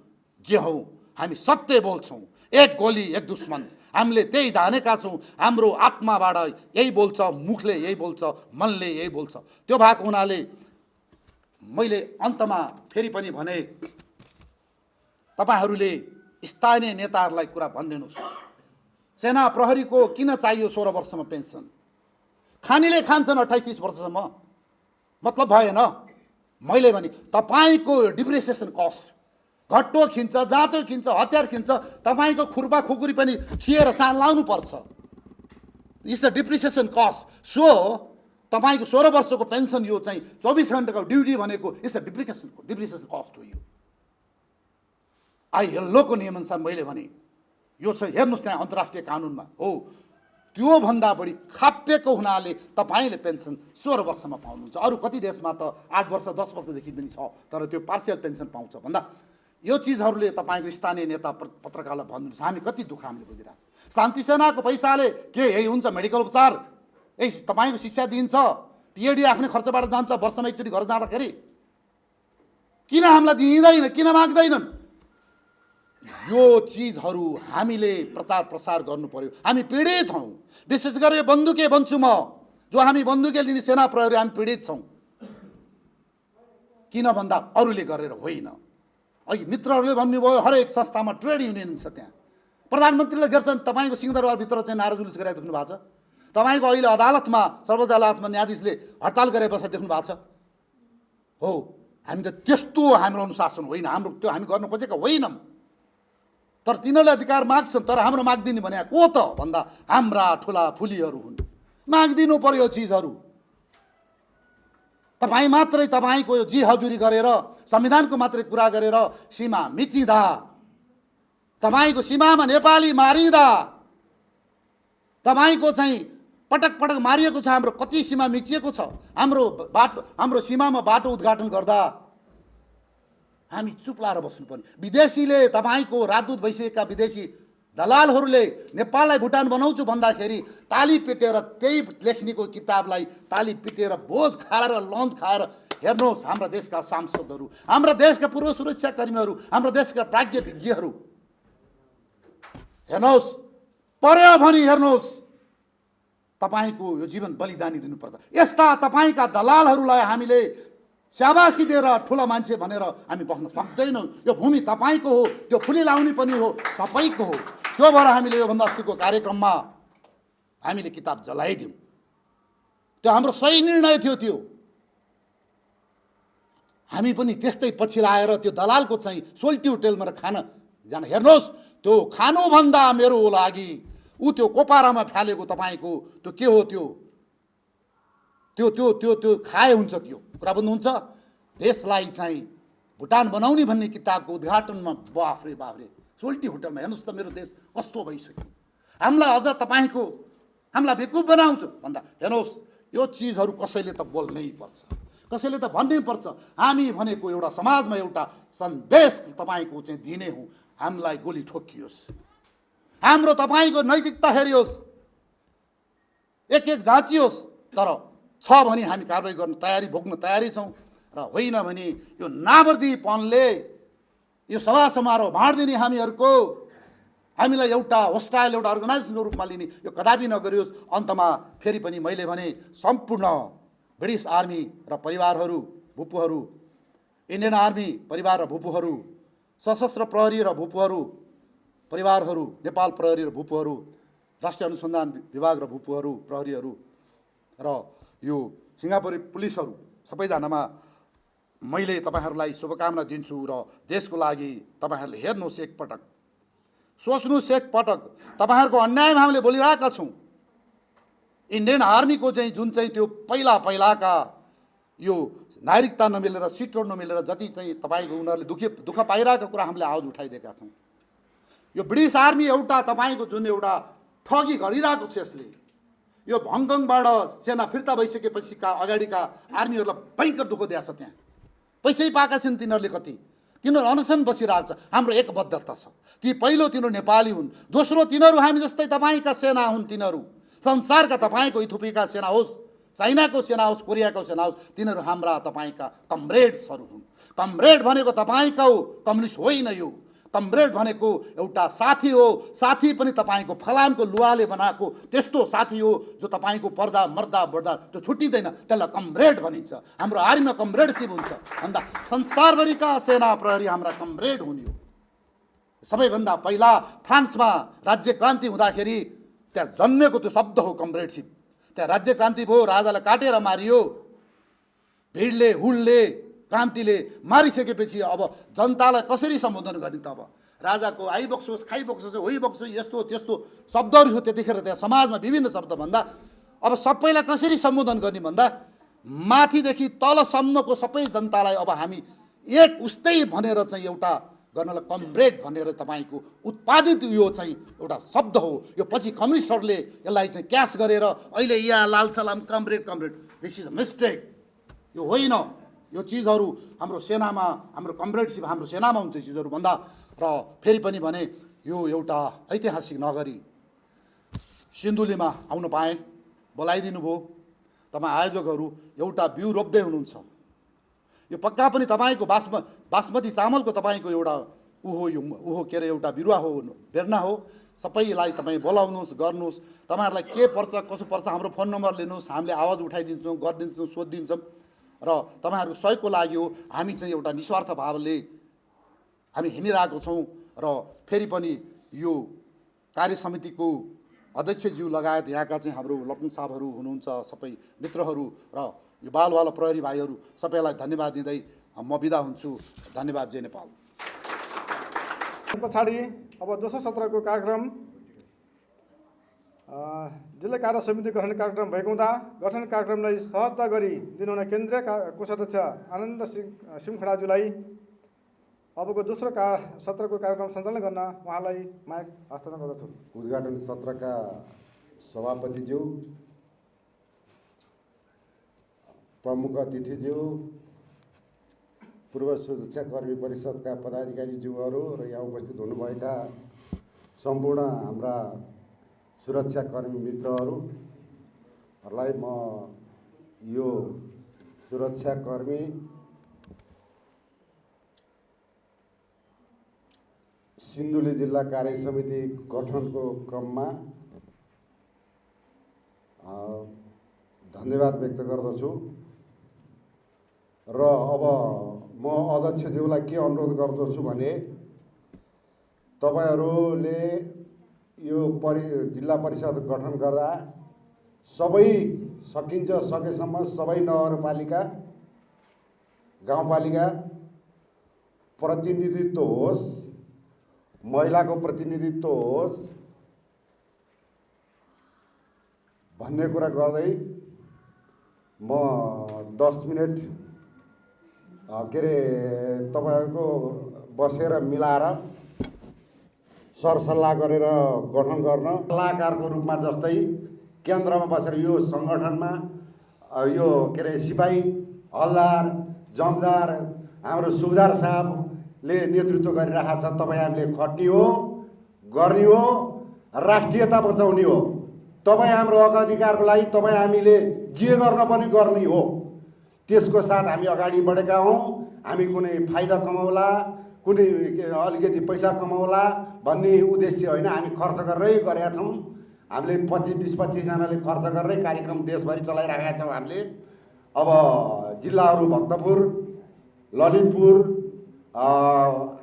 जे हौँ, हामी सत्य बोल्छौँ। एक गोली एक दुश्मन, हामीले त्यही जानेका छौँ। हाम्रो आत्माबाट यही बोल्छ, मुखले यही बोल्छ, मनले यही बोल्छ। त्यो भएको हुनाले मैले अन्तमा फेरि पनि भने, तपाईँहरूले स्थानीय नेताहरूलाई कुरा भनिदिनुहोस्, सेना प्रहरीको किन चाहियो 16 वर्षमा पेन्सन? खानीले खान्छन् 28-30 वर्षसम्म, मतलब भएन। मैले भने तपाईँको डिप्रिसिएसन कस्ट, घट्टो खिन्छ, जाँतो खिन्छ, हतियार खिन्छ, तपाईँको खुर्पा खुकुरी पनि खिएर सान लाउनुपर्छ। It's the depreciation cost. So तपाईँको 16 वर्षको पेन्सन यो चाहिँ 24 घन्टाको ड्युटी भनेको इट्स द डिप्रिसिएसन कस्ट हो। यो आइएलओको नियमअनुसार मैले भने यो चाहिँ हेर्नुहोस् त्यहाँ अन्तर्राष्ट्रिय कानुनमा हो, त्योभन्दा बढी खापिएको हुनाले तपाईँले पेन्सन 16 वर्षमा पाउनुहुन्छ। अरू कति देशमा त 8 वर्ष 10 वर्षदेखि पनि छ, तर त्यो पार्सियल पेन्सन पाउँछ भन्दा यो चिजहरूले तपाईँको स्थानीय नेता पत्रकारलाई भन्नुहोस् हामी कति दुःख हामीले बुझिरहेको छौँ। शान्ति सेनाको पैसाले के यही हुन्छ मेडिकल उपचार, यही तपाईँको शिक्षा दिन्छ, टिएडी आफ्नै खर्चबाट जान्छ वर्षमा एकचोटि घर जाँदाखेरि? किन हामीलाई दिँदैन, किन माग्दैनन्? यो चिजहरू हामीले प्रचार प्रसार गर्नु पर्यो। हामी पीडित हौँ, विशेष गरेर यो बन्दुके भन्छु म, जो हामी बन्दुके लिने सेना प्रहरी हामी पीडित छौँ। किन भन्दा अरूले गरेर होइन। अघि मित्रहरूले भन्नुभयो हरेक संस्थामा ट्रेड युनियन हुन्छ, त्यहाँ प्रधानमन्त्रीले गर्छन्। तपाईँको सिंहदरबारभित्र चाहिँ नारा जुलुस गरेर देख्नु भएको छ? तपाईँको अहिले अदालतमा, सर्वोच्च अदालतमा न्यायाधीशले हडताल गरेर बसेर देख्नु भएको छ? हो, हामी त त्यस्तो हाम्रो अनुशासन होइन, हाम्रो त्यो हामी गर्न खोजेका होइनौँ। तर तिनीहरूले अधिकार माग्छन्, तर हाम्रो माग्दिने भने को त भन्दा हाम्रा ठुला फुलीहरू हुन्। माग्दिनु पर्यो चिजहरू। तपाईँ मात्रै तपाईँको यो जी हजुरी गरेर, संविधानको मात्रै कुरा गरेर सीमा मिचिँदा, तपाईँको सीमामा नेपाली मारिँदा, तपाईँको चाहिँ पटक पटक मारिएको छ, हाम्रो कति सीमा मिचिएको छ, हाम्रो बाटो, हाम्रो सीमामा बाटो उद्घाटन गर्दा हामी चुप लाएर बस्नुपर्ने। विदेशीले तपाईँको राजदूत भइसकेका विदेशी दलालहरूले नेपाललाई भुटान बनाउँछु भन्दाखेरि ताली पिटेर त्यही लेख्नेको किताबलाई ताली पिटेर बोझ खाएर लन्च खाएर हेर्नुहोस् हाम्रा देशका सांसदहरू, हाम्रा देशका पूर्व सुरक्षाकर्मीहरू, हाम्रा देशका प्राज्ञ विज्ञहरू हेर्नुहोस्, पर्यो भने हेर्नुहोस्, तपाईँको यो जीवन बलिदानी दिनुपर्छ। यस्ता तपाईँका दलालहरूलाई हामीले स्याबासी दिएर ठुलो मान्छे भनेर हामी बस्न सक्दैनौँ। यो भूमि तपाईँको हो, त्यो फुली लाउने पनि हो, सबैको हो। त्यो भएर हामीले योभन्दा अस्तिको कार्यक्रममा हामीले किताब जलाइदियौँ। त्यो हाम्रो सही निर्णय थियो। त्यो हामी पनि त्यस्तै पछि लाएर त्यो दलालको चाहिँ सोल्टी होटेलमा खान जान, हेर्नुहोस् त्यो खानुभन्दा मेरो लागि ऊ त्यो कोपारामा फ्यालेको तपाईँको त्यो के हो, त्यो त्यो त्यो त्यो त्यो खाए हुन्छ, त्यो कुरा बुझ्नुहुन्छ। देशलाई चाहिँ भुटान बनाउने भन्ने किताबको उद्घाटनमा बाफ्रे बाफ्रे सोल्टी होटलमा हेर्नुहोस् त मेरो देश कस्तो भइसक्यो। हामीलाई अझ तपाईँको हामीलाई बेकुफ बनाउँछ भन्दा हेर्नुहोस् यो चिजहरू कसैले त बोल्नै पर्छ, कसैले त भन्नै पर्छ। हामी भनेको एउटा समाजमा एउटा सन्देश तपाईँको चाहिँ दिने हौँ। हामीलाई गोली ठोकियोस्, हाम्रो तपाईँको नैतिकता हेरियोस्, एक एक जाँचियोस्, तर छ भने हामी कारबाही गर्न तयारी, भोग्न तयारी छौँ। र होइन भने यो नाबर्दीपनले यो सभा समारोह बाँडिदिने हामीहरूको, हामीलाई एउटा होस्टाइल एउटा अर्गनाइजेसनको रूपमा लिने यो कदापि नगरियोस्। अन्तमा फेरि पनि मैले भने सम्पूर्ण ब्रिटिस आर्मी र परिवारहरू, भूपुहरू, इन्डियन आर्मी परिवार र भूपुहरू, सशस्त्र प्रहरी र भूपुहरू परिवारहरू, नेपाल प्रहरी र भूपुहरू, राष्ट्रिय अनुसन्धान विभाग र भूपुहरू प्रहरीहरू र यो सिङ्गापुरी पुलिसहरू सबैजनामा मैले तपाईँहरूलाई शुभकामना दिन्छु। र देशको लागि तपाईँहरूले हेर्नुहोस्, एकपटक सोच्नुहोस्, एकपटक तपाईँहरूको अन्यायमा हामीले बोलिरहेका छौँ। इन्डियन आर्मीको चाहिँ जुन चाहिँ त्यो पहिलाका यो नागरिकता नमिलेर, सिटोड नमिलेर जति चाहिँ तपाईँको उनीहरूले दुःख पाइरहेको कुरा हामीले आवाज उठाइदिएका छौँ। यो ब्रिटिस आर्मी एउटा तपाईँको जुन एउटा ठगी गरिरहेको छ, यसले यो हङकङबाट सेना फिर्ता भइसकेपछिका अगाडिका आर्मीहरूलाई भयङ्कर दुःख दिएको छ। त्यहाँ पैसै पाएका छन् तिनीहरूले, कति तिनीहरू अनसन बसिरहेको छ। हाम्रो एकबद्धता छ कि पहिलो तिनीहरू नेपाली हुन्, दोस्रो तिनीहरू हामी जस्तै तपाईँका सेना हुन्। तिनीहरू संसारका तपाईँको इथियोपियाका सेना होस्, चाइनाको सेना होस्, कोरियाको सेना होस्, तिनीहरू हाम्रा तपाईँका कमरेड्सहरू हुन्। कमरेड भनेको तपाईँको कम्युनिस्ट होइन, यो कमरेड भनेको एउटा साथी हो। साथी पनि तपाईँको फलामको लुवाले बनाएको त्यस्तो साथी हो जो तपाईँको पर्दा मर्दा बढ्दा त्यो छुट्टिँदैन, त्यसलाई कमरेड भनिन्छ। हाम्रो आर्मीमा कमरेडसिप हुन्छ भन्दा संसारभरिका सेना प्रहरी हाम्रा कमरेड हुन्। यो सबैभन्दा पहिला फ्रान्समा राज्य क्रान्ति हुँदाखेरि त्यहाँ जन्मेको त्यो शब्द हो कमरेडसिप। त्यहाँ राज्य क्रान्ति भयो, राजालाई काटेर मारियो, भिडले हुलले क्रान्तिले मारिसकेपछि अब जनतालाई कसरी सम्बोधन गर्ने त? अब राजाको आइबक्सोस् खाइबक्सोस् होइबक्सोस् यस्तो त्यस्तो शब्दहरू थियो त्यतिखेर त्यहाँ समाजमा विभिन्न शब्द भन्दा। अब सबैलाई कसरी सम्बोधन गर्ने भन्दा माथिदेखि तलसम्मको सबै जनतालाई अब हामी एक उस्तै भनेर चाहिँ एउटा गर्नलाई कमरेड भनेर तपाईँको उत्पादित यो चाहिँ एउटा शब्द हो। यो पछि कम्युनिस्टहरूले यसलाई चाहिँ क्यास गरेर अहिले यहाँ लाल सलाम comrade comrade, this is a mistake. यो होइन। यो चिजहरू हाम्रो सेनामा, हाम्रो कमरेडसिप हाम्रो सेनामा हुन्छ चिजहरू भन्दा। र फेरि पनि भने यो एउटा ऐतिहासिक नगरी सिन्धुलीमा आउन पाएँ, बोलाइदिनु भयो तपाईँ आयोजकहरू। एउटा बिउ रोप्दै हुनुहुन्छ, यो पक्का पनि तपाईँको बासमती चामलको तपाईँको एउटा ऊ हो के अरे एउटा बिरुवा हो, बेर्ना हो। सबैलाई तपाईँ बोलाउनुहोस्, गर्नुहोस्। तपाईँहरूलाई के पर्छ कसो पर्छ हाम्रो फोन नम्बर लिनुहोस्, हामीले आवाज उठाइदिन्छौँ, गरिदिन्छौँ, सोधिदिन्छौँ। र तपाईँहरूको सहयोगको लागि हो हामी चाहिँ एउटा निस्वार्थ भावले हामी हिँडिरहेको छौँ। र फेरि पनि यो कार्य समितिको अध्यक्षज्यू लगायत यहाँका चाहिँ हाम्रो लप्न साहबहरू हुनुहुन्छ, सबै मित्रहरू र यो बालवाला प्रहरी भाइहरू सबैलाई धन्यवाद दिँदै म बिदा हुन्छु। धन्यवाद। जय नेपाल। पछाडि अब दोस्रो सत्रको कार्यक्रम जिल्ला कार्य समिति गठन कार्यक्रम भएको हुँदा गठन कार्यक्रमलाई सहजता गरी दिनुहुने केन्द्रीय कोषाध्यक्ष आनन्द सिंह खडाज्यूलाई अबको दोस्रो सत्रको कार्यक्रम सञ्चालन गर्न उहाँलाई माइक हस्तान्तरण गर्दछु। उद्घाटन सत्रका सभापतिज्यू, प्रमुख अतिथिज्यू, पूर्व सुरक्षाकर्मी परिषदका पदाधिकारीज्यूहरू र यहाँ उपस्थित हुनुभएका सम्पूर्ण हाम्रा सुरक्षाकर्मी मित्रहरूलाई म यो सुरक्षाकर्मी सिन्धुली जिल्ला कार्य समिति गठनको क्रममा धन्यवाद व्यक्त गर्दछु। र अब म अध्यक्षज्यूलाई के अनुरोध गर्दछु भने तपाईहरूले यो जिल्ला परिषद गठन गर्दा सबै सकिन्छ सकेसम्म सबै नगरपालिका गाउँपालिका प्रतिनिधित्व होस्, महिलाको प्रतिनिधित्व होस् भन्ने कुरा गर्दै म 10 मिनट के अरे तपाईँहरूको बसेर मिलाएर सरसल्लाह गरेर गठन गर्न सल्लाहकारको रूपमा जस्तै केन्द्रमा बसेर यो सङ्गठनमा यो के अरे सिपाही हलदार जमदार हाम्रो सुबेदार साहबले नेतृत्व गरिरहेको छ। तपाईँ हामीले खट्ने हो, गर्ने हो, राष्ट्रियता बचाउने हो। तपाईँ हाम्रो हक अधिकारको लागि तपाईँ हामीले जे गर्न पनि गर्ने हो। त्यसको साथ हामी अगाडि बढेका हौँ। हामी कुनै फाइदा कमाउला, कुनै अलिकति पैसा कमाउला भन्ने उद्देश्य होइन। हामी खर्च गरेरै गरेका छौँ। हामीले 25-25 जनाले खर्च गरेरै कार्यक्रम देशभरि चलाइरहेका छौँ। हामीले अब जिल्लाहरू भक्तपुर, ललितपुर,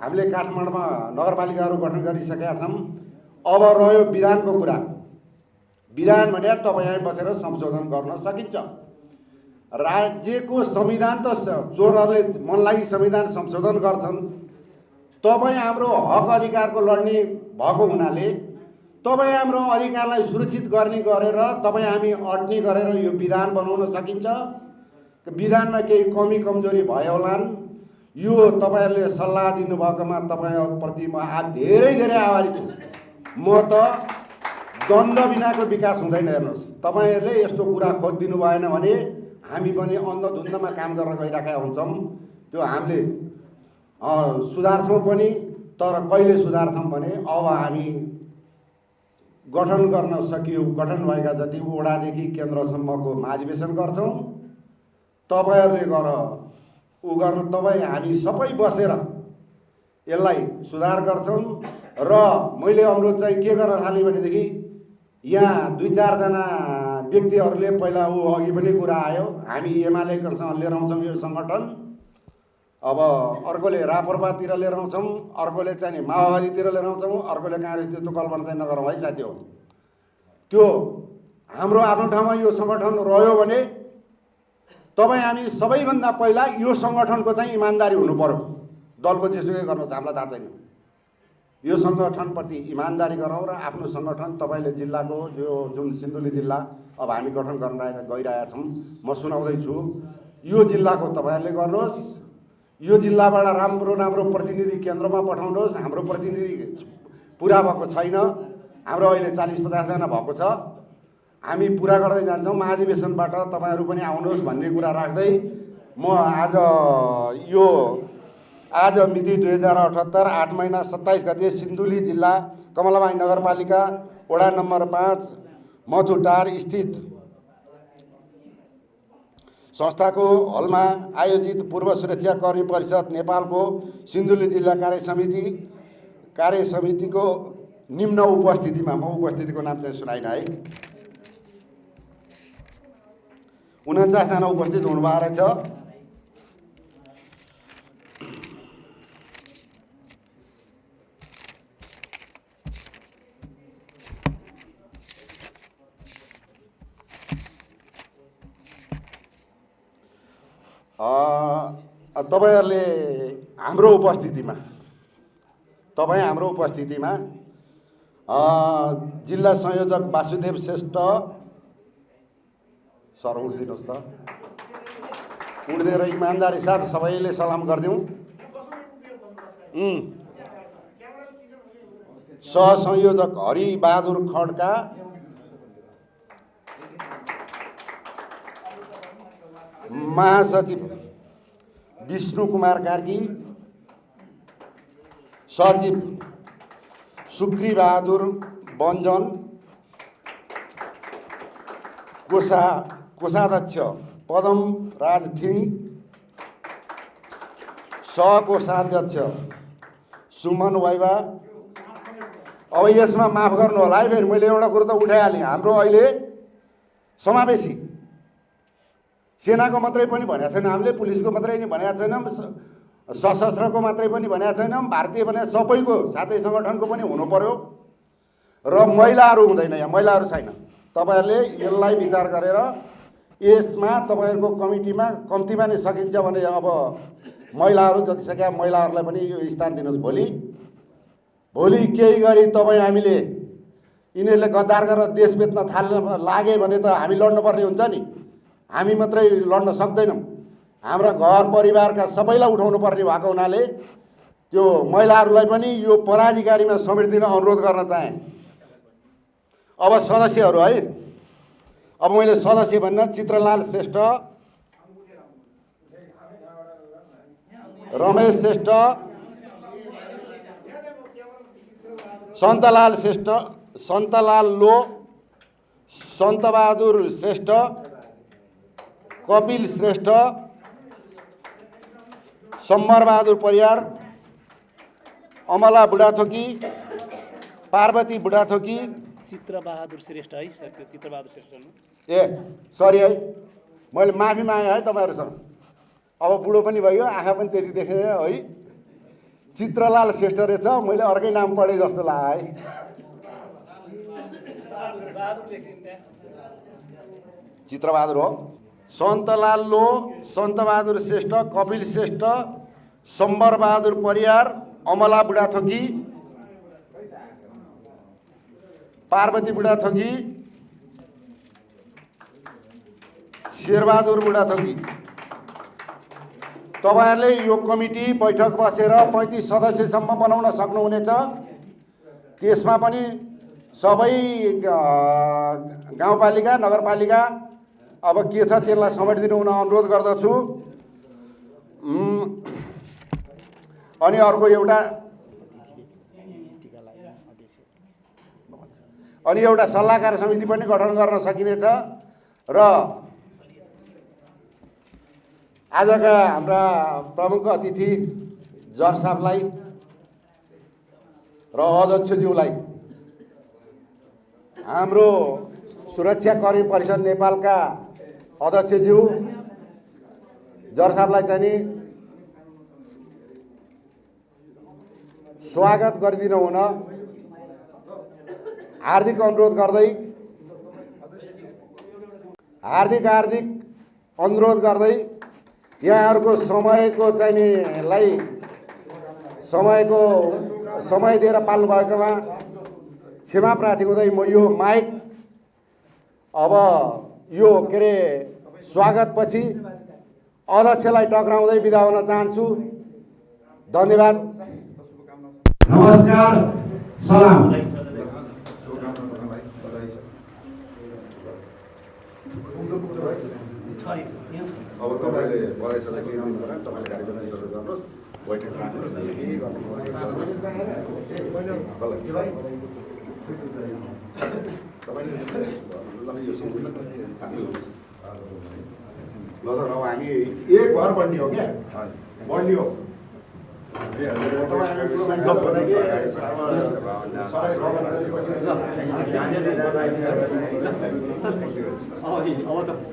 हामीले काठमाडौँमा नगरपालिकाहरू गठन गरिसकेका छौँ। अब रह्यो विधानको कुरा। विधान भने तपाईँ हामी बसेर संशोधन गर्न सकिन्छ। राज्यको संविधान त चोरहरूले मन लागि संविधान संशोधन गर्छन्। तपाईँ हाम्रो हक अधिकारको लड्ने भएको हुनाले तपाईँ हाम्रो अधिकारलाई सुरक्षित गर्ने गरेर तपाईँ हामी अट्ने गरेर यो विधान बनाउन सकिन्छ। विधानमा केही कमी कमजोरी भयो होलान्, यो तपाईँहरूले सल्लाह दिनुभएकोमा तपाईँप्रति म धेरै धेरै आभारी छु। म त द्वन्द्व बिनाको विकास हुँदैन। हेर्नुहोस्, तपाईँहरूले यस्तो कुरा खोजिदिनु भएन भने हामी पनि अन्धधुन्धमा काम गरेर गइराखेका हुन्छौँ। त्यो हामीले सुधार्छौँ पनि, तर कहिले सुधार्छौँ भने अब हामी गठन गर्न सकियो, गठन भएका जति वडादेखि केन्द्रसम्मको महाधिवेशन गर्छौँ। तपाईँहरूले गर्न तपाईँ हामी सबै बसेर यसलाई सुधार गर्छौँ। र मैले अनुरोध चाहिँ के गर्न थालेँ भनेदेखि यहाँ 2-4 जना व्यक्तिहरूले पहिला अघि पनि कुरा आयो, हामी एमालेसँग लिएर आउँछौँ यो सङ्गठन, अब अर्कोले राप्रपातिर लिएर आउँछौँ, अर्कोले चाहिँ माओवादीतिर लिएर आउँछौँ, अर्कोले काङ्ग्रेसतिर। त्यो कल्पना चाहिँ नगरौँ है साथी हो। त्यो हाम्रो आफ्नो ठाउँमा यो सङ्गठन रह्यो भने तपाईँ हामी सबैभन्दा पहिला यो सङ्गठनको चाहिँ इमान्दारी हुनु पर्यो। दलको जेसुकै गर्नुहोस्, हामीलाई थाहा छैन। यो सङ्गठनप्रति इमान्दारी गरौँ र आफ्नो सङ्गठन तपाईँले जिल्लाको जुन सिन्धुली जिल्ला अब हामी गठन गर्न गइरहेका छौँ, म सुनाउँदैछु। यो जिल्लाको तपाईँहरूले गर्नुहोस्। यो जिल्लाबाट राम्रो राम्रो प्रतिनिधि केन्द्रमा पठाउनुहोस्। हाम्रो प्रतिनिधि पुरा भएको छैन, हाम्रो अहिले 40-50 जना भएको छ। हामी पुरा गर्दै जान्छौँ। महाधिवेशनबाट तपाईँहरू पनि आउनुहोस् भन्ने कुरा राख्दै म आज मिति 2078 8 महिना 27 गते सिन्धुली जिल्ला कमलाबाई नगरपालिका वडा नम्बर 5 मथुटार स्थित संस्थाको हलमा आयोजित पूर्व सुरक्षा कर्मी परिषद नेपालको सिन्धुली जिल्ला कार्य समितिको निम्न उपस्थितिमा, म उपस्थितिको नाम चाहिँ सुनाइन है, 49 जना उपस्थित हुनुभएको रहेछ। तपाईहरुले हाम्रो उपस्थितिमा जिल्ला संयोजक वासुदेव श्रेष्ठ सर उठ्दिनुहोस् त, उठ्देर इमान्दारी साथ सबैले सलाम गरिदिउँ। सहसंयोजक हरिबहादुर खड्का, महासचिव विष्णु कुमार कार्की, सचिव सुक्री बहादुर बन्जन, कोषाध्यक्ष पदम राज थिङ, सहकोषाध्यक्ष सुमन वाइबा। अब यसमा माफ गर्नु होला है, फेरि मैले एउटा कुरो त उठाइहालेँ। हाम्रो अहिले समावेशी सेनाको मात्रै पनि भनेको छैन हामीले, पुलिसको मात्रै पनि भनेको छैनौँ, सशस्त्रको मात्रै पनि भनेको छैनौँ, भारतीय भने सबैको साथै सङ्गठनको पनि हुनु पर्यो। र महिलाहरू हुँदैन, यहाँ महिलाहरू छैन। तपाईँहरूले यसलाई विचार गरेर यसमा तपाईँहरूको कमिटीमा कम्तीमा नै सकिन्छ भने अब महिलाहरू जति सके महिलाहरूलाई पनि यो स्थान दिनुहोस्। भोलि केही गरी तपाईँ हामीले यिनीहरूले गद्दार गरेर देश बेच्न लागे भने त हामी लड्नुपर्ने हुन्छ नि। हामी मात्रै लड्न सक्दैनौँ, हाम्रा घर परिवारका सबैलाई उठाउनु पर्ने भएको हुनाले त्यो महिलाहरूलाई पनि यो पदाधिकारीमा समेटिदिन अनुरोध गर्न चाहेँ। अब सदस्यहरू है, अब मैले सदस्य भन्न चित्रलाल श्रेष्ठ, रमेश श्रेष्ठ, सन्तलाल श्रेष्ठ, सन्तलाल लो, सन्तबहादुर श्रेष्ठ, कपिल श्रेष्ठ, सम्मरबहादुर परियार, अमला बुढाथोकी, पार्वती बुढाथोकी, चित्रबहादुर श्रेष्ठ है सर, त्यो चित्रबहादुर श्रेष्ठ ए सरी है, मैले माफी मागेँ है तपाईँहरूसँग। अब बुढो पनि भयो, आँखा पनि त्यति देखेँ है। चित्रलाल श्रेष्ठ रहेछ, मैले अर्कै नाम पढेँ जस्तो लाग्यो है। चित्रबहादुर हो। सन्तलाल लो, सन्तबहादुर श्रेष्ठ, कपिल श्रेष्ठ, सम्बरबहादुर परियार, अमला बुढाथोकी, पार्वती बुढाथोकी, शेरबहादुर बुढाथोकी। तपाईँहरूले यो कमिटी बैठक बसेर 35 सदस्यसम्म बनाउन सक्नुहुनेछ। त्यसमा पनि सबै गाउँपालिका नगरपालिका अब के छ त्यसलाई समेटिदिनु हुन अनुरोध गर्दछु। अनि अर्को एउटा सल्लाहकार समिति पनि गठन गर्न सकिनेछ र आजका हाम्रा प्रमुख अतिथि जज साहबलाई र अध्यक्षज्यूलाई हाम्रो सुरक्षाकर्मी परिषद नेपालका अध्यक्षज्यू जज साहबलाई चाहिँ नि स्वागत गरिदिनु हुन हार्दिक अनुरोध गर्दै हार्दिक अनुरोध गर्दै यहाँहरूको समयको चाहिँ नि समय दिएर पाल्नु भएकोमा क्षमा प्रार्थी हुँदै म यो माइक अब यो के अरे स्वागतपछि अध्यक्षलाई टक्राउँदै बिदा हुन चाहन्छु। धन्यवाद, नमस्कार, सलाम। अब तपाईँले बधाई सधैँ के गर्नु पर्यो, तपाईँले कार्यक्रम सुरु गर्नुहोस्, बैठक राख्नुहोस्। ल त अब हामी एक भर बन्ने हो क्या, बन्ने हो।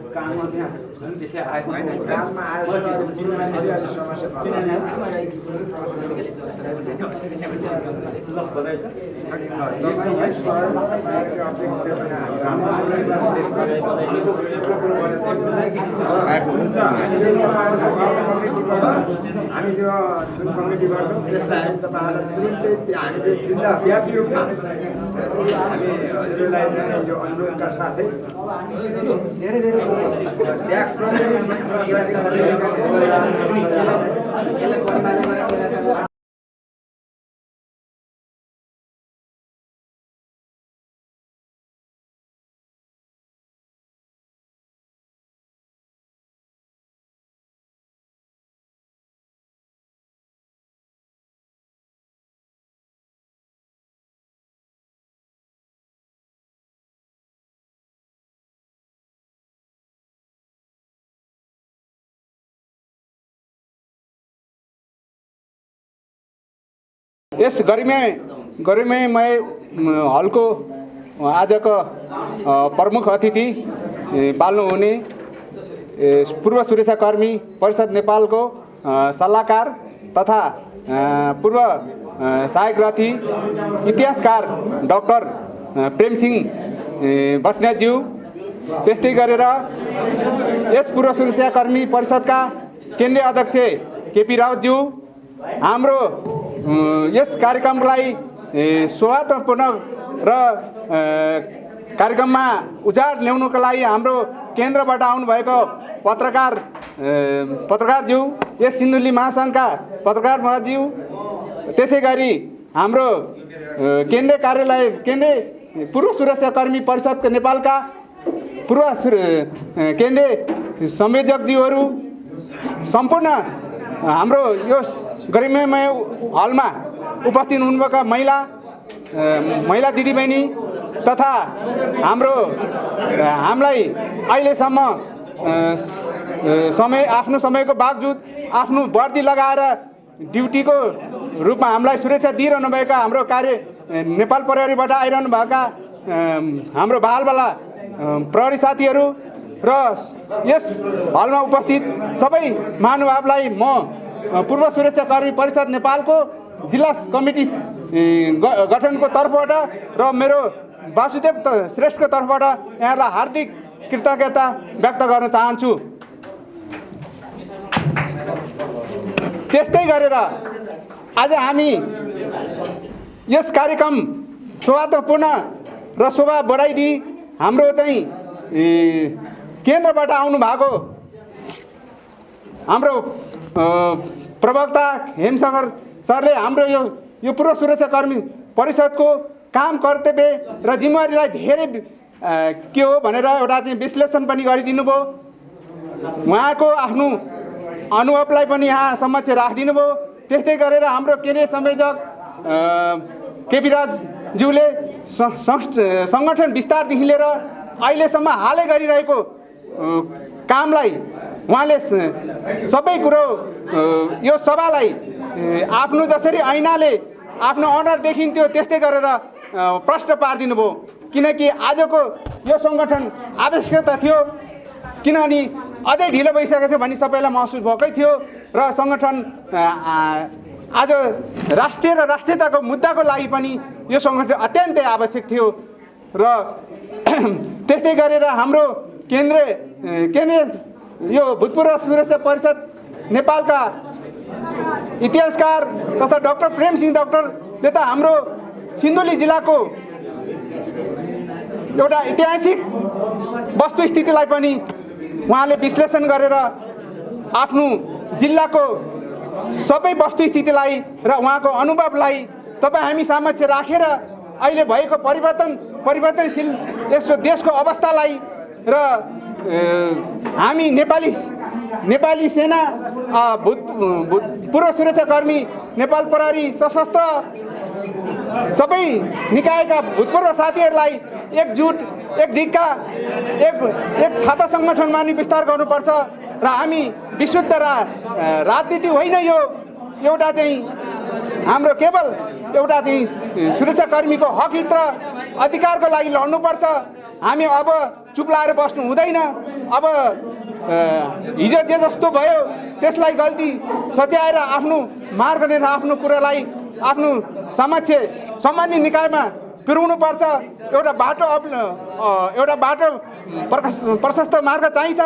काममा त्यहाँ झन् त्यसै आएको काममा आयो हामी त्यो जुन कमिटी गर्छौँ त्यसलाई तपाईँहरूलाई तुरुन्तै हामी चाहिँ जिल्लाव्यापी रूपमा हामी हजुरलाई यो अनुरोधका साथै धेरै ट्याक्स यस गरिमामय हलको आजको प्रमुख अतिथि पाल्नुहुने पूर्व सुरक्षाकर्मी परिषद नेपालको सल्लाहकार तथा पूर्व सहायक रथी इतिहासकार डाक्टर प्रेमसिंह बस्नेतज्यू, त्यस्तै गरेर यस पूर्व सुरक्षाकर्मी परिषदका केन्द्रीय अध्यक्ष केपी रावतज्यू, हाम्रो यस कार्यक्रमलाई सौहार्दपूर्ण र कार्यक्रममा उजाड ल्याउनुको लागि हाम्रो केन्द्रबाट आउनुभएको पत्रकारज्यू, यस सिन्धुली महासङ्घका पत्रकार महाज्यू, त्यसै गरी हाम्रो केन्द्रीय कार्यालय केन्द्रीय पूर्व सुरक्षाकर्मी परिषद नेपालका पूर्व केन्द्रीय संयोजकज्यूहरू, सम्पूर्ण हाम्रो यो गरिमामय हलमा उपस्थित हुनुभएका महिला दिदीबहिनी तथा हामीलाई अहिलेसम्म आफ्नो समयको बावजुद आफ्नो वर्दी लगाएर ड्युटीको रूपमा हामीलाई सुरक्षा दिइरहनु भएका हाम्रो नेपाल प्रहरीबाट आइरहनु भएका हाम्रो बालबाला प्रहरी साथीहरू र यस हलमा उपस्थित सबै महानुभावलाई म पूर्व सुरक्षाकर्मी परिषद नेपालको जिल्ला कमिटी गठनको तर्फबाट र मेरो वासुदेव श्रेष्ठको तर्फबाट यहाँलाई हार्दिक कृतज्ञता व्यक्त गर्न चाहन्छु। त्यस्तै गरेर आज हामी यस कार्यक्रम सौहार्दपूर्ण र शोभा बढाइदिई हाम्रो चाहिँ केन्द्रबाट आउनु भएको हाम्रो प्रवक्ता हेमशङ्कर सरले हाम्रो यो पूर्व सुरक्षाकर्मी परिषदको काम कर्तव्य र जिम्मेवारीलाई धेरै के हो भनेर एउटा चाहिँ विश्लेषण पनि गरिदिनु भयो। उहाँको आफ्नो अनुभवलाई पनि यहाँ समक्ष राखिदिनु भयो। त्यस्तै गरेर हाम्रो केन्द्रीय संयोजक केपी राजज्यूले सङ्गठन विस्तारदेखि लिएर अहिलेसम्म हालै गरिरहेको कामलाई उहाँले सबै कुरो यो सभालाई आफ्नो जसरी ऐनाले आफ्नो अनुहार देखिन्थ्यो त्यस्तै गरेर प्रश्न पारिदिनु भयो। किनकि आजको यो सङ्गठन आवश्यकता थियो, किनभने अझै ढिलो भइसकेको थियो भन्ने सबैलाई महसुस भएकै थियो र सङ्गठन आज राष्ट्रिय र राष्ट्रियताको मुद्दाको लागि पनि यो सङ्गठन अत्यन्तै आवश्यक थियो। र त्यस्तै गरेर हाम्रो केन्द्रीय यो भूतपूर्व सुरक्षा परिषद नेपालका इतिहासकार तथा डाक्टर प्रेमसिंह डाक्टरले त हाम्रो सिन्धुली जिल्लाको एउटा ऐतिहासिक वस्तुस्थितिलाई पनि उहाँले विश्लेषण गरेर आफ्नो जिल्लाको सबै वस्तुस्थितिलाई र उहाँको अनुभवलाई तपाईँ हामी समक्ष राखेर अहिले भएको परिवर्तनशील यसको देशको अवस्थालाई र हामी नेपाली सेना पूर्व सुरक्षाकर्मी नेपाल प्रहरी सशस्त्र सबै निकायका भूतपूर्व साथीहरूलाई एकजुट एक ढिक्का एक छाता सङ्गठनमा नि विस्तार गर्नुपर्छ र हामी विशुद्ध राजनीति होइन, यो एउटा चाहिँ हाम्रो केवल एउटा चाहिँ सुरक्षाकर्मीको हक हित र अधिकारको लागि लड्नुपर्छ। हामी अब चुप लाएर बस्नु हुँदैन। अब हिजो जे जस्तो भयो त्यसलाई गल्ती सच्याएर आफ्नो मार्ग लिएर आफ्नो कुरालाई आफ्नो समक्ष सम्बन्धित निकायमा पुर्याउनुपर्छ। एउटा बाटो प्रशस्त मार्ग चाहिन्छ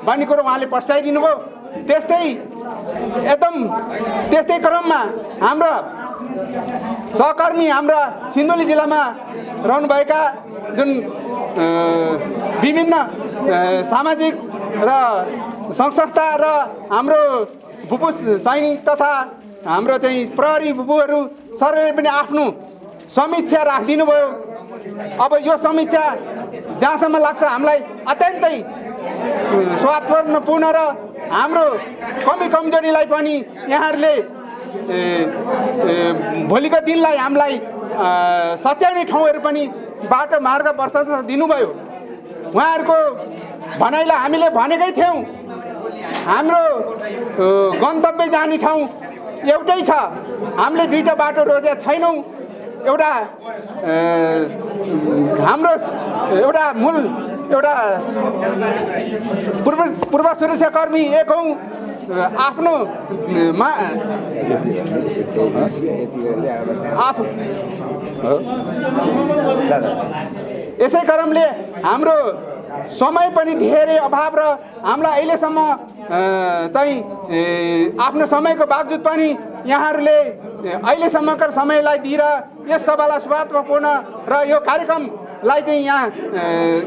भन्ने कुरो उहाँले पस्ताइदिनु भयो। त्यस्तै क्रममा हाम्रा सहकर्मी हाम्रा सिन्धुली जिल्लामा रहनुभएका जुन विभिन्न सामाजिक र सङ्घ संस्था र हाम्रो भूपू सैनिक तथा हाम्रो चाहिँ प्रहरी भूपूहरू सरले पनि आफ्नो समीक्षा राखिदिनु भयो। अब यो समीक्षा जहाँसम्म लाग्छ हामीलाई अत्यन्तै स्वादपूर्ण र हाम्रो कमजोरीलाई पनि यहाँहरूले भोलिको दिनलाई हामीलाई सच्याउने ठाउँहरू पनि बाटो मार्ग प्रशस्त दिनुभयो। उहाँहरूको भनाइलाई हामीले भनेकै थियौँ, हाम्रो गन्तव्य जाने ठाउँ एउटै छ, हामीले दुईटा बाटो रोजेका छैनौँ। एउटा हाम्रो एउटा मूल एउटा पूर्व सुरक्षाकर्मी एक हौँ, आफ्नो यसै क्रमले हाम्रो समय पनि धेरै अभाव र हामीलाई अहिलेसम्म चाहिँ आफ्नो समयको बावजुद पनि यहाँहरूले अहिलेसम्मका समयलाई दिएर यस सभालाई सकारात्मकपूर्ण र यो कार्यक्रमलाई चाहिँ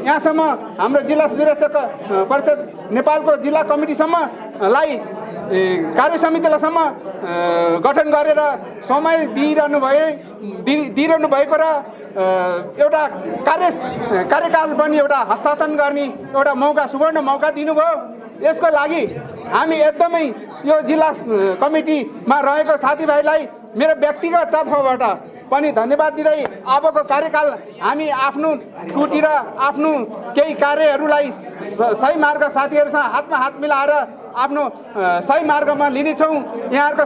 यहाँसम्म हाम्रो जिल्ला सुरक्षा परिषद नेपालको जिल्ला कमिटीसम्मलाई कार्य समितिलाईसम्म गठन गरेर समय दिइरहनु भएको र एउटा कार्यकाल पनि एउटा हस्तान्तरण गर्ने एउटा सुवर्ण मौका दिनुभयो। यसको लागि हामी एकदमै यो जिल्ला कमिटीमा रहेको साथीभाइलाई मेरो व्यक्तिगत तर्फबाट पनि धन्यवाद दिँदै अबको कार्यकाल हामी आफ्नो टुटी र आफ्नो केही कार्यहरूलाई सही मार्ग साथीहरूसँग हातमा हात मिलाएर आफ्नो सही मार्गमा लिनेछौँ। यहाँहरूको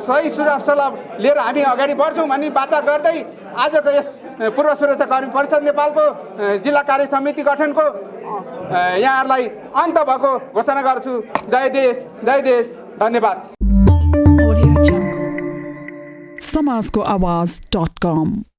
सही सुझाव सल्लाह लिएर हामी अगाडि बढ्छौँ भन्ने वाचा गर्दै आजको यस पूर्व सुरक्षाकर्मी परिषद नेपालको जिल्ला कार्य समिति गठनको यहाँहरूलाई अन्त भएको घोषणा गर्छु। जय देश, धन्यवाद। समाजको आवाज.com